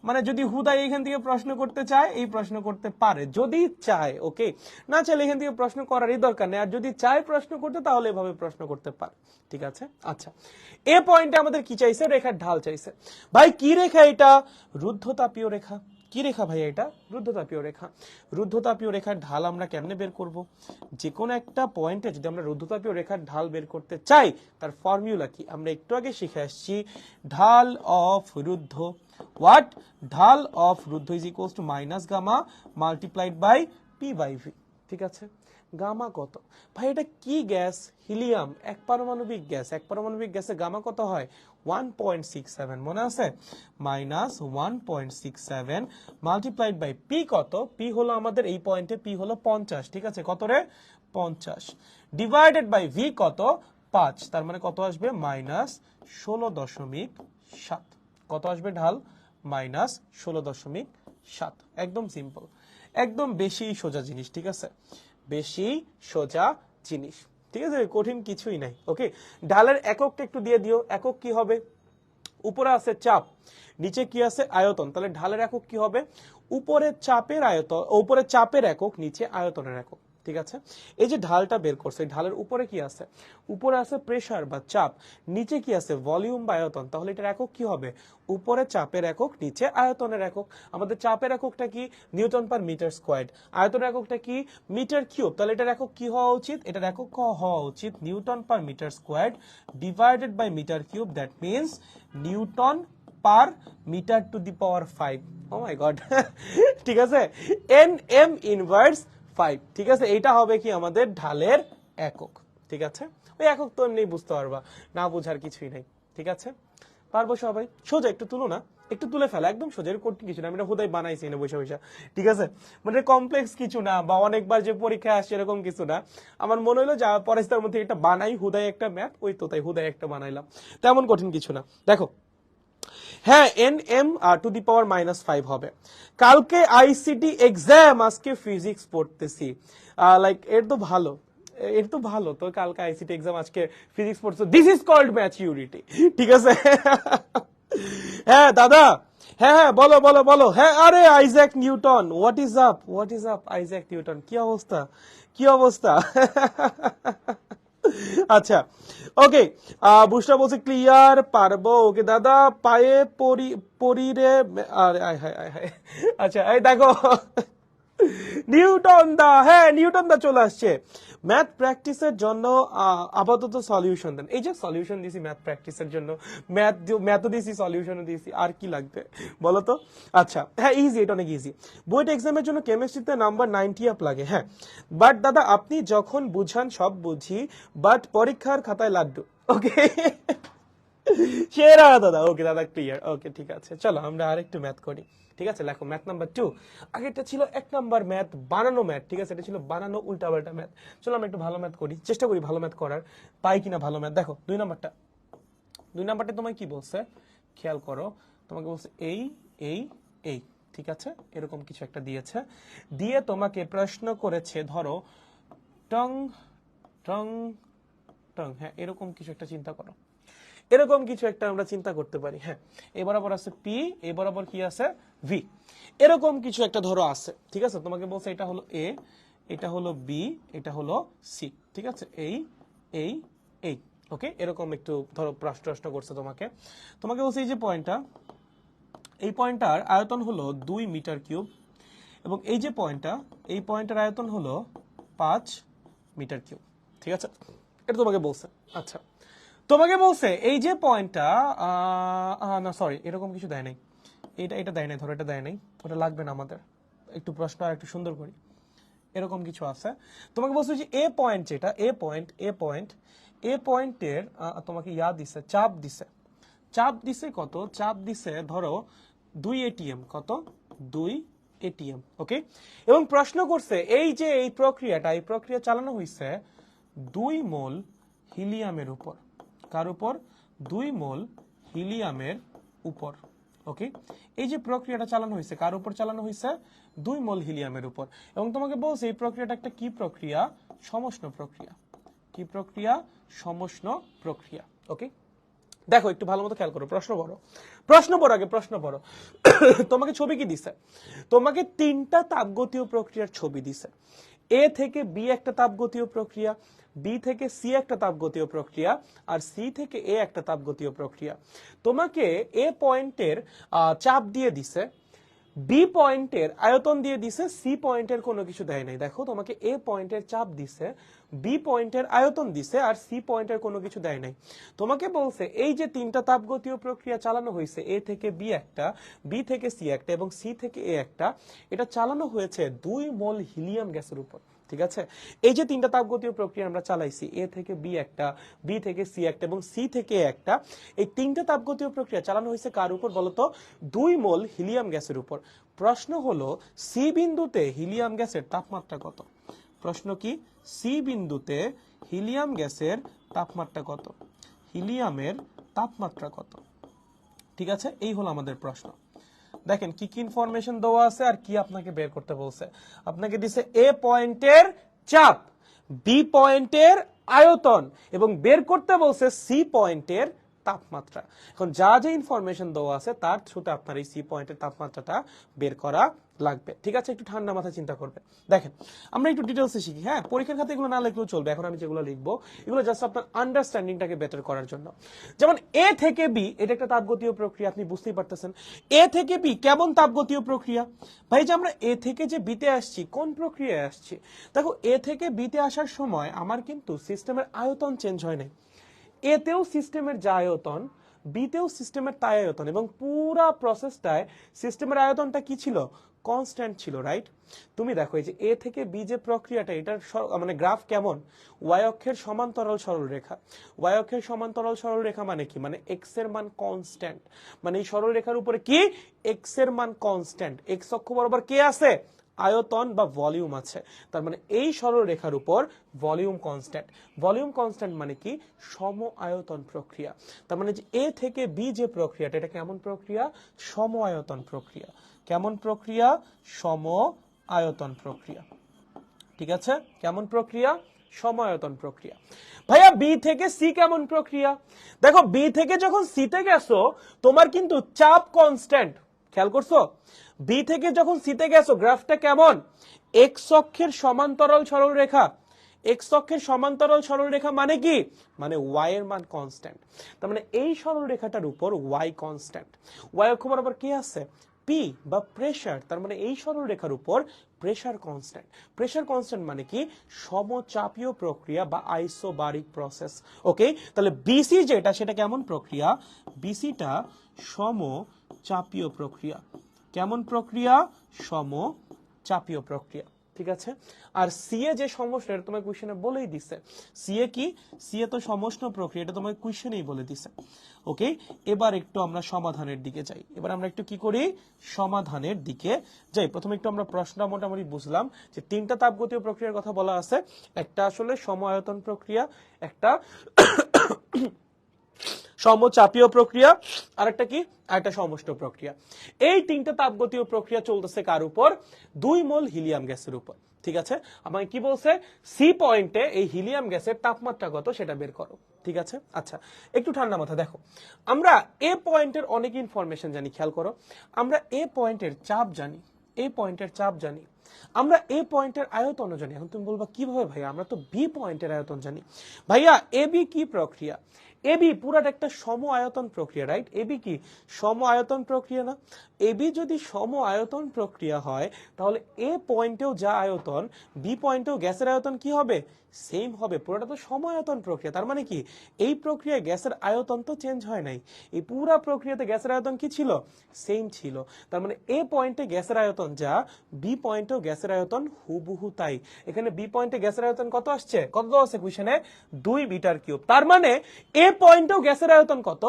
মানে যদি হুদাই এখান থেকে প্রশ্ন করতে চায়, এই প্রশ্ন করতে পারে যদি চায়, ওকে। না চাইলে এখান থেকে প্রশ্ন করারই দরকার নেই, আর যদি চায় প্রশ্ন করতে তাহলে এভাবে প্রশ্ন করতে পারে, ঠিক আছে। আচ্ছা এ পয়েন্টে আমাদের কি চাইছে? রেখার ঢাল চাইছে। ভাই কি রেখা এটা? রুদ্ধতাপীয় রেখা। কি রেখা ভাই এটা? রুদ্ধতাপীয় রেখা। রুদ্ধতাপীয় রেখার ঢাল আমরা কেমনে বের করব? যে কোনো একটা পয়েন্টে যদি আমরা রুদ্ধতাপীয় রেখার ঢাল বের করতে চাই, তার ফর্মুলা কি? আমরা একটু আগে শিখে আসছি, ঢাল অফ রুদ্ধ, হোয়াট? ঢাল অফ রুদ্ধ is equals to minus gamma multiplied by P by V. ঠিক আছে, গামা কত ভাই? এটা কি গ্যাস? হিলিয়াম, এক পারমাণবিক গ্যাস। এক পারমাণবিক গ্যাসে গামা কত হয়? 1.67, মনে আছে? মাইনাস 1.67 মাল্টিপ্লাইড বাই পি কত? পি হলো আমাদের এই পয়েন্টে পি হলো 50, ঠিক আছে? কত রে? 50 ডিভাইডেড বাই ভি কত? 5, তার মানে কত আসবে? মাইনাস 16.7। কত আসবে ঢাল? মাইনাস 16.7। একদম সিম্পল, একদম বেশি সোজা জিনিস, ঠিক আছে? বেশি সোজা জিনিস, ঠিক আছে? কঠিন কিছুই নাই। ওকে, ঢালের এককটা একটু দিয়ে দিও। একক কি হবে? উপরে আছে চাপ, নিচে কি আছে? আয়তন। তাহলে ঢালের একক কি হবে? উপরে চাপের আয়তন, উপরে চাপের একক, নিচে আয়তনের একক। ঠিক আছে, এই যে ঢালটা বের করছে, ঢালের উপরে কি আছে? উপরে আছে প্রেসার বা চাপ, নিচে কি আছে? ভলিউম বা আয়তন। তাহলে এটার একক কি হবে? উপরে চাপের একক, নিচে আয়তনের একক। আমাদের চাপের এককটা কি? Newton per metre squared. আয়তনের এককটা কি? Metre cube. তাহলে এটার একক কি হওয়া উচিত? এটার একক হওয়া উচিত newton per metre squared divided by metre cube, that means newton per metre to the power 5। Oh my god, ঠিক আছে? এন এম ইনভার্স 5, ঠিক আছে? এইটা হবে কি আমাদের ঢালের একক। ঠিক আছে, ওই একক তো এমনি বুঝতে পারবা, না বোঝার কিছুই নাই। ঠিক আছে, পারবো সবাই? সোজা একটু তুলো না, একটু তুলে ফেলা, একদম সোজা, এর করতে কিছু না। আমি এটা হুদাই বানাইছি না বৈশা বৈশা, ঠিক আছে? মানে কমপ্লেক্স কিছু না, বা অনেকবার যে পরীক্ষায় আসছে এরকম কিছু না। আমার মনে হলো যা পরেস্তার মধ্যে এটা বানাই, হুদাই একটা ম্যাথ, ওই তো তাই হুদাই একটা বানাইলাম, তেমন কঠিন কিছু না। দেখো, হ্যাঁ, N M two the power -5 হবে। কালকে আইসিটি এক্সাম, আজকে ফিজিক্স পড়তেছি। লাইক এর তো ভালো, এর তো ভালো তো, কালকে আইসিটি এক্সাম, আজকে ফিজিক্স পড়ছো। দিস ইজ কল্ড ম্যাচিউরিটি, ঠিক আছে? হ্যাঁ দাদা, হ্যাঁ হ্যাঁ, বলো বলো বলো। হ্যাঁ, আরে Isaac Newton, what is up, what is up Isaac Newton, কি অবস্থা, কি অবস্থা? আচ্ছা, ওকে, বুশরা বলছে ক্লিয়ার, পারবো। ওকে দাদা, পায়ে পরি রে। আরে আয় হায় আয় হায়। আচ্ছা, এই দেখো, নিউটন দা, হ্যাঁ নিউটন দা চলে আসছে। ম্যাথ প্র্যাকটিসের জন্য আপাতত সলিউশন দেন। এই যে সলিউশন দিয়েছি ম্যাথ প্র্যাকটিসের জন্য, ম্যাথও দিয়েছি, সলিউশনও দিয়েছি, আর কি লাগবে বলো তো? আচ্ছা, হ্যাঁ ইজি, এটা অনেক ইজি। বুয়েট এক্সামের জন্য কেমিস্ট্রিতে নাম্বার 90 আপ লাগে, হ্যাঁ। বাট দাদা আপনি যখন বুঝান সব বুঝি, বাট পরীক্ষার খাতায় লাড্ডু। ওকে, সেরা দাদা। ওকে দাদা, ক্লিয়ার। ওকে, ঠিক আছে, চলো আমরা আরেকটু ম্যাথ করি। ঠিক আছে, লেখো ম্যাথ নাম্বার 2। আগেরটা ছিল 1 নাম্বার ম্যাথ, বানানো ম্যাথ, ঠিক আছে? এটা ছিল বানানো উল্টাপাল্টা ম্যাথ। চলো আমরা একটু ভালো ম্যাথ করি, চেষ্টা করি ভালো ম্যাথ করার, পাই কিনা ভালো ম্যাথ। দেখো 2 নাম্বারটা, 2 নাম্বারটা তোমায় কি বলছে খেয়াল করো। তোমাকে বলছে এই এই এই, ঠিক আছে? এরকম কিছু একটা দিয়েছে, দিয়ে তোমাকে প্রশ্ন করেছে, ধরো টং টং টং, হ্যাঁ এরকম কিছু একটা চিন্তা করো, এরকম কিছু একটা আমরা চিন্তা করতে পারি। হ্যাঁ, এ বরাবর আছে পি, এ বরাবর কি আছে? ভি। এরকম কিছু একটা ধরো আছে, ঠিক আছে? তোমাকে বলছে এটা হলো এ, এটা হলো বি, এটা হলো সি, ঠিক আছে? এই এই এই, ওকে, এরকম একটু ধরো প্রশ্ন করছে তোমাকে। তোমাকে বলছে এই যে পয়েন্টটা, এই পয়েন্টটার আয়তন হলো 2 মিটার কিউব, এবং এই যে পয়েন্টটা, এই পয়েন্টের আয়তন হলো 5 মিটার কিউব, ঠিক আছে? এটা তোমাকে বলছে। আচ্ছা, তোমাকে বলছে এই যে পয়েন্টটা, না সরি, এরকম কিছু দেয় নাই, এটা দেয় নাই, ধরো এটা দেয় নাই, ওটা লাগবে না আমাদের, একটু প্রশ্ন আর একটু সুন্দর করি। এরকম কিছু আছে, তোমাকে বলছে যে এ পয়েন্ট, যেটা এ পয়েন্টের তোমাকে দিছে, চাপ দিছে, চাপ দিছে কত? চাপ দিছে ধরো 2 এটিএম, কত? 2 এটিএম, ওকে? এবং প্রশ্ন করছে এই যে এই প্রক্রিয়া চালানো হয়েছে 2 মোল হিলিয়ামের উপর। কার উপর? 2 মোল হিলিয়ামের উপর, ওকে? এই যে প্রক্রিয়াটা চালানো হয়েছে, কার উপর চালানো হয়েছে? 2 মোল হিলিয়ামের উপর। এবং তোমাকে বলছে এই প্রক্রিয়াটা একটা কি প্রক্রিয়া? সমষ্ণ প্রক্রিয়া। কি প্রক্রিয়া? সমষ্ণ প্রক্রিয়া, ওকে? দেখো একটু ভালো মতো খেয়াল করো, প্রশ্ন পড়ো আগে, প্রশ্ন পড়ো। তোমাকে ছবি কি দিছে? তোমাকে 3টা তাপগতীয় প্রক্রিয়ার ছবি দিছে। এ থেকে বি একটা তাপগতীয় প্রক্রিয়া, বি থেকে সি একটা তাপগতীয় প্রক্রিয়া, আর সি থেকে এ একটা তাপগতীয় প্রক্রিয়া। তোমাকে এ পয়েন্টের চাপ দিয়ে দিছে বি পয়েন্টের আয়তন দিয়ে দিছে, সি পয়েন্টের কোনো কিছু দেয় নাই। দেখো তোমাকে এ পয়েন্টের চাপ দিছে, বি পয়েন্টের আয়তন দিছে, আর সি পয়েন্টের কোনো কিছু দেয় নাই। তোমাকে বলছে এই যে তিনটা তাপগতীয় প্রক্রিয়া চালানো হয়েছে, এ থেকে বি একটা, বি থেকে সি একটা এবং সি থেকে এ একটা, এটা চালানো হয়েছে 2 মোল হিলিয়াম গ্যাসের উপর। ঠিক আছে, এই যে তিনটা তাপগতীয় প্রক্রিয়া আমরা চালাইছি, এ থেকে বি একটা, বি থেকে সি একটা এবং সি থেকে এ একটা, এই তিনটা তাপগতীয় প্রক্রিয়া চালানো হয়েছে কার উপর বলতো? 2 মোল হিলিয়াম গ্যাসের উপর। প্রশ্ন হলো সি বিন্দুতে হিলিয়াম গ্যাসের তাপমাত্রা কত? প্রশ্ন কি? সি বিন্দুতে হিলিয়াম গ্যাসের তাপমাত্রা কত? হিলিয়ামের তাপমাত্রা কত? ঠিক আছে, এই হলো আমাদের প্রশ্ন। দেখেন কি কি ইনফরমেশন দেওয়া আছে আর কি আপনাকে বের করতে বলছে। আপনাকে দিছে এ পয়েন্টের চাপ, বি পয়েন্টের আয়তন এবং বের করতে বলছে সি পয়েন্টের তাপমাত্রা। এখন যা যে ইনফরমেশন দেওয়া আছে তার থ্রুতে আপনার এই সি পয়েন্টের তাপমাত্রাটা বের করা লাগবে। ঠিক আছে, একটু ঠান্ডা মাথায় চিন্তা করবে। দেখেন আমরা একটু ডিটেলসে শিখি। হ্যাঁ, পরীক্ষার খাতে এগুলো না লিখলেও চলবে, এখন আমি যেগুলো লিখবো এগুলো জাস্ট আপনার আন্ডারস্ট্যান্ডিংটাকে বেটার করার জন্য। যেমন এ থেকে বি, এটা একটা তাপগতীয় প্রক্রিয়া, আপনি বুঝতেই পারতেছেন। এ থেকে বি কেমন তাপগতীয় প্রক্রিয়া? ভাই যে আমরা এ থেকে যে বিতে আসছি, কোন প্রক্রিয়ায় আসছি? দেখো এ থেকে বিতে আসার সময় আমার কিন্তু সিস্টেমের আয়তন চেঞ্জ হয় নাই। এতেও সিস্টেমের যা আয়তন, বিতেও সিস্টেমের তাই আয়তন, এবং পুরা প্রসেসটায় সিস্টেমের আয়তনটা কি ছিল? কনস্ট্যান্ট ছিল, রাইট? তুমি দেখো এই যে এ থেকে বি যে প্রক্রিয়াটা, এটার মানে গ্রাফ কেমন? ওয়াই অক্ষের সমান্তরাল সরলরেখা। ওয়াই অক্ষের সমান্তরাল সরলরেখা মানে কি? মানে এক্স এর মান কনস্ট্যান্ট। মানে এই সরলরেখার উপরে কি? এক্স এর মান কনস্ট্যান্ট। এক্স অক্ষ বরাবর কে আছে? আয়তন বা ভলিউম আছে। তার মানে এই সরলরেখার উপর ভলিউম কনস্ট্যান্ট। ভলিউম কনস্ট্যান্ট মানে কি? সম আয়তন প্রক্রিয়া। তার মানে যে এ থেকে বি যে প্রক্রিয়াটা, এটা কেমন প্রক্রিয়া? সম আয়তন প্রক্রিয়া। কেমন প্রক্রিয়া? সম আয়তন প্রক্রিয়া। ঠিক আছে, কেমন প্রক্রিয়া? সম আয়তন প্রক্রিয়া। ভাইয়া বি থেকে সি কেমন প্রক্রিয়া? দেখো বি থেকে যখন সিতে গেছো তোমার কিন্তু চাপ কনস্ট্যান্ট। খেয়াল করছো? বি থেকে যখন সিতে গেছো গ্রাফটা কেমন? এক্স অক্ষের সমান্তরাল সরলরেখা। এক্স অক্ষের সমান্তরাল সরলরেখা মানে কি? মানে ওয়াই এর মান কনস্ট্যান্ট। তার মানে এই সরলরেখাটার উপর ওয়াই কনস্ট্যান্ট। ওয়াই অক্ষ বরাবর কি আছে? পি বা প্রেসার। তার মানে এই সরলরেখার উপর প্রেসার কনস্ট্যান্ট। প্রেসার কনস্ট্যান্ট মানে কি? সমচাপীয় প্রক্রিয়া বা আইসোবারিক প্রসেস। ওকে, তাহলে বিসি যেটা সেটা কেমন প্রক্রিয়া? বিসিটা সমচাপীয় প্রক্রিয়া। কেমন প্রক্রিয়া? সমচাপীয় প্রক্রিয়া। ঠিক আছে, আর সিএ যে সমষ্ণ, এটা তোমার কোশ্চেনে বলেই দিছে। সিএ কি? সিএ তো সমষ্ণ প্রক্রিয়া, এটা তোমার কোশ্চেনেই বলে দিছে। ওকে, এবার একটু আমরা সমাধানের দিকে যাই। এবার আমরা একটু কি করি? সমাধানের দিকে যাই। প্রথমে একটু আমরা প্রশ্নটা মোটামুটি বুঝলাম যে তিনটা তাপগতীয় প্রক্রিয়ার কথা বলা আছে। একটা আসলে সম আয়তন প্রক্রিয়া, একটা সমচাপীয় প্রক্রিয়া, আরেকটা কি? আরেকটা সমষ্ণ প্রক্রিয়া। এই তিনটা তাপগতীয় প্রক্রিয়া চলতেছে কার উপর? 2 মোল হিলিয়াম গ্যাসের উপর। ঠিক আছে, আমাকে কি বলছে? সি পয়েন্টে এই হিলিয়াম গ্যাসের তাপমাত্রা কত সেটা বের করো। ঠিক আছে, আচ্ছা একটু ঠান্ডা মাথা দেখো। আমরা এ পয়েন্টের অনেক ইনফরমেশন জানি, খেয়াল করো। আমরা এ পয়েন্টের চাপ জানি, এ পয়েন্টের চাপ জানি, আমরা এ পয়েন্টের আয়তনও জানি। এখন তুমি বলবা কিভাবে ভাইয়া? আমরা তো বি পয়েন্টের আয়তন জানি। ভাইয়া এবি কি প্রক্রিয়া? এবি পুরাটা একটা সম আয়তন প্রক্রিয়া, রাইট? এবি কি? সম আয়তন প্রক্রিয়া না? এবি যদি সম আয়তন প্রক্রিয়া হয় তাহলে এ পয়েন্টেও যা আয়তন, বি পয়েন্টেও গ্যাসের আয়তন কি হবে? সেম হবে। পুরোটা তো সম আয়তন প্রক্রিয়া। তার মানে কি? এই প্রক্রিয়ায় গ্যাসের আয়তন তো চেঞ্জ হয় নাই। এই পুরা প্রক্রিয়াতে গ্যাসের আয়তন কি ছিল? সেম ছিল। তার মানে এ পয়েন্টে গ্যাসের আয়তন যা, বি পয়েন্টেও গ্যাসের আয়তন হুবহু তাই। এখানে বি পয়েন্টে গ্যাসের আয়তন কত আসছে? কত আছে কোশ্চেনে? 2 মিটার কিউব। তার মানে এ পয়েন্টেও গ্যাসের আয়তন কত?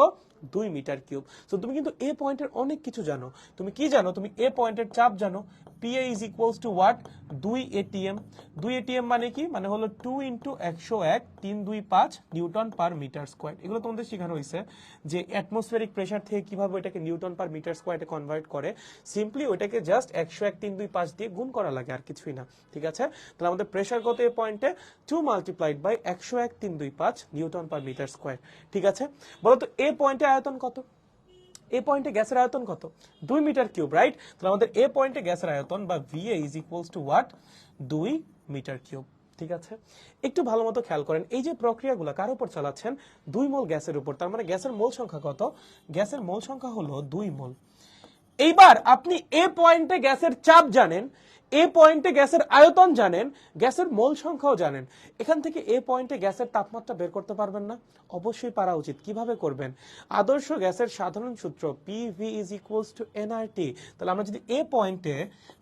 2 মিটার কিউব। তো তুমি কিন্তু এ পয়েন্টের অনেক কিছু জানো। তুমি কি জানো? তুমি এ পয়েন্টের চাপ জানো। PA is equals to what? 2 ATM। 2 ATM মানে কি? মানে হলো 2 × 101 325 নিউটন পার মিটার স্কয়ার। এগুলো তোমাদের শেখানো হয়েছে যে অ্যাটমসফেরিক প্রেসার থেকে কিভাবে এটাকে নিউটন পার মিটার স্কয়ারে কনভার্ট করে। সিম্পলি ওইটাকে জাস্ট 101 325 দিয়ে গুণ করা লাগে, আর কিছুই না। ঠিক আছে, তাহলে আমাদের প্রেসার কত এ পয়েন্টে? 2 multiplied by 101 325 newton per metre square. ঠিক আছে, বলো তো এ পয়েন্টে আয়তন কত? এ পয়েন্টে গ্যাসের আয়তন কত? 2 মিটার কিউব, রাইট? তাহলে আমাদের এ পয়েন্টে গ্যাসের আয়তন বা VA is equals to what? 2 metre cube. ঠিক আছে, একটু ভালো মতো খেয়াল করেন। এই যে প্রক্রিয়াগুলো কার উপর চালাচ্ছেন? 2 মোল গ্যাসের উপর। তার মানে গ্যাসের মোল সংখ্যা কত? গ্যাসের মোল সংখ্যা হলো 2 মোল। এইবার আপনি এ পয়েন্টে গ্যাসের চাপ জানেন, এ পয়েন্টে গ্যাসের আয়তন জানেন, গ্যাসের মোল সংখ্যাও জানেন। এখান থেকে এ পয়েন্টে গ্যাসের তাপমাত্রা বের করতে পারবেন না? অবশ্যই পারা উচিত। কিভাবে করবেন? আদর্শ গ্যাসের সাধারণ সূত্র PV is equals to NRT. তাহলে আমরা যদি এ পয়েন্টে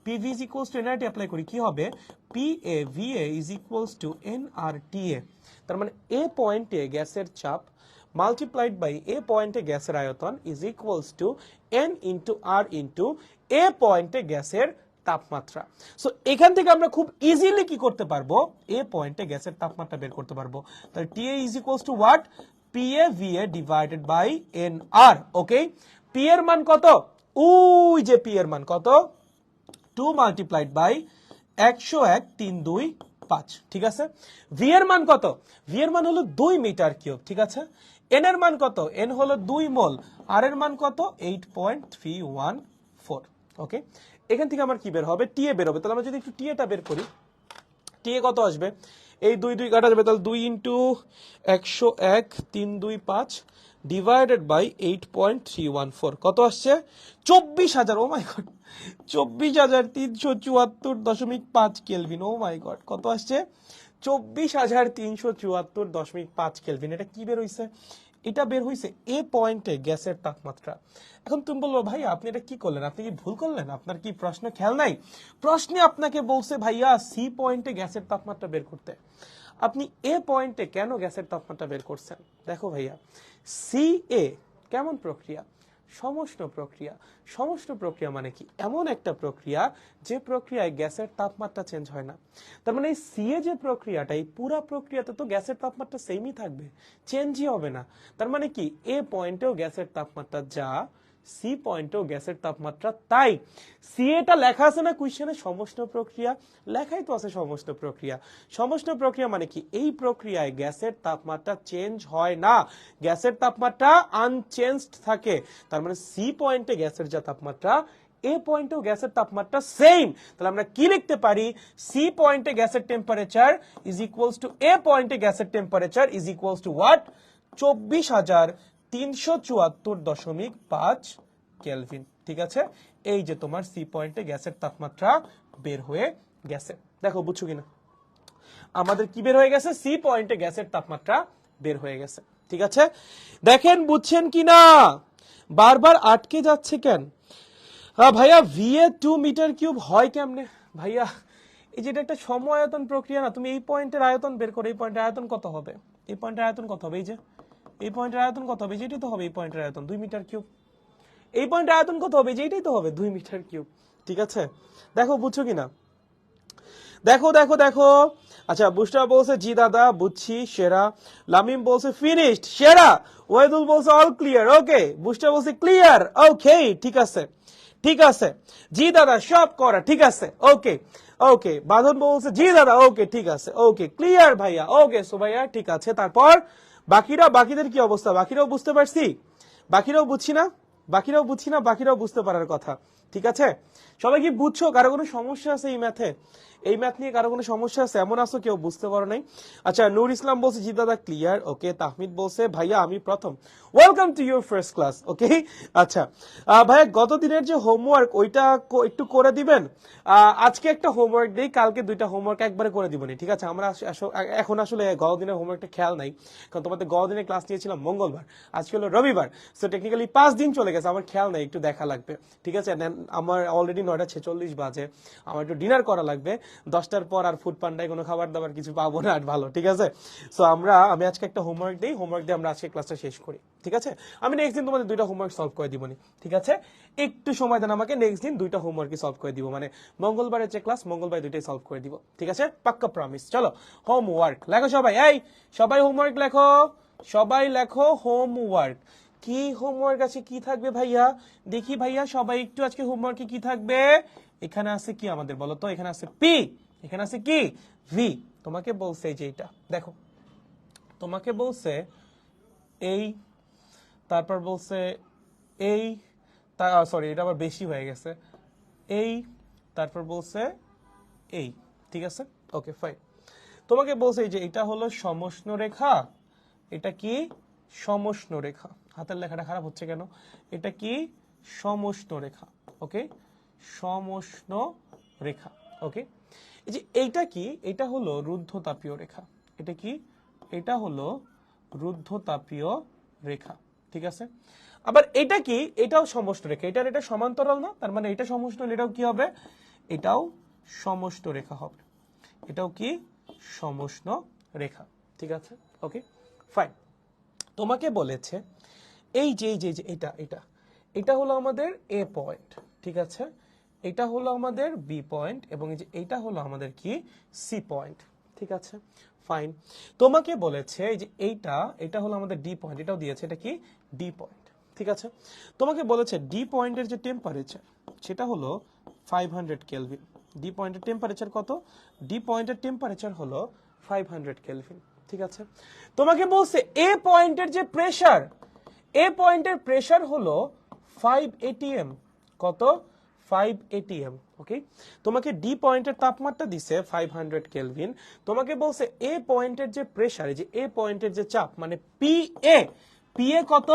PV is equals to NRT apply করি, কি হবে? PA VA is equals to NRTA. তার মানে এ পয়েন্টে গ্যাসের চাপ multiplied by a পয়েন্টে গ্যাসের আয়তন is equals to n into r into a পয়েন্টে গ্যাসের তাপমাত্রা। সো এখান থেকে আমরা খুব ইজিলি কি করতে পারবো? এ পয়েন্টে গ্যাসের তাপমাত্রা বের করতে পারবো। তাহলে TA is equals to what? PAVA divided by NR. Okay, P এর মান কত? ওই যে P এর মান কত? 2 multiplied by 101 3 2 5। ঠিক আছে। ভি এর মান কত? ভি এর মান হলো 2 মিটার কিউব। ঠিক আছে। এন এর মান কত? এন হলো 2 মোল। আর এর মান কত? 8.314। ওকে, এখান থেকে আমার কি বের হবে? টিএ বের হবে। তাহলে আমরা যদি একটু টিএটা বের করি, টিএ কত আসবে? এই 2 2 কাটা যাবে, তাহলে 2 ইন্টু 101 3 2 5 ডিভাইডেড বাই 8.314 কত আসছে? 24,000। ও my god, 24,374.5 kelvin. O my god, কত আসছে? 24,374.5 কেলভিন। এটা কি বের হইছে? এটা বের হইছে এ পয়েন্টে গ্যাসের তাপমাত্রা। এখন তুমি বলবো ভাই আপনি এটা কি করলেন? আপনি কি ভুল করলেন? আপনার কি প্রশ্ন খেয়াল নাই? প্রশ্নে আপনাকে বলছে ভাইয়া সি পয়েন্টে গ্যাসের তাপমাত্রা বের করতে। আপনি এ পয়েন্টে কেন গ্যাসের তাপমাত্রা বের করছেন? দেখো ভাইয়া, সি এ কেমন প্রক্রিয়া? সমষ্ণ প্রক্রিয়া। সমষ্ণ প্রক্রিয়া মানে কি? এমন একটা প্রক্রিয়া যে প্রক্রিয়ায় গ্যাসের তাপমাত্রা চেঞ্জ হয় না। তার মানে এই সিএ যে প্রক্রিয়াটা, এই পুরো প্রক্রিয়াতে তো গ্যাসের তাপমাত্রা সেমই থাকবে, চেঞ্জই হবে না। তার মানে কি এ পয়েন্টেও গ্যাসের তাপমাত্রা যা, সি পয়েন্টেও গ্যাসের তাপমাত্রা তাই। সি এটা লেখা আছে না কোশ্চেনে? সমষ্ণ প্রক্রিয়া লেখাই তো আছে। সমষ্ণ প্রক্রিয়া, সমষ্ণ প্রক্রিয়া মানে কি? এই প্রক্রিয়ায় গ্যাসের তাপমাত্রা চেঞ্জ হয় না, গ্যাসের তাপমাত্রা আনচেঞ্জড থাকে। তার মানে সি পয়েন্টে গ্যাসের যা তাপমাত্রা, এ পয়েন্টেও গ্যাসের তাপমাত্রা সেম। তাহলে আমরা কি লিখতে পারি? সি পয়েন্টে গ্যাসের temperature is equals to A পয়েন্টে গ্যাসের temperature is equals to what? 24,374.5 kelvin. ঠিক আছে, এই যে তোমার সি পয়েন্টে গ্যাসের তাপমাত্রা বের হয়ে গেছে। দেখো বুঝছো কিনা? আমাদের কি বের হয়ে গেছে? সি পয়েন্টে গ্যাসের তাপমাত্রা বের হয়ে গেছে। ঠিক আছে, দেখেন বুঝছেন কিনা? বারবার আটকে যাচ্ছে কেন? ভাইয়া ভিএ 2 মিটার কিউব হয় কেমনে? ভাইয়া এই যেটা একটা সমআয়তন প্রক্রিয়া না, তুমি এই পয়েন্টের আয়তন বের করো। এই পয়েন্টের আয়তন কত হবে? এই পয়েন্টের আয়তন কত হবে? এই যে এই পয়েন্টের আয়তন কত হবে? যেটাই তো হবে এই পয়েন্টের আয়তন 2 মিটার কিউব। এই পয়েন্টের আয়তন কত হবে? যেটাই তো হবে 2 মিটার কিউব। ঠিক আছে, দেখো বুঝছো কিনা? দেখো দেখো দেখো। আচ্ছা, বুস্টার বলছে জি দাদা বুঝছি সেরা। লামিম বলছে ফিনিশড সেরা। ওয়াইদুল বলছে অল ক্লিয়ার। ওকে, বুস্টার বলছে ক্লিয়ার। ওকে, ঠিক আছে ঠিক আছে। জি দাদা সব করা ঠিক আছে। ওকে ওকে, বাঁধন বলছে জি দাদা ওকে ঠিক আছে। ওকে ক্লিয়ার ভাইয়া। ওকে সো ভাইয়া ঠিক আছে। তারপর বাকিরা, বাকিদের কি অবস্থা? বাকিরাও বুঝতে পারছি? বাকিরাও বুঝছি না? বাকিরাও বুঝছি না? বাকিরাও বুঝতে পারার কথা। ঠিক আছে, সবাই কি বুঝছো? কারো কোনো সমস্যা আছে এই ম্যাথে? এই ম্যাথ নিয়ে কারো কোনো সমস্যা আছে? এমন আসো কেউ বুঝতে পারো নাই? আচ্ছা, নূর ইসলাম বলছে জি দাদা ক্লিয়ার। ওকে, তাহমিদ বলছে ভাইয়া আমি প্রথম। Welcome to your first class. Okay, আচ্ছা ভাইয়া গত দিনের যে হোমওয়ার্ক ওইটা একটু করে দিবেন। আজকে একটা হোমওয়ার্ক দেই, কালকে 2টা হোমওয়ার্ক একবারে করে দিবনি। ঠিক আছে, আমরা এখন আসলে গত দিনের হোমওয়ার্কটা খেয়াল নাই, কারণ তোমাদের গত দিনে ক্লাস নিয়েছিলাম মঙ্গলবার, আজকে হলো রবিবার। সো টেকনিক্যালি 5 দিন চলে গেছে, আমার খেয়াল নাই, একটু দেখা লাগবে। ঠিক আছে, আমার অলরেডি 9:46 বাজে, আমার একটু ডিনার করা লাগবে। 10টার পর আর ফুড পান্ডায় কোনো খাবার দাবার কিছু পাবো না আর ভালো। ঠিক আছে, সো আমি আজকে একটা হোমওয়ার্ক দিই, হোমওয়ার্ক দিয়ে আমরা আজকে ক্লাসটা শেষ করি। ঠিক আছে, আমি নেক্সট দিন তোমাদের 2টা হোমওয়ার্ক সলভ করে দিবনি। ঠিক আছে, একটু সময় দেন আমাকে, নেক্সট দিন 2টা হোমওয়ার্কই সলভ করে দিব। মানে মঙ্গলবারের যে ক্লাস, মঙ্গলবার 2টাই সলভ করে দিব। ঠিক আছে, পাক্কা প্রমিস। চলো হোমওয়ার্ক লেখো সবাই। এই সবাই হোমওয়ার্ক লেখো, সবাই লেখো হোমওয়ার্ক। কি হোমওয়ার্ক আছে? কি থাকবে ভাইয়া? দেখি ভাইয়া সবাই একটু আজকে হোমওয়ার্কে কি থাকবে? এখানে আছে কি আমাদের বলো তো? এখানে আছে পি, এখানে আছে কি ভি। তোমাকে বলছে যে এটা দেখো, তোমাকে বলছে এই, তারপর বলছে এই, সরি এটা আবার বেশি হয়ে গেছে, এই, তারপর বলছে এই। ঠিক আছে, ওকে ফাইন। তোমাকে বলছে যে এটা হলো সমষ্ণ রেখা, এটা কি সমষ্ণ রেখা। হাতের লেখাটা খারাপ হচ্ছে কেন? এটা কি সমষ্ণ রেখা। ওকে, সমষ্ণ রেখা। ওকে, এই যে এইটা কি, এটা হলো রুদ্ধতাপীয় রেখা। এটা কি, এটা হলো রুদ্ধতাপীয় রেখা। ঠিক আছে, আবার এটা কি, এটাও সমষ্ণ রেখা। এটার এটা সমান্তরাল না, তার মানে এটা সমষ্ণ, এটাও কি হবে, এটাও সমষ্ণ রেখা হবে। এটাও কি, সমষ্ণ রেখা। ঠিক আছে, ওকে ফাইন। তোমাকে বলেছে এই যে এটা এটা এটা হলো আমাদের এ পয়েন্ট। ঠিক আছে, এটা হলো আমাদের বি পয়েন্ট, এবং এই যে এটা হলো আমাদের কি, সি পয়েন্ট। ঠিক আছে ফাইন। তোমাকে বলেছে এই যে এটা হলো আমাদের ডি পয়েন্ট, এটাও দিয়েছে, এটা কি, ডি পয়েন্ট। ঠিক আছে, তোমাকে বলেছে ডি পয়েন্টের যে টেম্পারেচার সেটা হলো 500 কেলভিন। ডি পয়েন্টের টেম্পারেচার কত, ডি পয়েন্টের টেম্পারেচার হলো 500 কেলভিন। ঠিক আছে, তোমাকে বলছে এ পয়েন্টের যে প্রেসার, এ পয়েন্টের প্রেসার হলো 5 atm। কত, 5 atm। ওকে, তোমাকে ডি পয়েন্টের তাপমাত্রা দিছে 500 কেলভিন। তোমাকে বলছে এ পয়েন্টের যে প্রেসার, এই যে এ পয়েন্টের যে চাপ, মানে পিএ কত,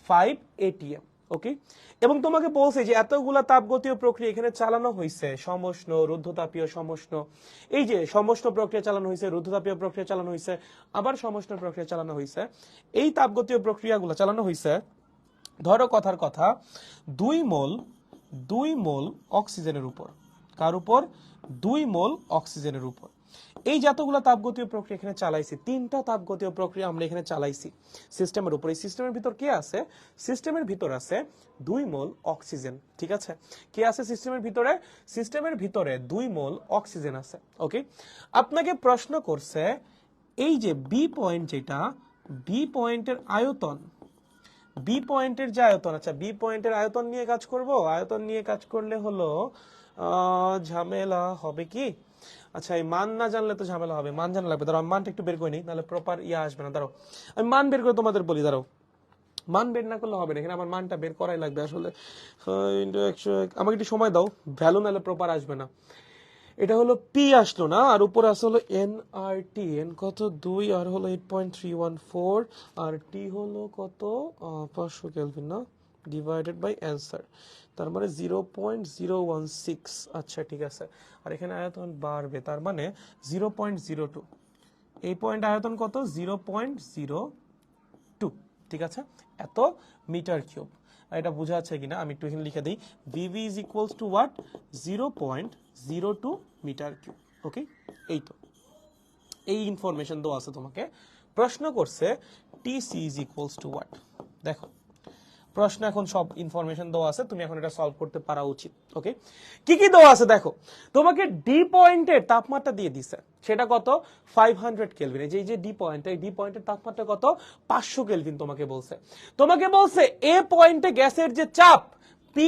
5 atm। ওকে, এবং তোমাকে বলছে যে এতগুলা তাপগতীয় প্রক্রিয়া এখানে চালানো হয়েছে, সমষ্ণ, রুদ্ধতাপীয়, সমষ্ণ। এই যে সমষ্ণ প্রক্রিয়া চালানো হয়েছে, রুদ্ধতাপীয় প্রক্রিয়া চালানো হয়েছে, আবার সমষ্ণ প্রক্রিয়া চালানো হয়েছে। এই তাপগতীয় প্রক্রিয়াগুলো চালানো হয়েছে, ধরো কথার কথা, 2 মোল অক্সিজেনের উপর। কার উপর, 2 মোল অক্সিজেনের উপর। এই যতগুলো তাপগতীয় প্রক্রিয়া এখানে চালাইছি, 3টা তাপগতীয় প্রক্রিয়া আমরা এখানে চালাইছি সিস্টেমের উপর। এই সিস্টেমের ভিতর কে আছে, সিস্টেমের ভিতর আছে 2 মোল অক্সিজেন। ঠিক আছে, কে আছে সিস্টেমের ভিতরে, সিস্টেমের ভিতরে 2 মোল অক্সিজেন আছে। ওকে, আপনাকে প্রশ্ন করছে এই যে বি পয়েন্ট, যেটা বি পয়েন্টের আয়তন, বি পয়েন্টের যে আয়তন, আচ্ছা বি পয়েন্টের আয়তন নিয়ে কাজ করব। আয়তন নিয়ে কাজ করলে হলো ঝামেলা হবে কি, আচ্ছা এই মান না জানলে তো ঝামেলা হবে, মান জানা লাগবে। দাঁড়াও আমি মানটা একটু বের করে নিই, নাহলে প্রপার আসবে না। দাঁড়াও আমি মান বের করে তোমাদের বলি, দাঁড়াও। মান বের না করলে হবে না, এখানে আমার মানটা বের করাই লাগবে আসলে। আমাকে একটু সময় দাও, ভ্যালু নাহলে প্রপার আসবে না। এটা হলো পি আসলো না, আর উপরে আসলে হলো এন আর টি। এন কত, 2, আর হলো 8.314, আর টি হলো কত, 500 কেলভিন না, ডিভাইডেড বাই অ্যান্সার, তার মানে 0.016। আচ্ছা ঠিক আছে, আর এখানে আয়তন বাড়বে, তার মানে 0.02। এই পয়েন্ট আয়তন কত, 0.02। ঠিক আছে, এত মিটার কিউব। এটা বোঝা যাচ্ছে কিনা আমি একটু এখানে লিখে দিই, VV is equals to what, 0.02 metre cube. Okay, এই তো এই ইনফরমেশন দেওয়া আছে তোমাকে। প্রশ্ন করছে TC is equals to what. দেখো প্রশ্ন এখন সব ইনফরমেশন দেওয়া আছে, তুমি এখন এটা সলভ করতে পারা উচিত। ওকে, কি কি দেওয়া আছে দেখো, তোমাকে ডি পয়েন্টের তাপমাত্রা দিয়ে দিছে, সেটা কত, 500 কেলভিন। এই যে ডি পয়েন্ট, এই ডি পয়েন্টের তাপমাত্রা কত, 500 কেলভিন তোমাকে বলছে। তোমাকে বলছে এ পয়েন্টে গ্যাসের যে চাপ পি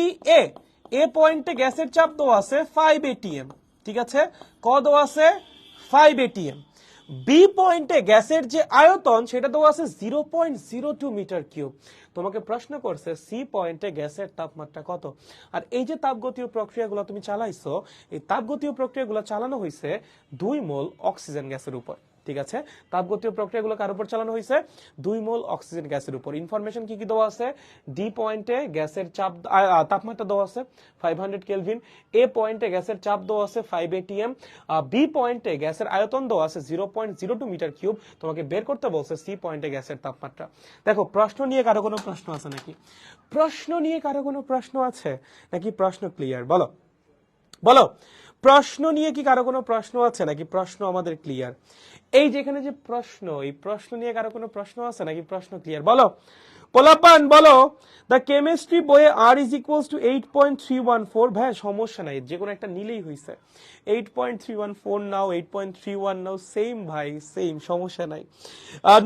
এ পয়েন্টে গ্যাসের চাপ দেওয়া আছে 5 atm। ঠিক আছে, ক দেওয়া আছে, 5 atm। বি পয়েন্টে গ্যাসের যে আয়তন সেটা দেওয়া আছে 0.02 মিটার কিউব। তোমাকে প্রশ্ন করছে সি পয়েন্টে গ্যাসের তাপমাত্রা কত। আর এই যে তাপগতীয় প্রক্রিয়াগুলো তুমি চালাইছো, এই তাপগতীয় প্রক্রিয়াগুলো চালানো হয়েছে 2 মোল অক্সিজেন গ্যাসের উপর। ঠিক আছে, তাপগতীয় প্রক্রিয়াগুলো কার উপর চালানো হয়েছে, 2 মোল অক্সিজেন গ্যাসের উপর। ইনফরমেশন কি কি দেওয়া আছে, ডি পয়েন্টে গ্যাসের চাপ তাপমাত্রা দেওয়া আছে 500 কেলভিন, এ পয়েন্টে গ্যাসের চাপ দেওয়া আছে 5 atm, বি পয়েন্টে গ্যাসের আয়তন দেওয়া আছে 0.02 মিটার কিউব। তোমাকে বের করতে বলছে সি পয়েন্টে গ্যাসের তাপমাত্রা। দেখো প্রশ্ন নিয়ে কারো কোনো প্রশ্ন আছে নাকি, প্রশ্ন নিয়ে কারো কোনো প্রশ্ন আছে নাকি, প্রশ্ন ক্লিয়ার, বলো বলো, প্রশ্ন নিয়ে কি কারো কোনো প্রশ্ন আছে নাকি, প্রশ্ন আমাদের ক্লিয়ার। এই যেখানে যে প্রশ্ন, এই প্রশ্ন নিয়ে কারো কোনো প্রশ্ন আছে নাকি, প্রশ্ন ক্লিয়ার, বলো পোলাপান বলো। দ্য কেমিস্ট্রি বইয়ে আর ইজ ইকুয়ালস টু 8.314। ভাই সমস্যা নাই, যে কোনো একটা নিলেই হয়েছে। 8.314 নাও, 8.31 নাও, সেম ভাই সেম, সমস্যা নাই।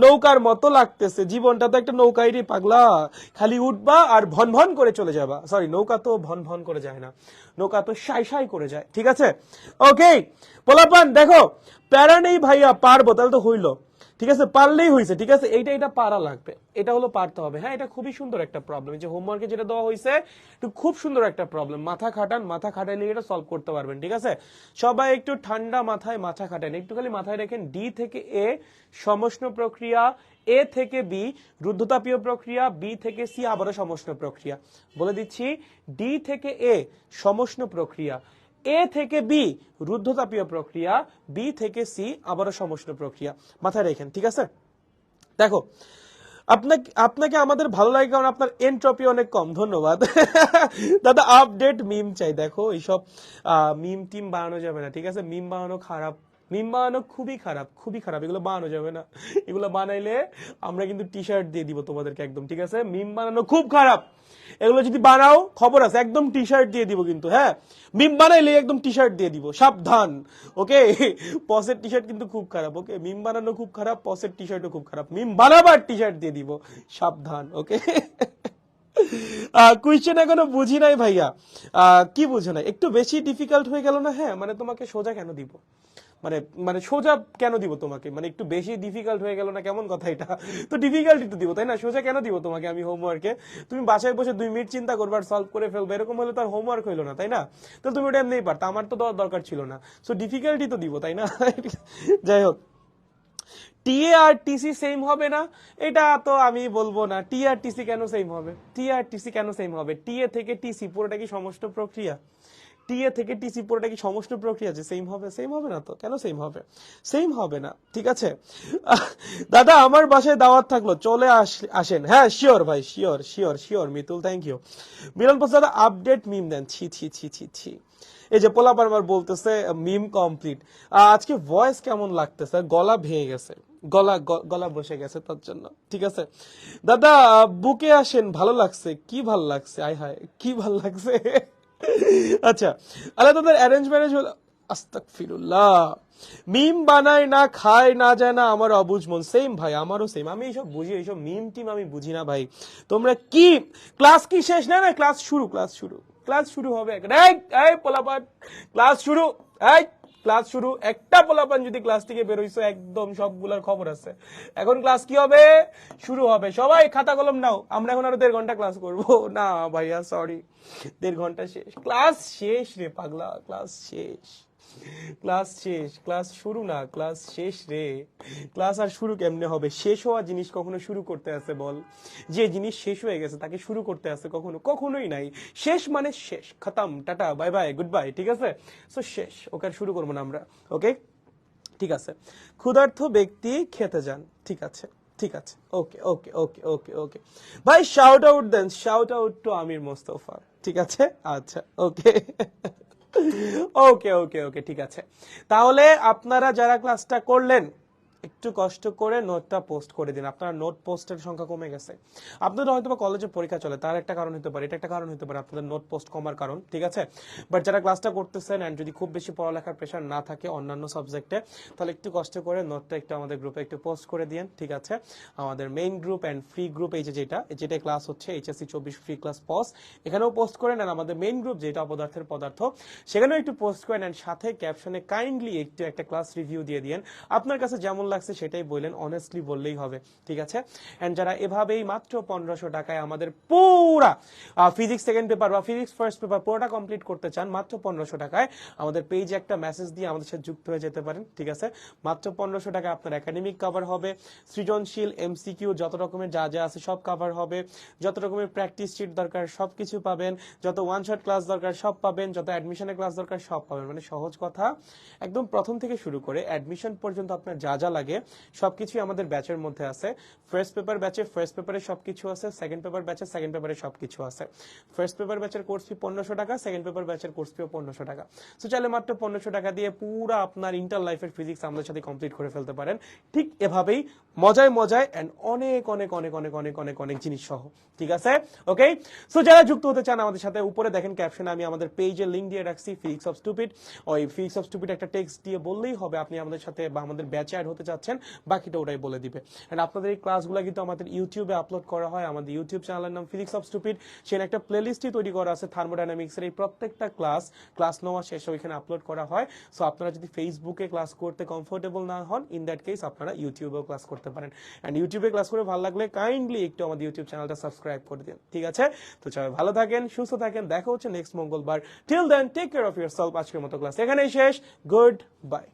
নৌকার মতো লাগতেছে, জীবনটা তো একটা নৌকাই রে পাগলা, খালি উঠবা আর ভন ভন করে চলে যাবা। সরি, নৌকা তো ভন ভন করে যায় না, নৌকা তো সাই সাই করে যায়। ঠিক আছে, ওকে পোলাপান দেখো, প্যারা নেই ভাইয়া, পারবো, তাহলে তো হইলো। ঠিক আছে, পারলেই হয়েছে। ঠিক আছে, এটা পারা লাগবে, এটা হলো পারতে হবে। হ্যাঁ, এটা খুবই সুন্দর একটা প্রবলেম, যে হোমওয়ার্কে যেটা দেওয়া হয়েছে খুব সুন্দর একটা প্রবলেম। মাথা খাটান, মাথা খাটাইলে এটা সলভ করতে পারবেন। ঠিক আছে, সবাই একটু ঠান্ডা মাথায় মাথা খাটান, একটু খালি মাথায় রাখেন, ডি থেকে এ সমষ্ণ প্রক্রিয়া, এ থেকে বি রুদ্ধতাপীয় প্রক্রিয়া, বি থেকে সি আবারও সমষ্ণ প্রক্রিয়া। বলে দিচ্ছি, ডি থেকে এ সমষ্ণ প্রক্রিয়া, এ থেকে বি রুদ্ধতাপীয় প্রক্রিয়া, বি থেকে সি আবারও সমষ্ণ প্রক্রিয়া। মাথায় রাখেন, ঠিক আছে? দেখো, আপনাকে আমাদের ভালো লাগে কারণ আপনার এনট্রপি অনেক কম, ধন্যবাদ। দাদা আপডেট মিম চাই। দেখো এইসব মিম টিম বানানো যাবে না, ঠিক আছে? মিম বানানো খারাপ, মিম বানানো খুবই খারাপ, খুবই খারাপ, এগুলো বানানো যাবে না। এগুলো বানাইলে আমরা কিন্তু টি শার্ট দিয়ে দিব তোমাদেরকে একদম, ঠিক আছে? মিম বানানো খুব খারাপ, এগুলো যদি বানাও খবর আছে, একদম টি শার্ট দিয়ে দিব কিন্তু। হ্যাঁ, মিম বানাইলে একদম টি শার্ট দিয়ে দিব, সাবধান। ওকে, পসের টি শার্ট কিন্তু খুব খারাপ। ওকে, মিম বানানো খুব খারাপ, পসের টি শার্টও খুব খারাপ, মিম বানাবার টি শার্ট দিয়ে দিব, সাবধান। ওকে, কোয়েশ্চেন এখনো বুঝি নাই ভাইয়া। কি বুঝো না? একটু বেশি ডিফিকাল্ট হয়ে গেল না? হ্যাঁ, মানে তোমাকে সোজা কেন দিব? মানে মানে সোজা কেন দিব তোমাকে? মানে একটু বেশি ডিফিকাল্ট হয়ে গেল না? কেমন কথা এটা? তো ডিফিকাল্ট তো দিব, তাই না? সোজা কেন দিব তোমাকে আমি হোমওয়ার্কে? তুমি বাসায় বসে 2 মিনিট চিন্তা করবে আর সলভ করে ফেলবে, এরকম হলে তো আর হোমওয়ার্ক হইলো না, তাই না? তো তুমি ওটা এমনিই পারতা, আমার তো দরকার ছিল না। সো ডিফিকাল্টি তো দিব, তাই না? যাই হোক, টিএ আর টিসি সেম হবে না, এটা তো আমি বলবো না। টি আর টিসি কেন সেম হবে? টি আর টিসি কেন সেম হবে? টিএ থেকে টিসি পুরোটা কি সমষ্ণ প্রক্রিয়া? টিএ থেকে টিসি পুরোটা কি সমষ্ণ প্রক্রিয়া? যে সেম হবে? সেম হবে না তো। কেন সেম হবে? সেম হবে না, ঠিক আছে? দাদা আমার বাসায় দাওয়াত থাকলো, চলে আসেন। হ্যাঁ শিওর ভাই, sure sure sure. Mitul thank you. Milan post দাদা আপডেট মিম দেন। ছি ছি ছি ছি ছি। এই যে পোলা বারবার বলতেছে মিম কমপ্লিট। আজকে ভয়েস কেমন লাগতেছে? গলা ভেঙে গেছে, গলা বসে গেছে তার জন্য, ঠিক আছে? দাদা বুকে আসেন, ভালো লাগছে। কি ভালো লাগছে? আয় হায়, কি ভালো লাগছে? আচ্ছা, আল্লাহ তাদের অ্যারেঞ্জ ম্যারেজ হলো। আস্তাগফিরুল্লাহ। মিম বানায় না, খায় না, যায় না আমার অবুঝ মন। সেম ভাই, আমারও সেম। আমি এইসব বুঝি, এইসব মিম টিম আমি বুঝি না ভাই। তোমরা কি ক্লাস কি শেষ? না না, ক্লাস শুরু, ক্লাস শুরু, ক্লাস শুরু হবে। এই পোলাপান, ক্লাস শুরু, এই ক্লাস শুরু। একটা পোলাপান যদি ক্লাস থেকে বেরোইছো একদম সবগুলোর খবর আছে। এখন ক্লাস কি হবে? শুরু হবে। সবাই খাতা কলম নাও, আমরা এখন আরো 1.5 ঘন্টা ক্লাস করব। না ভাইয়া সরি, 1.5 ঘন্টা শেষ, ক্লাস শেষ রে পাগলা, ক্লাস শেষ, ক্লাস শেষ, ক্লাস শুরু না, ক্লাস শেষ রে। ক্লাস আর শুরু কেমনে হবে? শেষ হওয়া জিনিস কখনো শুরু করতে আছে বল? যে জিনিস শেষ হয়ে গেছে তাকে শুরু করতে আছে কখনো? কখনোই নাই। শেষ মানে শেষ, খতম, tata bye bye good bye, ঠিক আছে? সো শেষ, ওকে আর শুরু করবো না আমরা। ওকে, ঠিক আছে। ক্ষুধার্ত ব্যক্তি খেতে যান, ঠিক আছে, ঠিক আছে। ওকে ওকে ওকে ওকে ওকে ভাই, shout out then, shout out to Amir Mostafa, ঠিক আছে? আচ্ছা ওকে। ওকে ওকে ওকে, ঠিক আছে। তাহলে আপনারা যারা ক্লাসটা করলেন একটু কষ্ট করে নোটটা পোস্ট করে দিন। আপনার নোট পোস্টের সংখ্যা কমে গেছে। আপনাদের হয়তো বা কলেজে পরীক্ষা চলে, তার একটা কারণ হতে পারে, এটা একটা কারণ হতে পারে আপনাদের নোট পোস্ট কমার কারণ, ঠিক আছে? বাট যারা ক্লাসটা করতেছেন এন্ড যদি খুব বেশি পড়ালেখার প্রেশার না থাকে অন্যান্য সাবজেক্টে, তাহলে একটু কষ্ট করে নোটটা একটু আমাদের গ্রুপে একটু পোস্ট করে দিন, ঠিক আছে? আমাদের main group and free group, এই যে যেটা ক্লাস হচ্ছে এইচএসসি 24 ফ্রি ক্লাস পস, এখানেও পোস্ট করেন। আর আমাদের মেইন গ্রুপ যেটা অপদার্থের পদার্থ, সেখানেও একটু পোস্ট করেন। এন্ড সাথে ক্যাপশনে কাইন্ডলি একটু একটা ক্লাস রিভিউ দিয়ে দিন। আপনার কাছে যেমন লাগছে সেটাই বললেন, অনেস্টলি বললেই হবে, ঠিক আছে? এন্ড যারা এভাবেই মাত্র 1500 টাকায় আমাদের পুরা ফিজিক্স সেকেন্ড পেপার বা ফিজিক্স ফার্স্ট পেপার পুরোটা কমপ্লিট করতে চান, মাত্র 1500 টাকায় আমাদের পেজে একটা মেসেজ দিয়ে আমাদের সাথে যুক্ত হয়ে যেতে পারেন, ঠিক আছে? মাত্র 1500 টাকায় আপনার একাডেমিক কভার হবে, সৃজনশীল এমসিকিউ যত রকমের যা যা আছে সব কভার হবে, যত রকমের প্র্যাকটিস শিট দরকার সব কিছু পাবেন, যত ওয়ান শট ক্লাস দরকার সব পাবেন, যত অ্যাডমিশনের ক্লাস দরকার সব পাবেন। মানে সহজ কথা, একদম প্রথম থেকে শুরু করে অ্যাডমিশন পর্যন্ত আপনার যা যা লাগে সবকিছুই আমাদের ব্যাচের মধ্যে আছে। ফার্স্ট পেপার ব্যাচে ফার্স্ট পেপারে সবকিছু আছে, সেকেন্ড পেপার ব্যাচে সেকেন্ড পেপারে সবকিছু আছে। ফার্স্ট পেপার ব্যাচের কোর্স ফি 1500 টাকা, সেকেন্ড পেপার ব্যাচের কোর্স ফিও 1500 টাকা। সো চাইলে মাত্র 1500 টাকা দিয়ে পুরো আপনার ইন্টার লাইফের ফিজিক্স আমাদের সাথে কমপ্লিট করে ফেলতে পারেন। ঠিক এভাবেই মজায় মজায় এন্ড অনেক অনেক অনেক অনেক অনেক অনেক অনেক জিনিস সহ, ঠিক আছে? ওকে, সো যারা যুক্ত হতে চান আমাদের সাথে, উপরে দেখেন ক্যাপশনে আমি আমাদের পেজের লিংক দিয়ে রাখছি, ফিজিক্স অফ স্টুপিড। ওই ফিজিক্স অফ স্টুপিড একটা টেক্সট দিয়ে বললেই হবে আপনি আমাদের সাথে বা আমাদের ব্যাচে অ্যাড হতে চাচ্ছেন, বাকিটা ওটাই বলে দিবে। এন্ড আপনাদের এই ক্লাসগুলো কিন্তু আমাদের ইউটিউবে আপলোড করা হয়। আমাদের ইউটিউব চ্যানেলের নাম ফিজিক্স অফ স্টুপিড, সেখানে একটা প্লেলিস্টই তৈরি করা আছে থার্মোডাইনামিক্সের। এই প্রত্যেকটা ক্লাস নেওয়া শেষ ওইখানে আপলোড করা হয়। সো আপনারা যদি ফেসবুকে ক্লাস করতে কমফোর্টেবল না হন, ইন দ্যাট কেস আপনারা ইউটিউবেও ক্লাস করতে পারেন। এন্ড ইউটিউবে ক্লাস করে ভালো লাগলে কাইন্ডলি একটু আমাদের ইউটিউব চ্যানেলটা সাবস্ক্রাইব করে দিন, ঠিক আছে? তো সবাই ভালো থাকেন, সুস্থ থাকেন, দেখা হচ্ছে নেক্সট মঙ্গলবার। Till then take care of yourself. আজকের মতো ক্লাস এখানেই শেষ। Good bye.